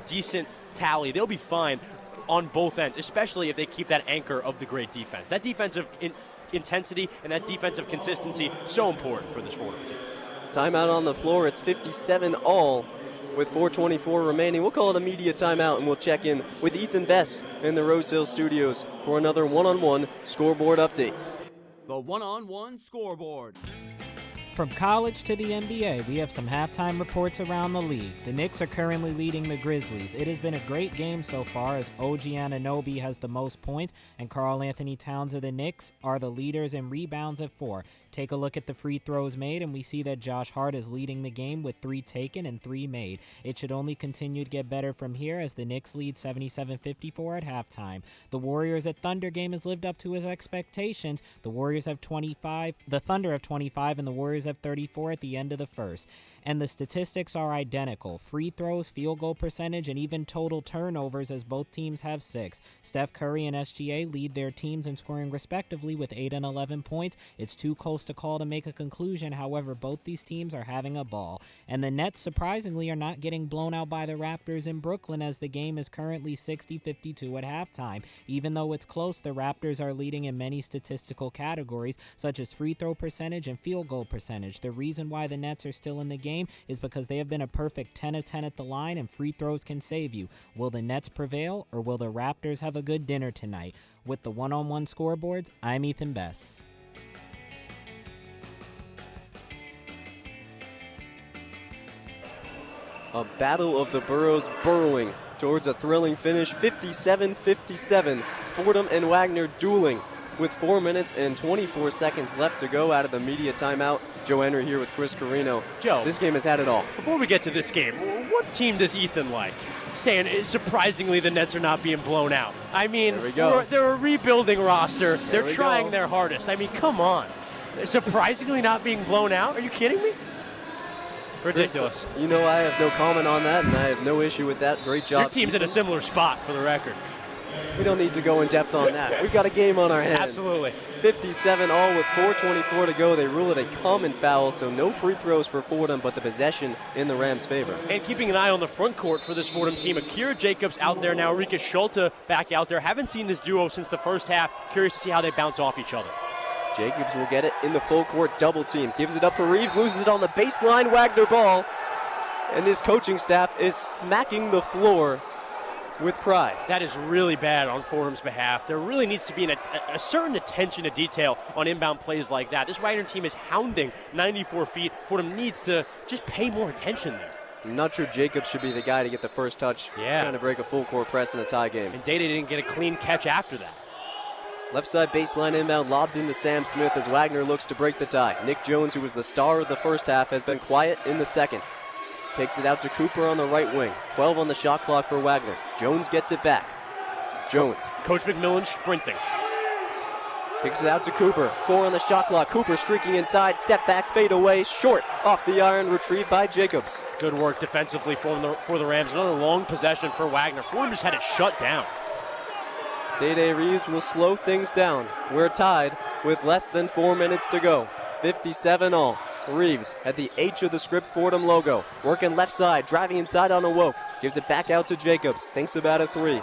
decent tally, they'll be fine on both ends, especially if they keep that anchor of the great defense. That defensive intensity and that defensive consistency, so important for this Fordham team. Timeout on the floor. It's 57 all with 4:24 remaining. We'll call it a media timeout, and we'll check in with Ethan Bess in the Rose Hill Studios for another one-on-one scoreboard update. The one-on-one scoreboard. From college to the NBA, we have some halftime reports around the league. The Knicks are currently leading the Grizzlies. It has been a great game so far as OG Anunoby has the most points and Karl Anthony Towns of the Knicks are the leaders in rebounds at 4. Take a look at the free throws made, and we see that Josh Hart is leading the game with 3 taken and 3 made. It should only continue to get better from here as the Knicks lead 77-54 at halftime. The Warriors at Thunder game has lived up to his expectations. The Thunder have 25, and the Warriors have 34 at the end of the first. And the statistics are identical. Free throws, field goal percentage, and even total turnovers as both teams have 6. Steph Curry and SGA lead their teams in scoring respectively with 8 and 11 points. It's too close to call to make a conclusion. However, both these teams are having a ball. And the Nets, surprisingly, are not getting blown out by the Raptors in Brooklyn as the game is currently 60-52 at halftime. Even though it's close, the Raptors are leading in many statistical categories such as free throw percentage and field goal percentage. The reason why the Nets are still in the game is because they have been a perfect 10 of 10 at the line and free throws can save you. Will the Nets prevail or will the Raptors have a good dinner tonight? With the one-on-one scoreboards, I'm Ethan Bess. A battle of the boroughs burrowing towards a thrilling finish, 57-57. Fordham and Wagner dueling with 4 minutes and 24 seconds left to go out of the media timeout. Joe Henry here with Chris Carino. Joe, this game has had it all. Before we get to this game, what team does Ethan like? Saying surprisingly the Nets are not being blown out. I mean, they're a rebuilding roster. They're trying their hardest. I mean, come on. Surprisingly not being blown out? Are you kidding me? Ridiculous. Chris, you know I have no comment on that, and I have no issue with that. Great job. Your team's in a similar spot, for the record. We don't need to go in depth on that. We've got a game on our hands. Absolutely. 57 all with 4:24 to go. They rule it a common foul, so no free throws for Fordham, but the possession in the Rams' favor. And keeping an eye on the front court for this Fordham team. Akira Jacobs out there now, Rika Schulte back out there. Haven't seen this duo since the first half. Curious to see how they bounce off each other. Jacobs will get it in the full court double team. Gives it up for Reeves, loses it on the baseline. Wagner ball. And this coaching staff is smacking the floor with pride. That is really bad on Fordham's behalf. There really needs to be a certain attention to detail on inbound plays like that. This Wagner team is hounding 94 feet. Fordham needs to just pay more attention there. I'm not sure Jacobs should be the guy to get the first touch, trying to break a full court press in a tie game. And Dede didn't get a clean catch after that. Left side baseline inbound lobbed into Sam Smith as Wagner looks to break the tie. Nick Jones, who was the star of the first half, has been quiet in the second. Kicks it out to Cooper on the right wing. 12 on the shot clock for Wagner. Jones gets it back. Jones. Coach McMillan sprinting. Kicks it out to Cooper. 4 on the shot clock. Cooper streaking inside. Step back, fade away. Short off the iron. Retrieved by Jacobs. Good work defensively for the Rams. Another long possession for Wagner. Fordham just had it shut down. Dede Reeves will slow things down. We're tied with less than 4 minutes to go. 57 all. Reeves at the H of the script Fordham logo. Working left side, driving inside on a Woke. Gives it back out to Jacobs. Thinks about a 3.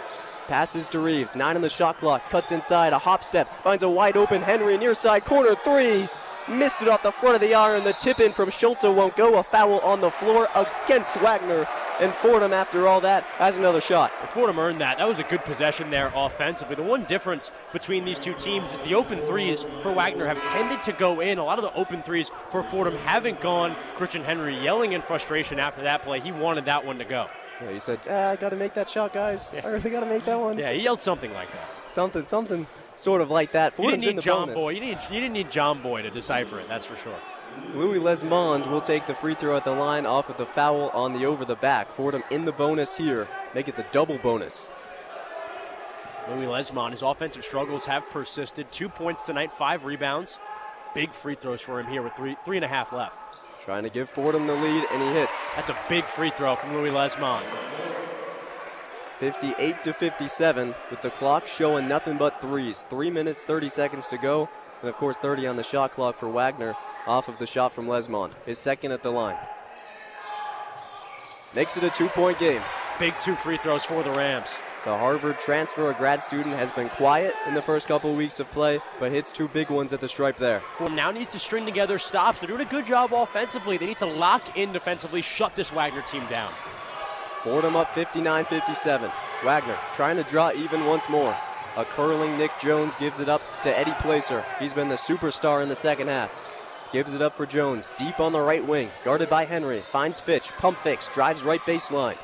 Passes to Reeves. 9 on the shot clock. Cuts inside. A hop step. Finds a wide open Henry. Near side corner 3. Missed it off the front of the iron. The tip in from Schulte won't go. A foul on the floor against Wagner. And Fordham, after all that, has another shot. Fordham earned that. That was a good possession there offensively. The one difference between these two teams is the open threes for Wagner have tended to go in. A lot of the open threes for Fordham haven't gone. Christian Henry yelling in frustration after that play. He wanted that one to go. Yeah, he said, I got to make that shot, guys. I really got to make that one. Yeah, he yelled something like that. Something sort of like that. You didn't need John bonus. Boy. You didn't need John Boy to decipher it, that's for sure. Louis Lesmond will take the free throw at the line off of the foul on the over the back. Fordham in the bonus here. Make it the double bonus. Louis Lesmond, his offensive struggles have persisted. 2 points tonight, 5 rebounds. Big free throws for him here with 3.5 left. Trying to give Fordham the lead, and he hits. That's a big free throw from Louis Lesmond. 58-57 with the clock showing nothing but threes. 3 minutes, 30 seconds to go. And, of course, 30 on the shot clock for Wagner off of the shot from Lesmond. His second at the line. Makes it a 2-point game. Big 2 free throws for the Rams. The Harvard transfer, a grad student, has been quiet in the first couple weeks of play, but hits 2 big ones at the stripe there. Fordham now needs to string together stops. They're doing a good job offensively. They need to lock in defensively, shut this Wagner team down. Fordham up 59-57. Wagner trying to draw even once more. A curling Nick Jones gives it up to Eddie Placer. He's been the superstar in the second half. Gives it up for Jones, deep on the right wing, guarded by Henry. Finds Fitch, pump fakes, drives right baseline.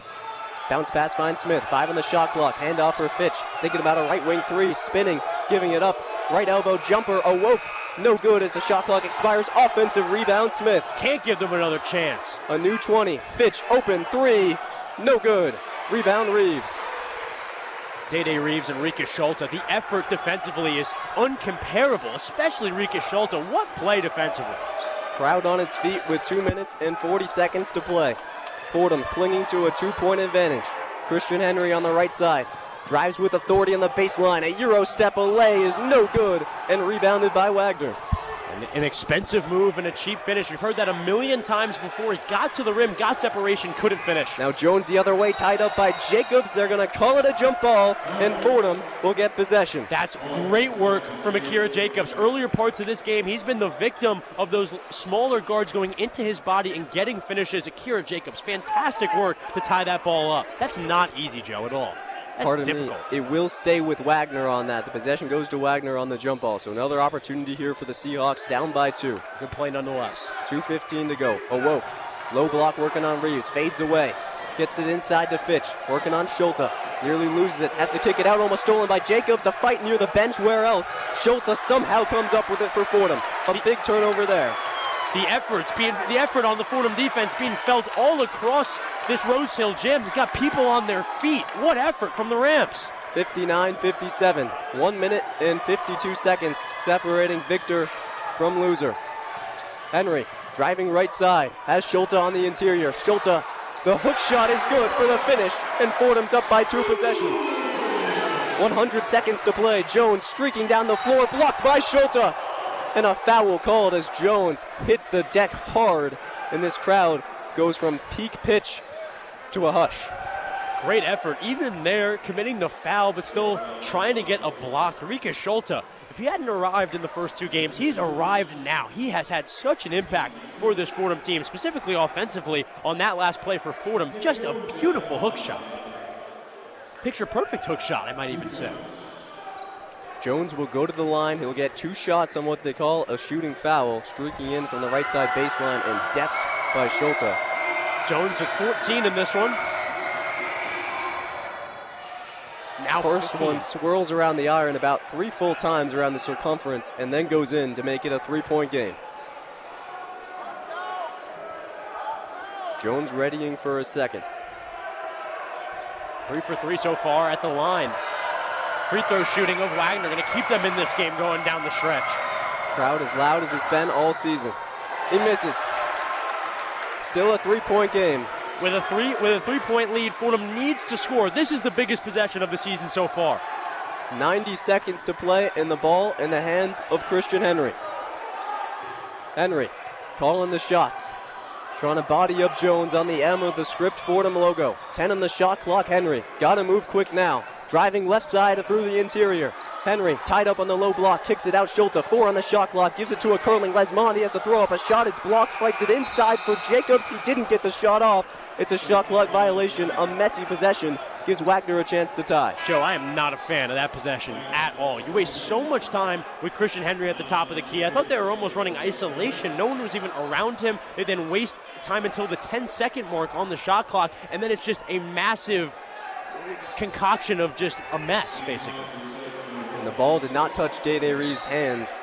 Bounce pass finds Smith, 5 on the shot clock, handoff for Fitch. Thinking about a right wing 3, spinning, giving it up. Right elbow jumper, awoke. No good as the shot clock expires. Offensive rebound, Smith. Can't give them another chance. A new 20, Fitch open 3, no good. Rebound Reeves. Dede Reeves and Rika Schulte. The effort defensively is uncomparable, especially Rika Schulte. What play defensively? Crowd on its feet with 2 minutes and 40 seconds to play. Fordham clinging to a 2-point advantage. Christian Henry on the right side. Drives with authority on the baseline. A Euro step away is no good and rebounded by Wagner. An expensive move and a cheap finish. We've heard that a million times before. He got to the rim, got separation, couldn't finish. Now Jones the other way, tied up by Jacobs. They're going to call it a jump ball, and Fordham will get possession. That's great work from Akira Jacobs. Earlier parts of this game, he's been the victim of those smaller guards going into his body and getting finishes. Akira Jacobs, fantastic work to tie that ball up. That's not easy, Joe, at all. That's Pardon difficult. me, it will stay with Wagner on that. The possession goes to Wagner on the jump ball. So another opportunity here for the Seahawks, down by 2. Good play nonetheless. 2:15 to go. Awoke. Low block working on Reeves. Fades away. Gets it inside to Fitch. Working on Schulte. Nearly loses it. Has to kick it out. Almost stolen by Jacobs. A fight near the bench. Where else? Schulte somehow comes up with it for Fordham. A big turnover there. The effort on the Fordham defense being felt all across this Rose Hill gym. It's got people on their feet. What effort from the Rams. 59-57. 1 minute and 52 seconds separating victor from loser. Henry driving right side. Has Schulte on the interior. Schulte, the hook shot is good for the finish, and Fordham's up by 2 possessions. 100 seconds to play. Jones streaking down the floor, blocked by Schulte. And a foul called as Jones hits the deck hard. And this crowd goes from peak pitch to a hush. Great effort, even there, committing the foul, but still trying to get a block. Rika Schulte, if he hadn't arrived in the first 2 games, he's arrived now. He has had such an impact for this Fordham team, specifically offensively on that last play for Fordham. Just a beautiful hook shot. Picture-perfect hook shot, I might even say. Jones will go to the line. He'll get 2 shots on what they call a shooting foul, streaking in from the right side baseline and decked by Schulte. Jones with 14 in this one. Now first 15. one swirls around the iron about 3 full times around the circumference and then goes in to make it a 3-point game. Jones readying for a second. 3 for 3 so far at the line. Free throw shooting of Wagner going to keep them in this game going down the stretch. Crowd as loud as it's been all season. He misses. Still a 3-point game. With a 3-point lead, Fordham needs to score. This is the biggest possession of the season so far. 90 seconds to play and the ball in the hands of Christian Henry. Henry calling the shots. Trying to body up Jones on the M of the script Fordham logo. 10 on the shot clock, Henry. Gotta move quick now. Driving left side through the interior. Henry tied up on the low block, kicks it out. Schulte, 4 on the shot clock, gives it to a curling Lesmond. He has to throw up a shot. It's blocked, fights it inside for Jacobs. He didn't get the shot off. It's a shot clock violation, a messy possession. Gives Wagner a chance to tie. Joe, I am not a fan of that possession at all. You waste so much time with Christian Henry at the top of the key. I thought they were almost running isolation. No one was even around him. They then waste time until the 10-second mark on the shot clock, and then it's just a massive concoction of just a mess, basically. And the ball did not touch Day-Day Reeves' hands.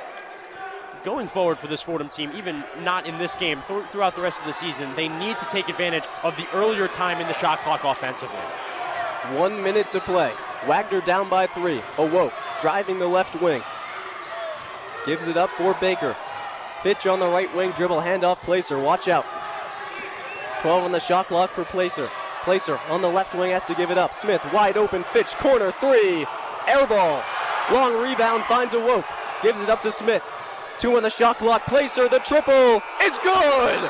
Going forward for this Fordham team, even not in this game, throughout the rest of the season, they need to take advantage of the earlier time in the shot clock offensively. 1 minute to play. Wagner down by 3. Awoke, driving the left wing. Gives it up for Baker. Fitch on the right wing, dribble handoff, Placer, watch out. 12 on the shot clock for Placer. Placer on the left wing has to give it up. Smith wide open, Fitch, corner 3. Air ball. Long rebound, finds Awoke. Gives it up to Smith. 2 on the shot clock, Placer, the triple. It's good!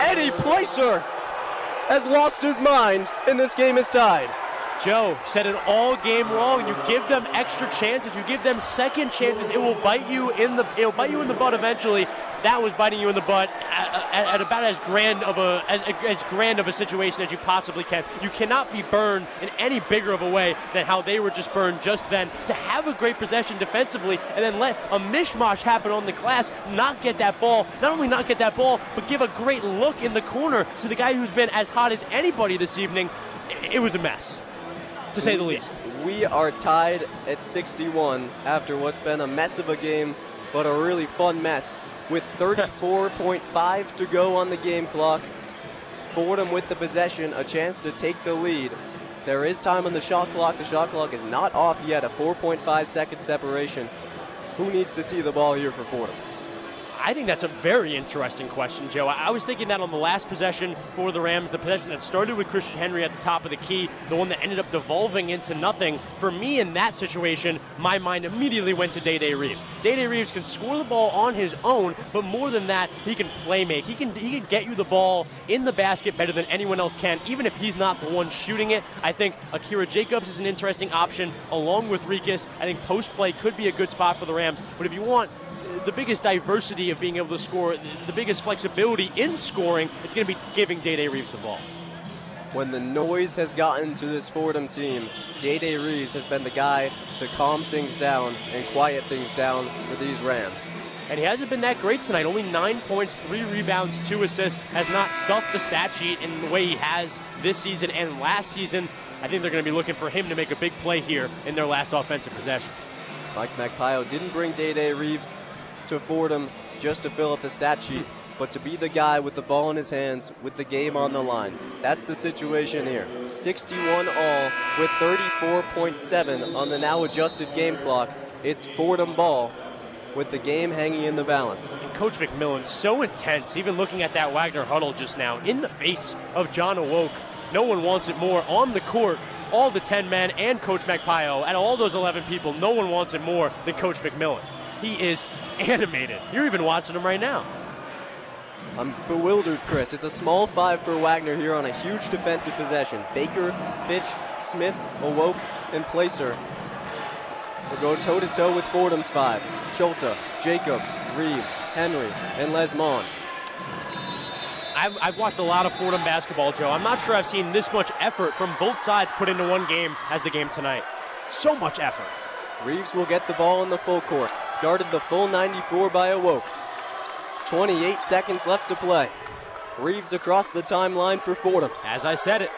Eddie Placer has lost his mind, and this game is tied. Joe said it all game long. You give them extra chances. You give them second chances. It will bite you in the butt eventually. That was biting you in the butt at about as grand of a situation as you possibly can. You cannot be burned in any bigger of a way than how they were just burned just then. To have a great possession defensively and then let a mishmash happen on the glass, not get that ball, not only not get that ball, but give a great look in the corner to the guy who's been as hot as anybody this evening. It was a mess, to say the least. We are tied at 61 after what's been a mess of a game, but a really fun mess. With 34.5 to go on the game clock. Fordham with the possession, a chance to take the lead. There is time on the shot clock. The shot clock is not off yet, a 4.5 second separation. Who needs to see the ball here for Fordham? I think that's a very interesting question, Joe. I was thinking that on the last possession for the Rams, the possession that started with Christian Henry at the top of the key, the one that ended up devolving into nothing. For me in that situation, my mind immediately went to Day-Day Reeves. Day-Day Reeves can score the ball on his own, but more than that, he can play make. He can get you the ball in the basket better than anyone else can, even if he's not the one shooting it. I think Akira Jacobs is an interesting option, along with Rikas. I think post play could be a good spot for the Rams, but if you want the biggest diversity of being able to score, the biggest flexibility in scoring, it's going to be giving Day-Day Reeves the ball. When the noise has gotten to this Fordham team, Day-Day Reeves has been the guy to calm things down and quiet things down for these Rams. And he hasn't been that great tonight. Only 9 points, 3 rebounds, 2 assists. Has not stuffed the stat sheet in the way he has this season and last season. I think they're going to be looking for him to make a big play here in their last offensive possession. Mike Magpio didn't bring Day-Day Reeves to Fordham just to fill up the stat sheet, but to be the guy with the ball in his hands with the game on the line. That's the situation here. 61 all with 34.7 on the now adjusted game clock. It's Fordham ball. with the game hanging in the balance. And Coach McMillan, so intense, even looking at that Wagner huddle just now, in the face of John Awoke. No one wants it more on the court. All the 10 men and Coach Magpio, and all those 11 people, no one wants it more than Coach McMillan. He is animated. You're even watching him right now. I'm bewildered, Chris. It's a small 5 for Wagner here on a huge defensive possession. Baker, Fitch, Smith, Awoke, and Placer will go toe-to-toe with Fordham's 5. Schulte, Jacobs, Reeves, Henry, and Lesmond. I've watched a lot of Fordham basketball, Joe. I'm not sure I've seen this much effort from both sides put into one game as the game tonight. So much effort. Reeves will get the ball in the full court. Guarded the full 94 by Awoke. 28 seconds left to play. Reeves across the timeline for Fordham. As I said it.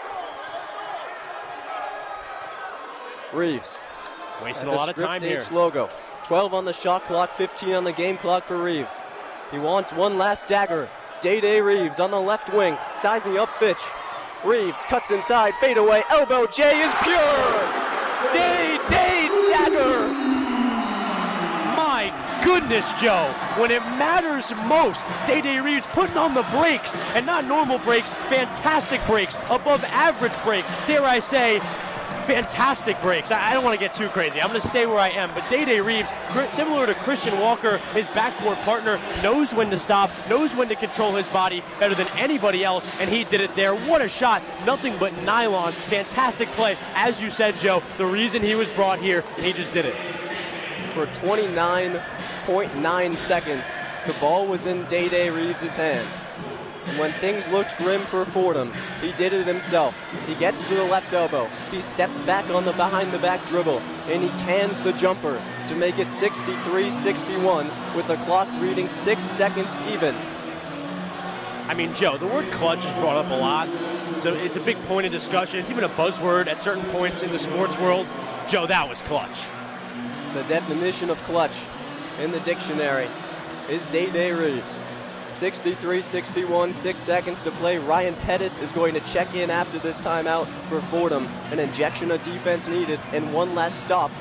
Reeves. Wasting a lot of time here. Logo. 12 on the shot clock, 15 on the game clock for Reeves. He wants one last dagger. Day Reeves on the left wing, sizing up Fitch. Reeves cuts inside, fade away, elbow J is pure! Day dagger! My goodness, Joe, when it matters most, Day Reeves putting on the brakes, and not normal brakes, fantastic brakes, above average brakes, dare I say, fantastic breaks. I don't want to get too crazy. I'm going to stay where I am. But Day Reeves, similar to Christian Walker, his backcourt partner, knows when to stop, knows when to control his body better than anybody else, and he did it there. What a shot. Nothing but nylon. Fantastic play. As you said, Joe, the reason he was brought here, and he just did it. For 29.9 seconds, the ball was in Day Reeves' hands. And when things looked grim for Fordham, he did it himself. He gets to the left elbow. He steps back on the behind-the-back dribble, and he cans the jumper to make it 63-61 with the clock reading 6 seconds even. I mean, Joe, the word clutch is brought up a lot. So it's a big point of discussion. It's even a buzzword at certain points in the sports world. Joe, that was clutch. The definition of clutch in the dictionary is Day Reeves. 63-61, 6 seconds to play. Ryan Pettis is going to check in after this timeout for Fordham. An injection of defense needed and one last stop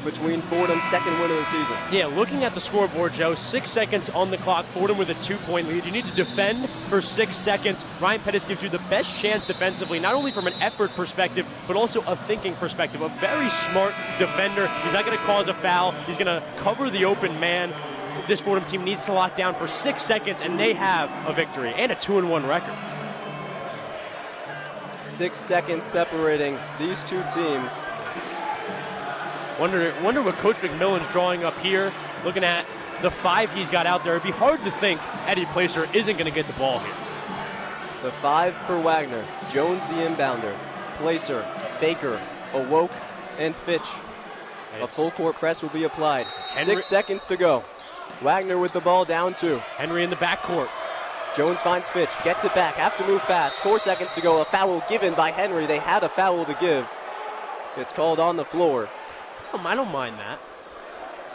between Fordham's second win of the season. Yeah, looking at the scoreboard, Joe, 6 seconds on the clock. Fordham with a 2-point lead. You need to defend for 6 seconds. Ryan Pettis gives you the best chance defensively, not only from an effort perspective, but also a thinking perspective. A very smart defender. He's not going to cause a foul. He's going to cover the open man. This Fordham team needs to lock down for 6 seconds, and they have a victory and a 2-1 record. 6 seconds separating these two teams. Wonder what Coach McMillan's drawing up here. Looking at the 5 he's got out there, it'd be hard to think Eddie Placer isn't going to get the ball here. The 5 for Wagner. Jones the inbounder. Placer, Baker, Awoke, and Fitch. A full court press will be applied. 6 seconds to go. Wagner with the ball down 2. Henry in the backcourt. Jones finds Fitch, gets it back, have to move fast. 4 seconds to go, a foul given by Henry. They had a foul to give. It's called on the floor. I don't mind that.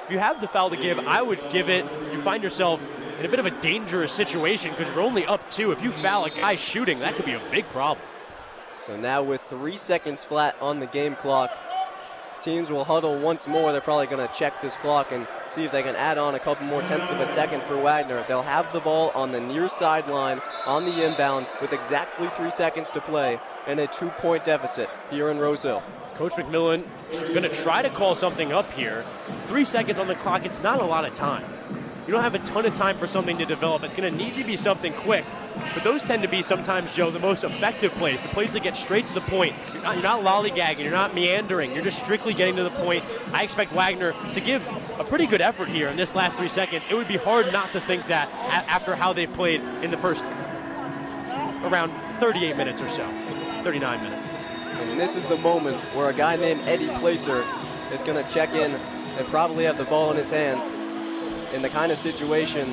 If you have the foul to give, I would give it. You find yourself in a bit of a dangerous situation because you're only up 2. If you foul a guy shooting, that could be a big problem. So now with 3 seconds flat on the game clock, teams will huddle once more. They're probably going to check this clock and see if they can add on a couple more tenths of a second for Wagner. They'll have the ball on the near sideline on the inbound with exactly 3 seconds to play and a 2-point deficit here in Rose Hill. Coach McMillan going to try to call something up here. 3 seconds on the clock, it's not a lot of time. You don't have a ton of time for something to develop. It's going to need to be something quick. But those tend to be sometimes, Joe, the most effective plays, the plays that get straight to the point. You're not lollygagging, you're not meandering, you're just strictly getting to the point. I expect Wagner to give a pretty good effort here in this last 3 seconds. It would be hard not to think that after how they've played in the first around 38 minutes or so, 39 minutes. And this is the moment where a guy named Eddie Placer is going to check in and probably have the ball in his hands in the kind of situation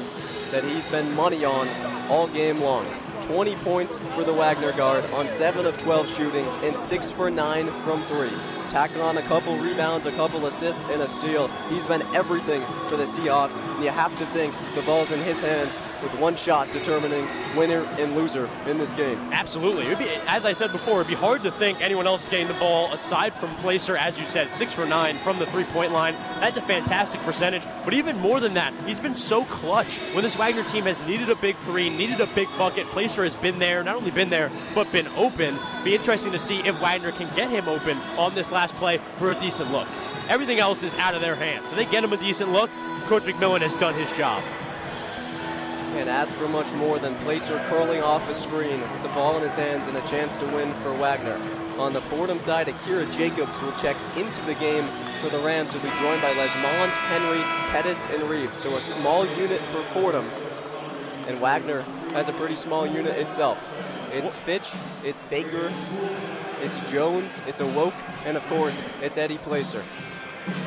that he's been money on all game long. 20 points for the Wagner guard on 7 of 12 shooting and 6 for 9 from 3. Tacking on a couple rebounds, a couple assists, and a steal. He's been everything for the Seahawks, and you have to think the ball's in his hands with one shot determining winner and loser in this game. Absolutely. It would be, as I said before, it'd be hard to think anyone else getting the ball aside from Placer, as you said, 6 for 9 from the three-point line. That's a fantastic percentage. But even more than that, he's been so clutch when this Wagner team has needed a big three, needed a big bucket. Placer has been there, not only been there, but been open. Be interesting to see if Wagner can get him open on this last play for a decent look. Everything else is out of their hands. So they get him a decent look. Coach McMillan has done his job. Can't ask for much more than Placer curling off a screen with the ball in his hands and a chance to win for Wagner. On the Fordham side, Akira Jacobs will check into the game for the Rams. He'll be joined by Lesmond, Henry, Pettis, and Reeves. So a small unit for Fordham. And Wagner has a pretty small unit itself. It's Fitch, it's Baker, it's Jones, it's Awoke, and of course, it's Eddie Placer.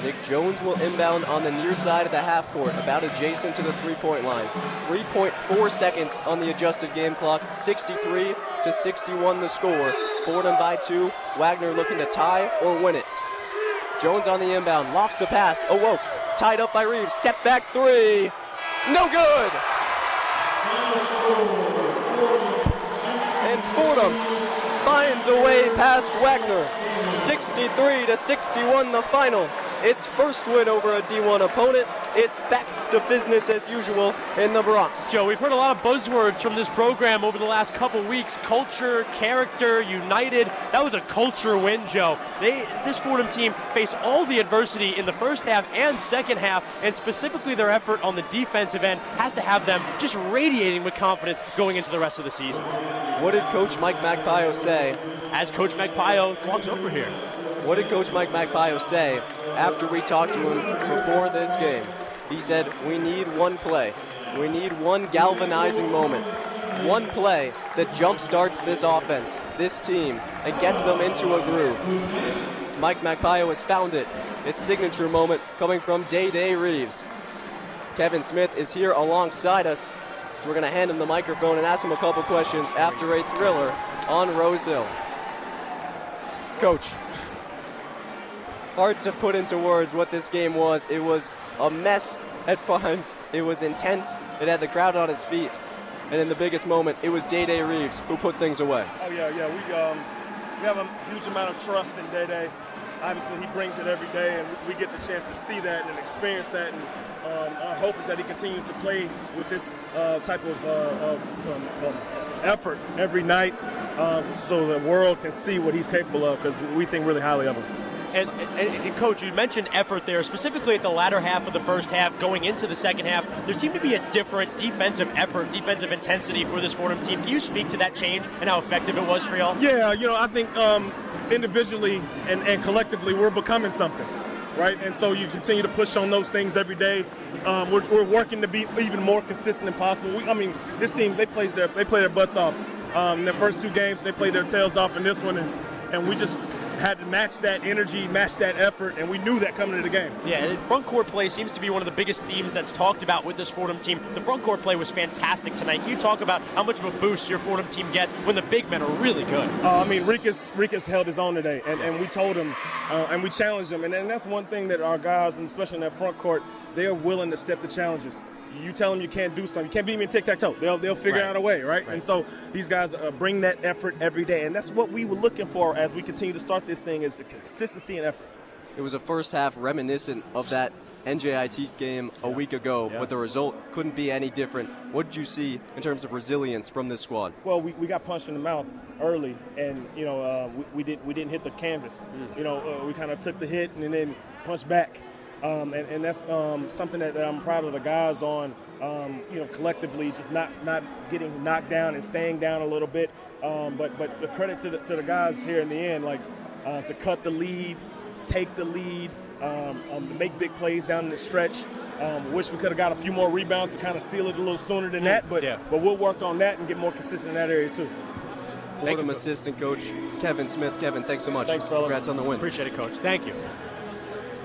Nick Jones will inbound on the near side of the half court, about adjacent to the three-point line. 3.4 seconds on the adjusted game clock, 63-61 the score. Fordham by 2, Wagner looking to tie or win it. Jones on the inbound, lofts a pass, Awoke, tied up by Reeves, step back three, no good! And Fordham finds a way past Wagner. 63-61 the final. Its first win over a D1 opponent. It's back to business as usual in the Bronx. Joe, we've heard a lot of buzzwords from this program over the last couple weeks. Culture, character, united. That was a culture win, Joe. This Fordham team faced all the adversity in the first half and second half, and specifically their effort on the defensive end has to have them just radiating with confidence going into the rest of the season. What did Coach Mike Magpio say? As Coach Magpio walks over here. What did Coach Mike Magpio say after we talked to him before this game? He said, we need one play. We need one galvanizing moment. One play that jump-starts this offense, this team, and gets them into a groove. Mike Magpio has found it. Its signature moment coming from Day Reeves. Kevin Smith is here alongside us, so we're going to hand him the microphone and ask him a couple questions after a thriller on Rose Hill. Coach, hard to put into words what this game was. It was a mess at times. It was intense. It had the crowd on its feet. And in the biggest moment, it was Day Reeves who put things away. Oh, yeah. We have a huge amount of trust in Day. Obviously, he brings it every day, and we get the chance to see that and experience that. And our hope is that he continues to play with this type of effort every night so the world can see what he's capable of, because we think really highly of him. And Coach, you mentioned effort there, specifically at the latter half of the first half, going into the second half. There seemed to be a different defensive effort, defensive intensity for this Fordham team. Can you speak to that change and how effective it was for y'all? Yeah, I think individually and collectively we're becoming something, right? And so you continue to push on those things every day. We're working to be even more consistent than possible. This team, they play their butts off. In their first 2 games, they played their tails off in this one, and we just had to match that energy, match that effort, and we knew that coming into the game. Yeah, and front court play seems to be one of the biggest themes that's talked about with this Fordham team. The front court play was fantastic tonight. Can you talk about how much of a boost your Fordham team gets when the big men are really good? Rikas held his own today, and we told him, and we challenged him, and that's one thing that our guys, and especially in that front court, they are willing to step the challenges. You tell them you can't do something. You can't beat me in tic-tac-toe. They'll figure out a way, right? And so these guys bring that effort every day, and that's what we were looking for as we continue to start this thing, is consistency and effort. It was a first half reminiscent of that NJIT game a week ago, but the result couldn't be any different. What did you see in terms of resilience from this squad? Well, we got punched in the mouth early, and we didn't hit the canvas. We kind of took the hit and then punched back. And that's something that I'm proud of the guys on, collectively, just not getting knocked down and staying down a little bit. But the credit to the guys here in the end, to cut the lead, take the lead, to make big plays down in the stretch. Wish we could have got a few more rebounds to kind of seal it a little sooner than that, but we'll work on that and get more consistent in that area too. Fordham assistant coach Kevin Smith. Kevin, thanks so much. Thanks, fellas. Congrats on the win. Appreciate it, Coach. Thank you.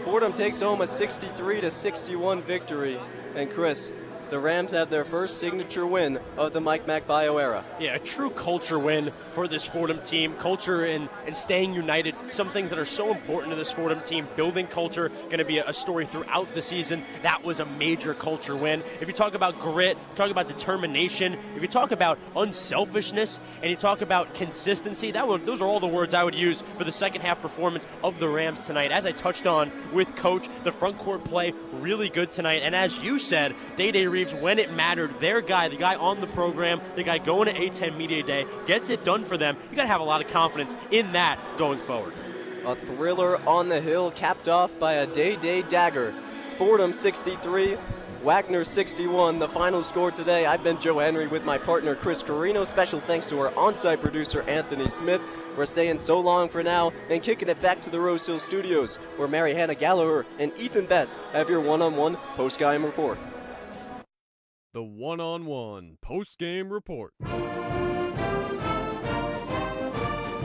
Fordham takes home a 63-61 victory. And Chris, the Rams have their first signature win of the Mike MacBio era. Yeah, a true culture win for this Fordham team. Culture and staying united, some things that are so important to this Fordham team. Building culture, going to be a story throughout the season. That was a major culture win. If you talk about grit, talk about determination, if you talk about unselfishness, and you talk about consistency, those are all the words I would use for the second half performance of the Rams tonight. As I touched on with Coach, the front court play really good tonight. And as you said, Day-Day Reeves, when it mattered, their guy, the guy on the program, the guy going to A10 Media Day, gets it done for them. You got to have a lot of confidence in that going forward. A thriller on the hill capped off by a Day-Day dagger. Fordham 63, Wagner 61, the final score today. I've been Joe Henry with my partner Chris Carino. Special thanks to our on-site producer Anthony Smith. We're saying so long for now and kicking it back to the Rose Hill Studios, where Mary Hannah Gallagher and Ethan Best have your one-on-one post-game report. The one-on-one post-game report.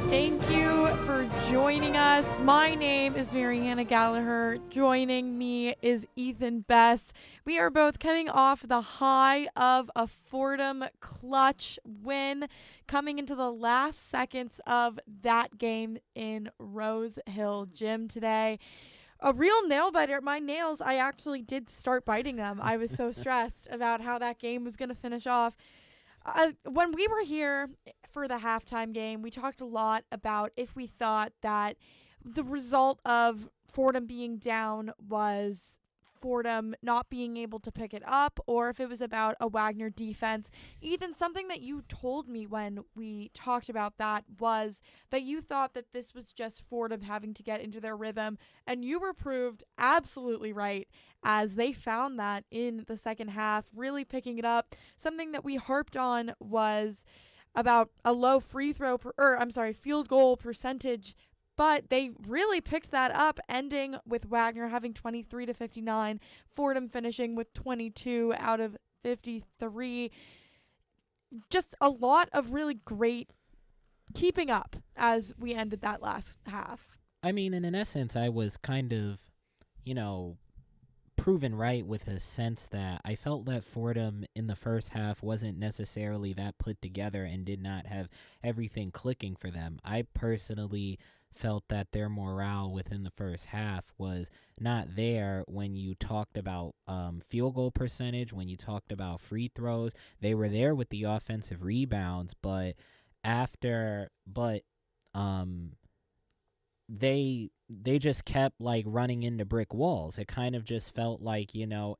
Thank you for joining us. My name is Mary Hannah Gallagher. Joining me is Ethan Best. We are both coming off the high of a Fordham clutch win, coming into the last seconds of that game in Rose Hill Gym today. A real nail biter. My nails, I actually did start biting them. I was so stressed about how that game was going to finish off. When we were here for the halftime game, we talked a lot about if we thought that the result of Fordham being down was Fordham not being able to pick it up, or if it was about a Wagner defense. Ethan, something that you told me when we talked about that was that you thought that this was just Fordham having to get into their rhythm, and you were proved absolutely right, as they found that in the second half, really picking it up. Something that we harped on was about a low field goal percentage, but they really picked that up, ending with Wagner having 23 to 59, Fordham finishing with 22 out of 53. Just a lot of really great keeping up as we ended that last half. I mean, in essence, I was kind of, proven right with a sense that I felt that Fordham in the first half wasn't necessarily that put together and did not have everything clicking for them. I personally felt that their morale within the first half was not there when you talked about field goal percentage, when you talked about free throws. They were there with the offensive rebounds, but they just kept running into brick walls. It kind of just felt like,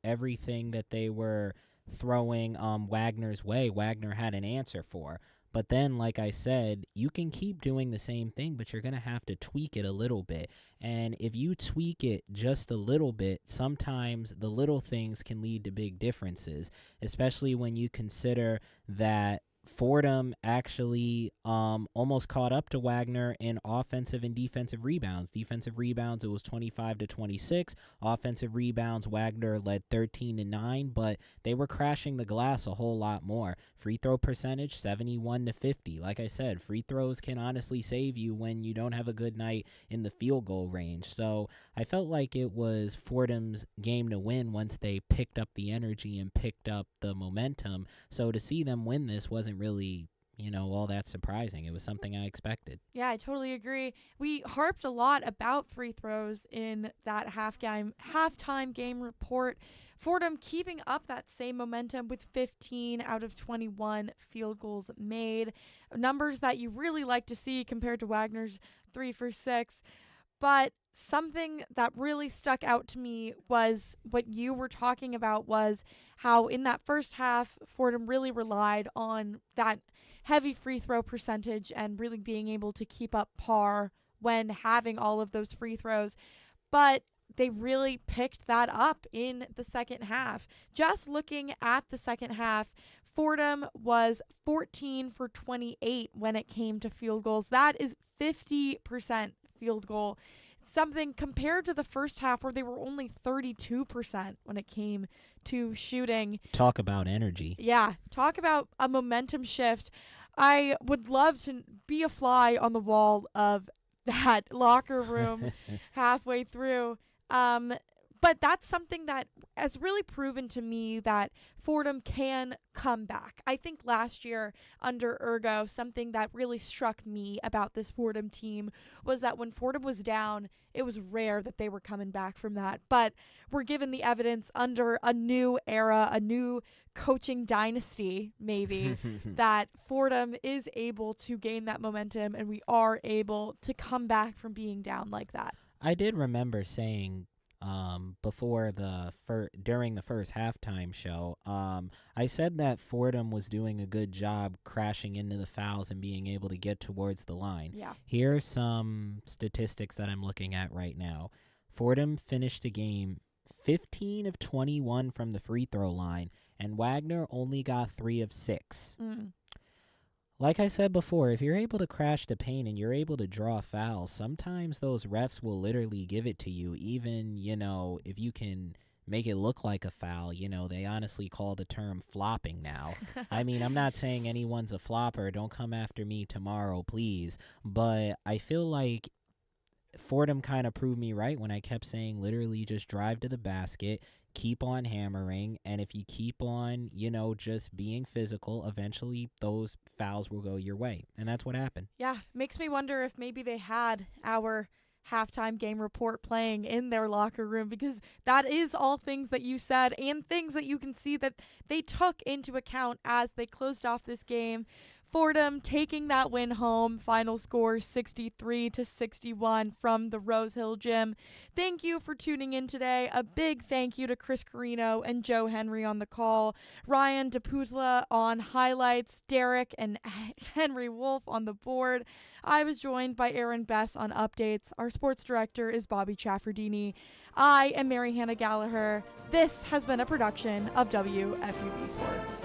everything that they were throwing Wagner's way, Wagner had an answer for. But then, like I said, you can keep doing the same thing, but you're going to have to tweak it a little bit. And if you tweak it just a little bit, sometimes the little things can lead to big differences, especially when you consider that Fordham actually almost caught up to Wagner in offensive and defensive rebounds. Defensive rebounds, it was 25 to 26. Offensive rebounds, Wagner led 13 to 9, but they were crashing the glass a whole lot more. Free throw percentage, 71 to 50. Like I said, free throws can honestly save you when you don't have a good night in the field goal range. So I felt like it was Fordham's game to win once they picked up the energy and picked up the momentum. So to see them win this wasn't really, all that surprising. It was something I expected. Yeah, I totally agree. We harped a lot about free throws in that halftime game report. Fordham keeping up that same momentum with 15 out of 21 field goals made. Numbers that you really like to see compared to Wagner's 3 for 6. But something that really stuck out to me was what you were talking about, was how in that first half, Fordham really relied on that heavy free throw percentage and really being able to keep up par when having all of those free throws. But they really picked that up in the second half. Just looking at the second half, Fordham was 14 for 28 when it came to field goals. That is 50% field goal. Something compared to the first half where they were only 32% when it came to shooting. Talk about energy. Yeah, talk about a momentum shift. I would love to be a fly on the wall of that locker room halfway through. But that's something that has really proven to me that Fordham can come back. I think last year under Ergo, something that really struck me about this Fordham team was that when Fordham was down, it was rare that they were coming back from that. But we're given the evidence under a new era, a new coaching dynasty, maybe, that Fordham is able to gain that momentum and we are able to come back from being down like that. I did remember saying during the first halftime show, I said that Fordham was doing a good job crashing into the fouls and being able to get towards the line. Yeah. Here are some statistics that I'm looking at right now. Fordham finished the game 15 of 21 from the free throw line, and Wagner only got 3 of 6. Like I said before, if you're able to crash the paint and you're able to draw fouls, sometimes those refs will literally give it to you, even, if you can make it look like a foul. They honestly call the term flopping now. I mean, I'm not saying anyone's a flopper. Don't come after me tomorrow, please. But I feel like Fordham kind of proved me right when I kept saying literally just drive to the basket, keep on hammering, and if you keep on, just being physical, eventually those fouls will go your way. And that's what happened. Yeah, makes me wonder if maybe they had our halftime game report playing in their locker room, because that is all things that you said and things that you can see that they took into account as they closed off this game. Fordham taking that win home. Final score 63-61 from the Rose Hill Gym. Thank you for tuning in today. A big thank you to Chris Carino and Joe Henry on the call, Ryan DePutla on highlights, Derek and Henry Wolf on the board. I was joined by Aaron Bess on updates. Our sports director is Bobby Chaffardini. I am Mary Hannah Gallagher. This has been a production of WFUV Sports.